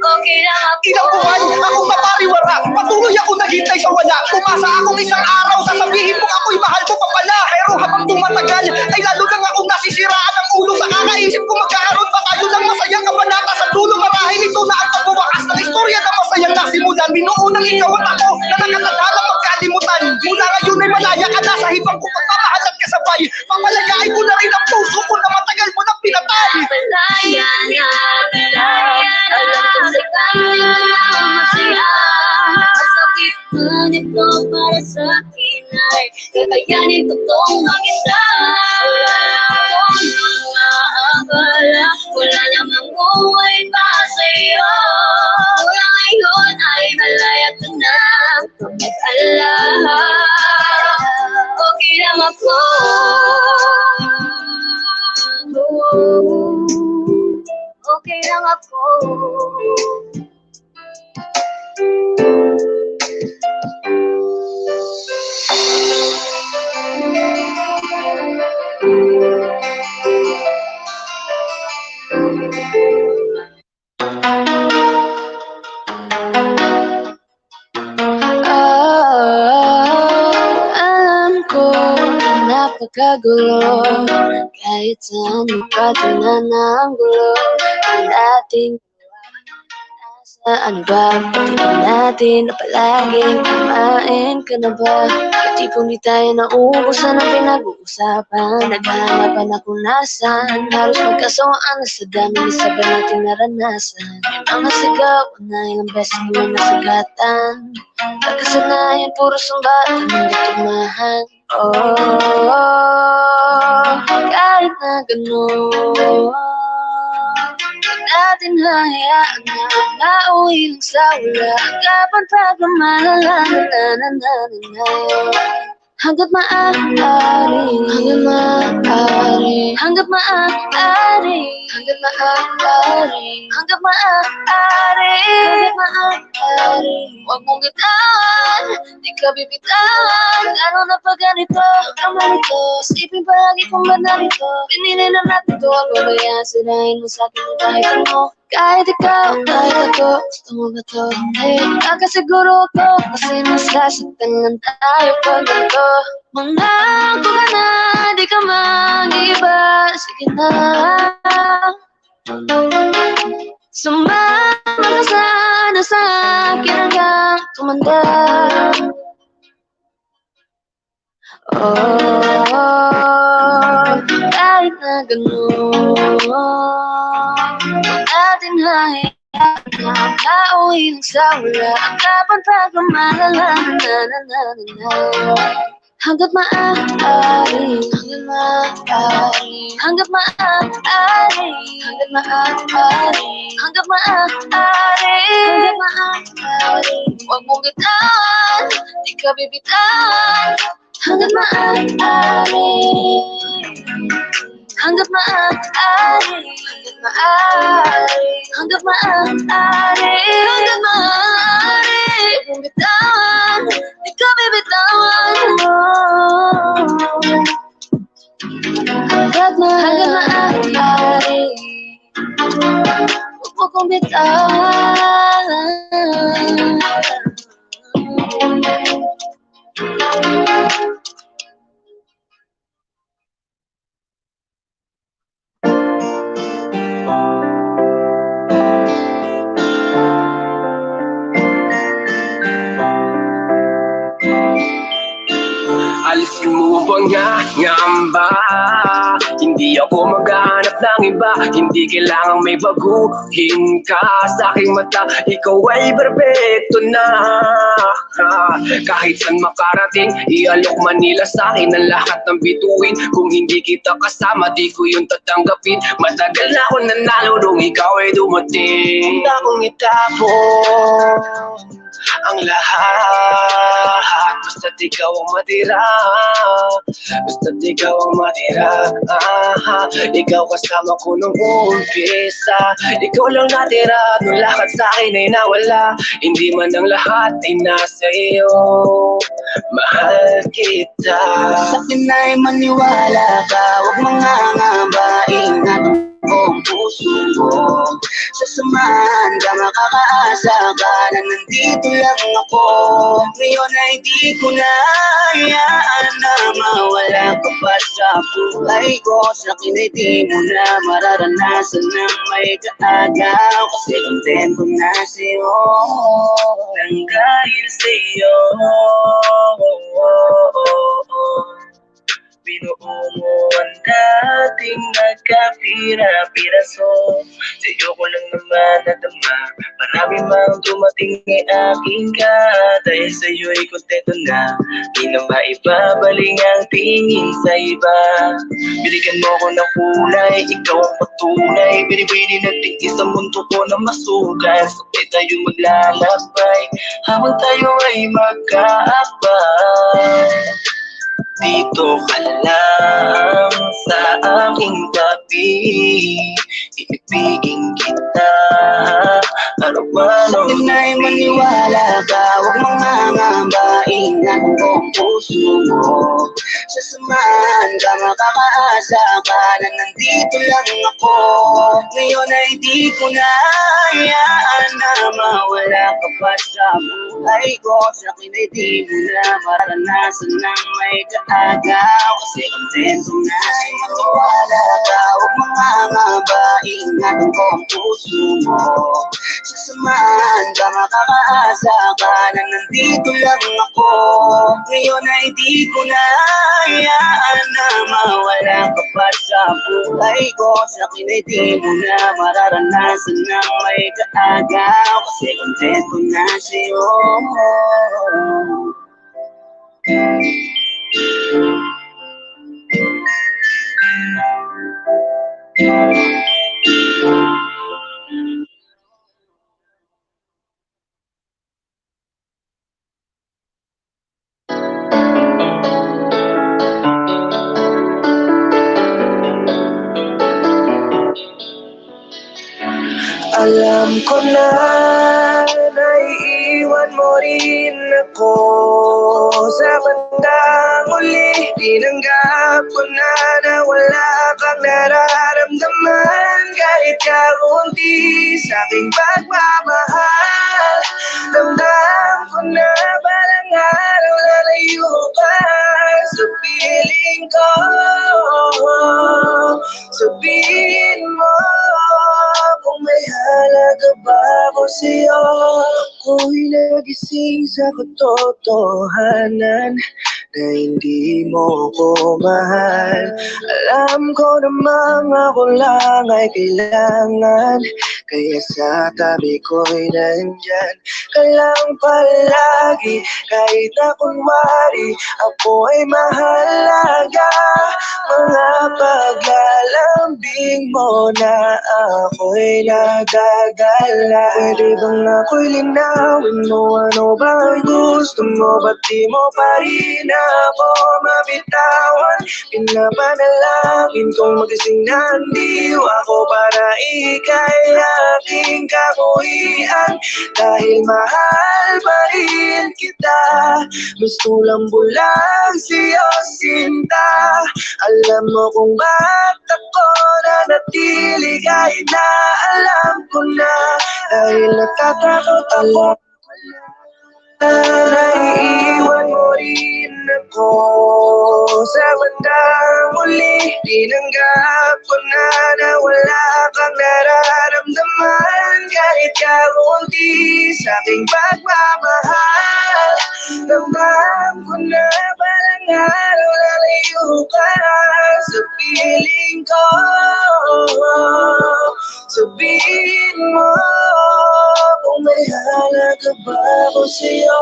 okay lang ako. ilang buwan akong mapariwara, patuloy ako naghintay sa wala. Tumasa akong isang araw, sasabihin mo ako'y mahal ko pa pala. Pero habang tumatagal ay lalo lang akong nasisiraan ang ulo sa kakaisip ko magkakaroon pa tayo ng masayang kabanata sa dulo. Marahil ito na ang pagbuwakas ng istorya na masayang nasimulan. Binuunang ikaw at ako na nakatadalang magkalimutan. Mula ngayon ay malaya ka na sa hibang ko pagmamahal at kasabay. Papalagain ko na rin ang puso ko na matagal mo nang pinatay. Malaya na kita, alam ko sa kanya na masaya, masakit man ito para sa akin ay kakayanin ko tong mag-isa. Wala na akong mga abala, wala namang uwi pa sa'yo. alam. Okay lang ako. Okay lang ako. Alam ko na napakagulo, kahit saan magpatunan ng gulo ang dating ano ba, tingnan natin na palaging kumain ka na ba? Tipong di tayo nauubusan ang pinag-uusapan. Naghahanapan na kung nasan, halos magkasuan na sa dami na sabay natin naranasan. Yung mga sigaw na ilang beses mo na nasagatan. Pagkasanayan, puro sumbatan, hindi tumahan. Kahit na gano'n, natin hayaan na nauwi lang sa wala. Kapan pagmamahal hanggat maaari, hanggat maaari, hanggat maaari, hanggat maaari, hanggat maaari, hanggat maaari. Huwag mong bitawan, di ka bibitawan. Ano na pa ganito, naman ito. Isipin palagi kung ba't narito. Pinili na natin to. Pabayaan, sirahin mo sa'kin kahit ano. Kahit ikaw, kahit ako, gusto mo ba to? Hindi, kakasiguro ko, kasi masasaktan lang tayo pag ganito. Mangako ka na, di ka mag-iba, sige na. Sumama ka sana sa akin hanggang tumanda. Kahit na gano'n, ating hayaan na nauwi lang sa wala. Ang kapan pagmamahal hanggat maaari, hanggat maaari, hanggat maaari, hanggat maaari, hanggat maaari, hanggat maaari. Huwag mong bitawan, di ka bibitawan. Hanggat maaari, hanggat maaari, hanggat maaari, hanggat maaari, hanggat maaari. Huwag mong bitawan, di ka bibitawan. Hanggat maaari, huwag mo kong bitawan. Alisin mo bang ngamba? Hindi ako maghanap ng iba. Hindi kailangang may baguhin ka. Sa aking mata, ikaw ay perfecto na. Kahit saan makarating, ialok man nila sa akin ang lahat ng bituin. Kung hindi kita kasama, di ko yun tatanggapin. Matagal na ako nanalo nung ikaw ay dumating. Hindi akong itapon ang lahat, basta't ikaw ang matira. Basta't ikaw ang matira. Ikaw kasama ko nung umpisa. Ikaw lang natira, nung lahat sa'kin ay nawala. Hindi man ang lahat ay nasa iyo. Mahal kita. Sa'kin ay maniwala ka, huwag mangangamba. Ingat ang puso mo. Sa samahan ka, makakaasa ka na nandito lang ako. Ngayon ay di ko na hayaan na mawala ka pa sa buhay ko. Sa'kin ay di mo na mararanasan na may kaagaw. Kasi kontento na sa'yo nang dahil sa'yo. Binuo mo ang dating nagkapira-piraso. Sa'yo ko lang naman nadama. Maraming lamang dumating ay aking ka. Dahil sa'yo'y kontento na, di na maibabaling ang tingin sa iba. Binigyan mo ko ng kulay, ikaw ang patunay. Binibini natin sa mundo ko na masukan. Sabay tayo maglalakbay, habang tayo ay magkaakbay. Dito ka lang sa aking tabi, iibigin kita araw-araw. Hindi na'y maniwala ka, huwag mangangambain ang buong puso mo. Sasamahan ka, makakaasa ka na nandito lang ako. Ngayon ay di ko na hayaan na mawala ka pa sa buhay ko. Sa akin ay di mo na maranasan ng may kaagaw. Kasi kontento na ay maniwala ka, huwag mangangambain ang buong puso mo. Sasamahan ka, makakaasa ka na nandito lang ako. Ngayon ay di ko na hayaan na mawala ka pa sa buhay ko. Sa akin ay di mo na mararanasan ng may kaagaw. Kasi kontento na sa'yo. Alam ko na naiiwan mo rin ako sa bandang uli. Tinanggap ko na wala kang nararamdaman kahit kaunti sa aking pagmamahal. Ramdam ko na balang araw lalayo ka sa piling ko. Sabihin mo kung may halaga ba ako sa'yo. Ako'y nagising sa katotohanan na hindi mo ko mahal. Alam ko namang ako lang ay kailangan, kaya sa tabi ko'y nandyan ka lang palagi. Kahit na kunwari ako ay mahalaga, mga paglalambing mo na ako'y nagagala. Pwede bang ako'y linawin mo, ano ba ang gusto mo? Ba't di mo pa rin ako mabitawan? Pinapanalangin kong magising na andiw ako para ika'y aking kabuhian. Dahil mahal pa rin kita, gusto lang bulag sa'yo sinta. Alam mo kung ba't ako nanatili kahit na alam ko na, dahil natatakot ako. Naiiwan mo rin ako sa bandang uli. Tinanggap ko na wala kang nararamdaman kahit kaunti sa aking pagmamahal. Ramdam ko na balang araw lalayo ka sa piling ko. Sabihin mo kung may halaga ba ako sa'yo.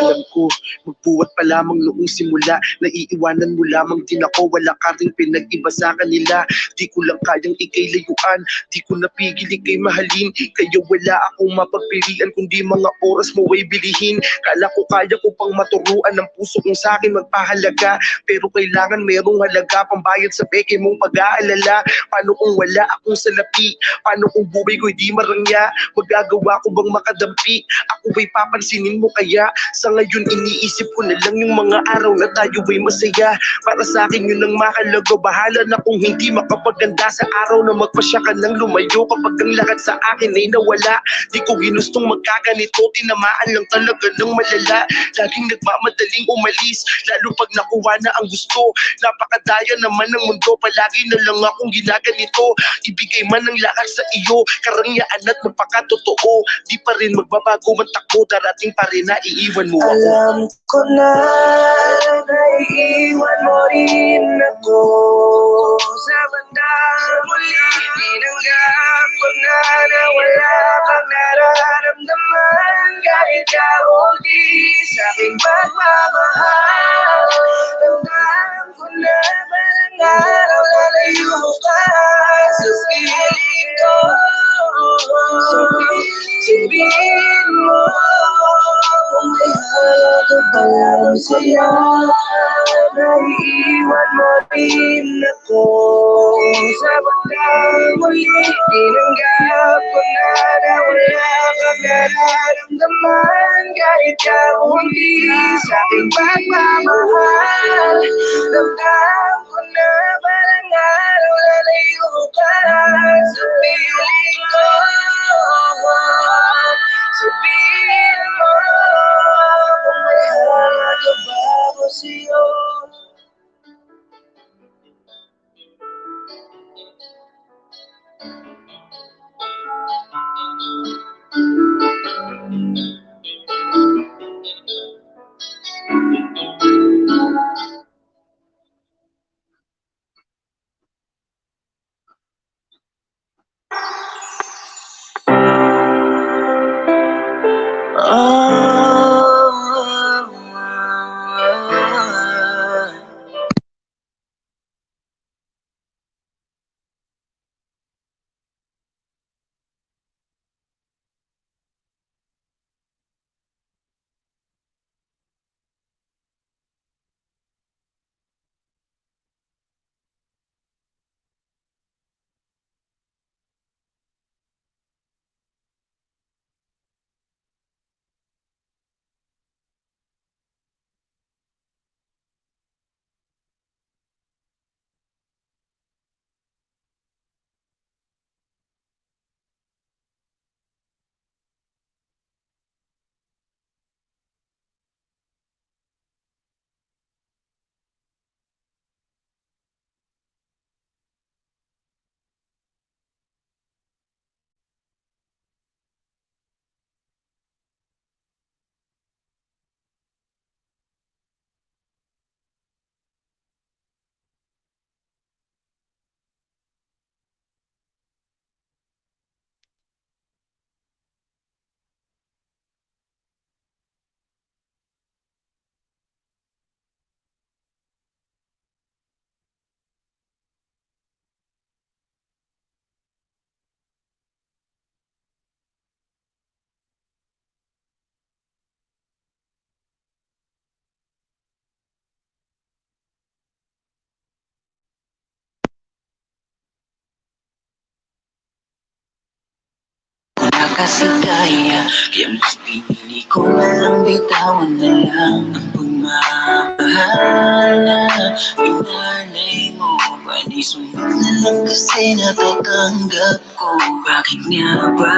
Alam ko, magbuhat pa lamang noong simula, naiiwanan mo lamang din ako. Wala ka rin pinag-iba sa kanila. Di ko lang kayang ikay layuan, di ko napigil ikay mahalin. Kaya wala akong mapagpilian kundi mga oras mo ay bilihin. Kala ko kaya ko pang maturuan ng puso kong sa'kin magpahalaga, pero kailangan merong halaga pambayad sa peke mong pag-aalala. Paano kung wala akong salapi? Paano kung buhay ko'y di marangya? Magagawa ko bang makadampi? Ako ba'y papansinin mo kaya? Sa ngayon iniisip ko na lang yung mga araw na tayo ay masaya. Para sa akin yun ang mahalaga. Bahala na kung hindi makapaganda sa araw na magpasya ka ng lumayo kapag ang lahat sa akin ay nawala. Di ko ginustong magkaganito, tinamaan lang talaga ng malala. Laging nagmamadaling umalis, lalo pag nakuha na ang gusto. Napakadaya naman ng mundo, palagi na lang akong ginaganito. Ibigay man ang lahat sa iyo, karangyaan at magpakatotoo. Di pa rin magbabago man takbo, darating pa rin na iiwan mo ako. Alam ko na naiiwan mo rin ako sa bandang muli. Tinanggap ko ko na wala kang nararamdaman kahit ako di sa aking pagmamahal. Ramdam ko na balang araw lalayo ka sa piling ko. Sabihin mo kung may halaga ba lang sa'yo, naiiwan mo rin ako. Sa bandang muli, tinanggap ko na wala kang nararamdaman kahit ako hindi sa aking pagmamahal. Ramdam ko na balang araw lalayo ka sa piling ko. Sabihin mo kung may halaga ba ako sa'yo. Kasi kaya mas pinili ko na lang bitawan na lang ang pagmamahal na pinalay mo. Bali sumunod na lang kasi natatanggap ko. Bakit nga ba?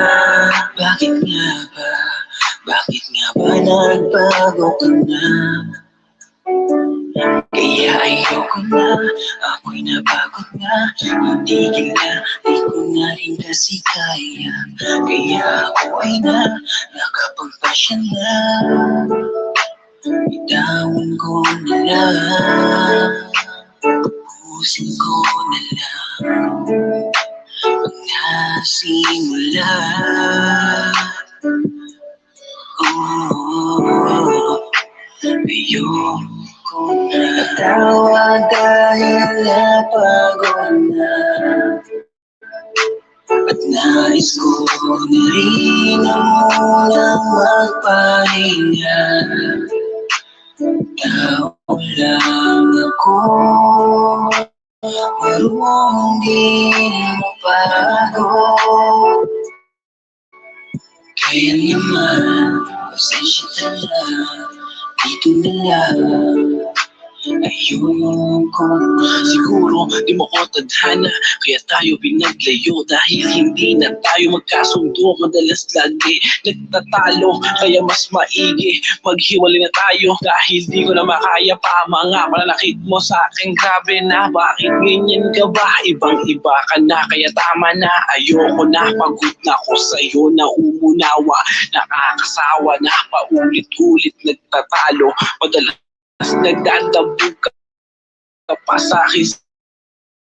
Bakit nga ba? Bakit nga ba nagbago ka na? Kaya ayoko na, ako'y napagod na. Hindi na, di ko na rin kasi kaya. Kaya ako ay nakapagpasya na. Bitawan ko na lang, pusin ko na lang ang nasimula. Ayoko natawa dahil napagod na. At nais ko na rin ang munang magpahinga. Tao lang ako, marunong din mapagod. Kaya naman, pasensya na lang, dito na lang. Ayoko, siguro di mo ko tadhana, kaya tayo pinaglayo. Dahil hindi na tayo magkasundo, madalas lagi nagtatalo. Kaya mas maigi maghiwalay na tayo. Dahil di ko na makaya pa mga pananakit mo sa akin. Grabe na, bakit ganyan ka ba? Ibang iba ka na, kaya tama na. Ayoko na, pagod na ako sa'yo, na umunawa. Nakakasawa na, paulit-ulit nagtatalo. Madalas nagdadabog ka pa sa akin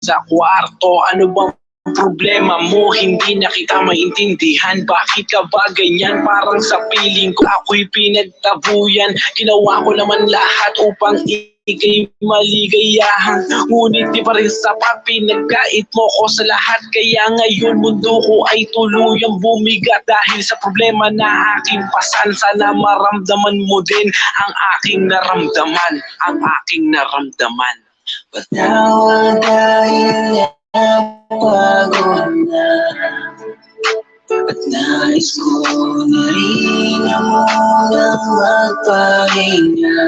sa kwarto. Ano bang problema mo, hindi na kita maintindihan. Bakit ka ba ganyan? Parang sa piling ko ako'y pinagtabuyan. Ginawa ko naman lahat upang ika'y maligayahan, ngunit di pa rin sapat. Pinagkait mo ko sa lahat, kaya ngayon mundo ko ay tuluyang bumigat dahil sa problema na aking pasan. Sana maramdaman mo din ang aking naramdaman, ang aking naramdaman. Patawad dahil napagod na, at nais ko na rin na munang magpahinga.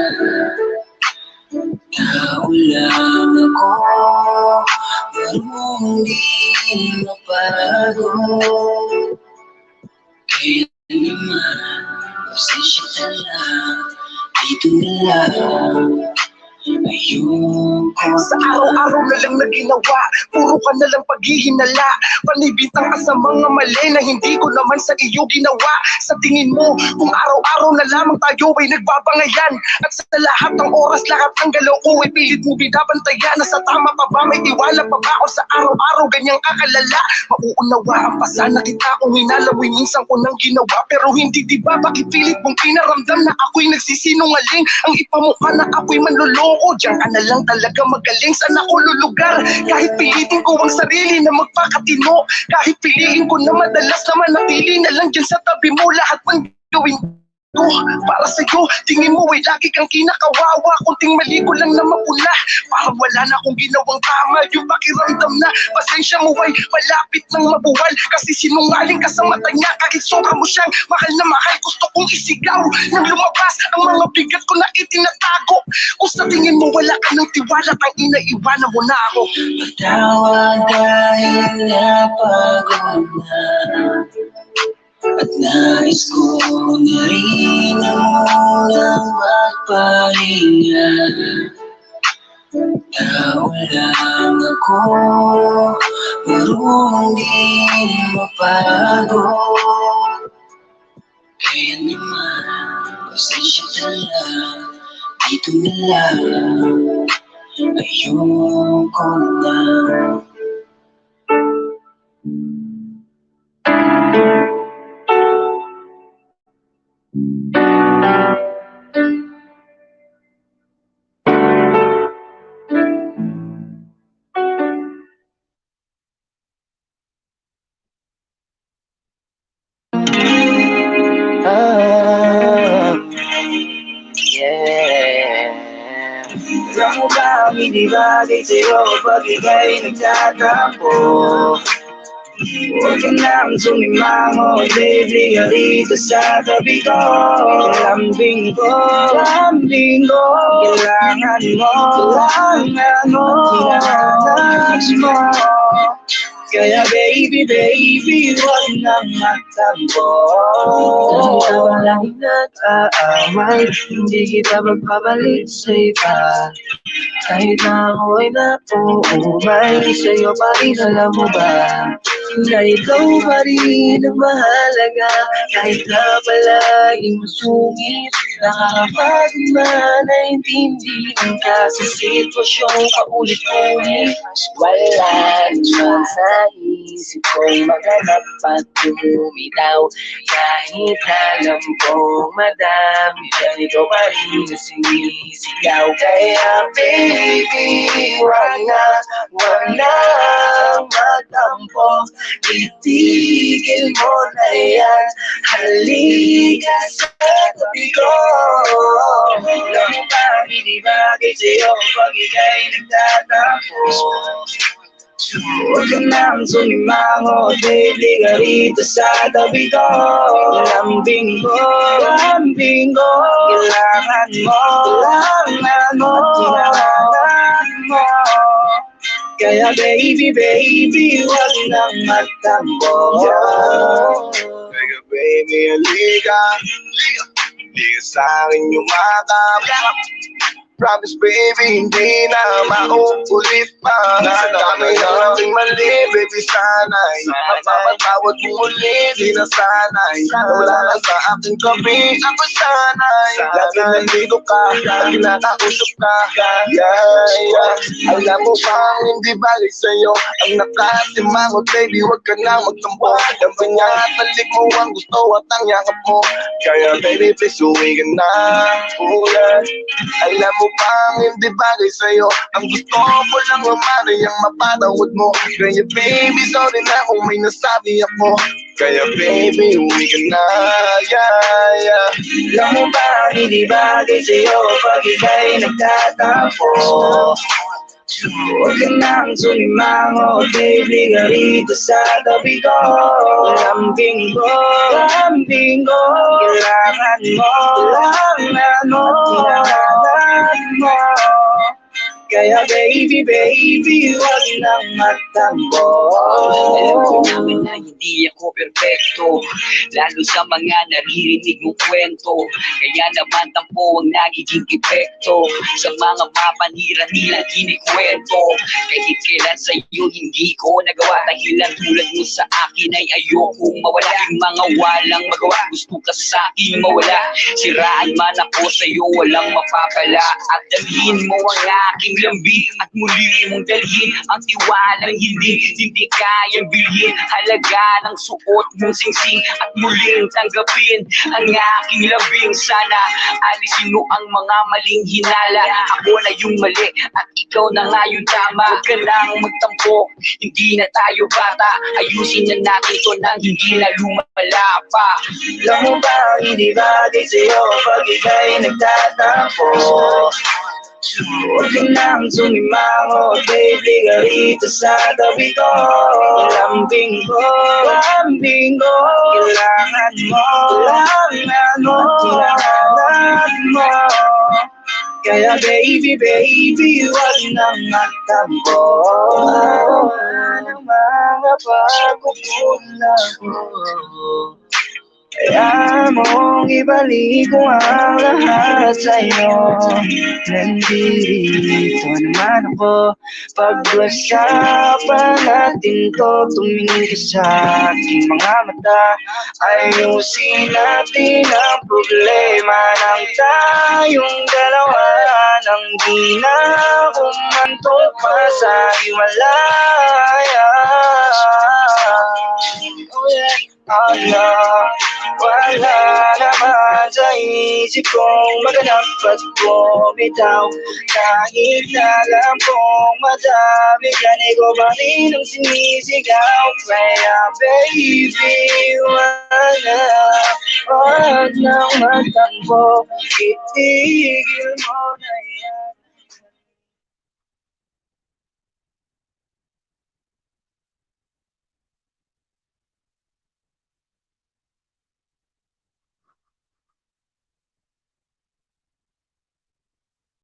Tao lang ako, marunong di mapagod. Kaya naman, pasensya ka lang, dito na lang. Sa araw-araw na lang na ginawa, puro ka na lang paghihinala. Panibintang ka sa mga mali na hindi ko naman sa iyo ginawa. Sa tingin mo, kung araw-araw na lamang tayo ay nagbabangayan, at sa lahat ng oras, lahat ng galaw ko ay pilit mo binabantayan. Nasa tama pa ba, may tiwala pa ba ako sa araw-araw ganyang kakalala? Mauunawaan pa sana kita kung hinalamoy minsan ko nang ginawa, pero hindi diba? Bakit pilit mong pinaramdam na ako'y nagsisinungaling? Ang ipamukha na ako'y manloloko, diyan ka na lang talaga magaling. Saan ako lulugar? Kahit pilitin ko ang sarili na magpakatino, kahit piliin ko na madalas na manatili na lang dyan sa tabi mo, lahat ng gawin ko para sa'yo. Tingin mo ay lagi kang kinakawawa, kunting mali ko lang na mapula, parang wala na akong ginawang tama. Yung pakiramdam na pasensya mo ay malapit ng mabuwal, kasi sinungaling ka sa mata niya. Kahit sobra mo siyang mahal na mahal, gusto kong isigaw nang lumabas ang mga bigat ko na itinatago. Kung sa tingin mo wala ka ng tiwala, tangina iwanan mo na ako. Patawad dahil napagod na, at nais ko na rin na munang magpahinga. Tao lang ako, marunong di mapagod. Kaya naman, pasensya ka lang, dito na lang. Ayoko na. Alam mo ba, hindi bagay sa'yo pag ika'y nagtatampo. Huwag ka nang sumimango, baby, ka rito sa tabi ko. Lambing ko, kailangan mo, tinatas mo. Kaya baby, huwag nang magtampo. Ikaw lang nag-aaway, hindi kita magpabalik sa iba. Kahit na ako'y nauumay, sa'yo pa rin, alam mo ba? Na ikaw pa rin ang mahalaga. Kahit na palaging masungit, nakakapagod man na intindihin ka sa sitwasyong paulit-ulit. Wala naman sa isip ko'y maghanap at lumitaw. Kahit alam kong madami, ganito pa rin na sinisigaw. Kaya baby, wag na magtampo. Itigil mo na yan, halika sa tabi ko. Alam mo ba, hindi bagay sa'yo pag ika'y nagtatampo. Huwag ka nang sumimango, baby, ka rito sa tabi ko. Lambing ko, kailangan mo, tinahanan mo. Kaya baby, huwag nang magtampo. Halika baby, halika sa akin yumakap. promise baby, hindi na mauulit pa. Sa dami ng aking mali, baby sana'y mapapatawad mo ulit, di na sana'y wala na sa aking gabi, ako sana'y lagi nandito ka, lagi nakakausap ka. Alam mo bang hindi bagay sa'yo ang nakasimangot, baby, wag ka na magtampo. Ang pinatalik mo ang gusto at ang yakap mo, kaya baby please uwi ka na. Alam mo bang hindi bagay sa'yo ang gusto ko lang umari ang mapatawad mo, kaya baby sorry na kung may nasabi ako, kaya baby uwi ka na. Alam mo ba hindi bagay sa'yo pag ika'y nagtatampo? Huwag ka nang sumimango, baby, ka rito sa tabi ko. Lambing ko, kailangan mo, kailangan mo. Kaya baby, huwag nang magtampo. Alam ko naman na hindi ako perfecto, lalo sa mga naririnig mong kwento. Kaya naman tampo ang nagiging epekto sa mga mapanira nilang kinikwento. Kahit kailan sa'yo hindi ko nagawa, dahilan tulad mo sa akin ay ayokong mawala. Yung mga walang magawa, gusto ka sa'kin mawala. Siraan man ako sa'yo, walang mapapala. At dalhin mo ang aking lambi at muli mong dalhin ang tiwalang hindi kayang bilhin. Halaga ng suot mong singsing at muling tanggapin ang aking labing. Sana alisin mo ang mga maling hinala. Ako na yung mali at ikaw na nga yung tama. Huwag ka nang magtampo, hindi na tayo bata. Ayusin na natin to nang hindi na lumala pa. Alam mo ba hindi bagay sa'yo pag ika'y nagtatampo? Huwag ka nang sumimango, baby, ka rito sa tabi ko. Lambing ko, kailangan mo, kailangan mo. Kaya baby, huwag nang magtampo. Ang mga pagkukulang ko, kaya mong ibalik ko ang lahat sa'yo. Nandito naman ako, pag-usapan natin to. Tumingin ka sa aking mga mata, ayusin natin ang problema ng tayong dalawa. Nang di na umantong pa sa hiwalaya. Wala naman sa isip kong maganap at bumitaw. Kahit alam kong madami yan, ikaw pa rin ang sinisigaw. Kaya baby, wag nang magtampo, itigil mo na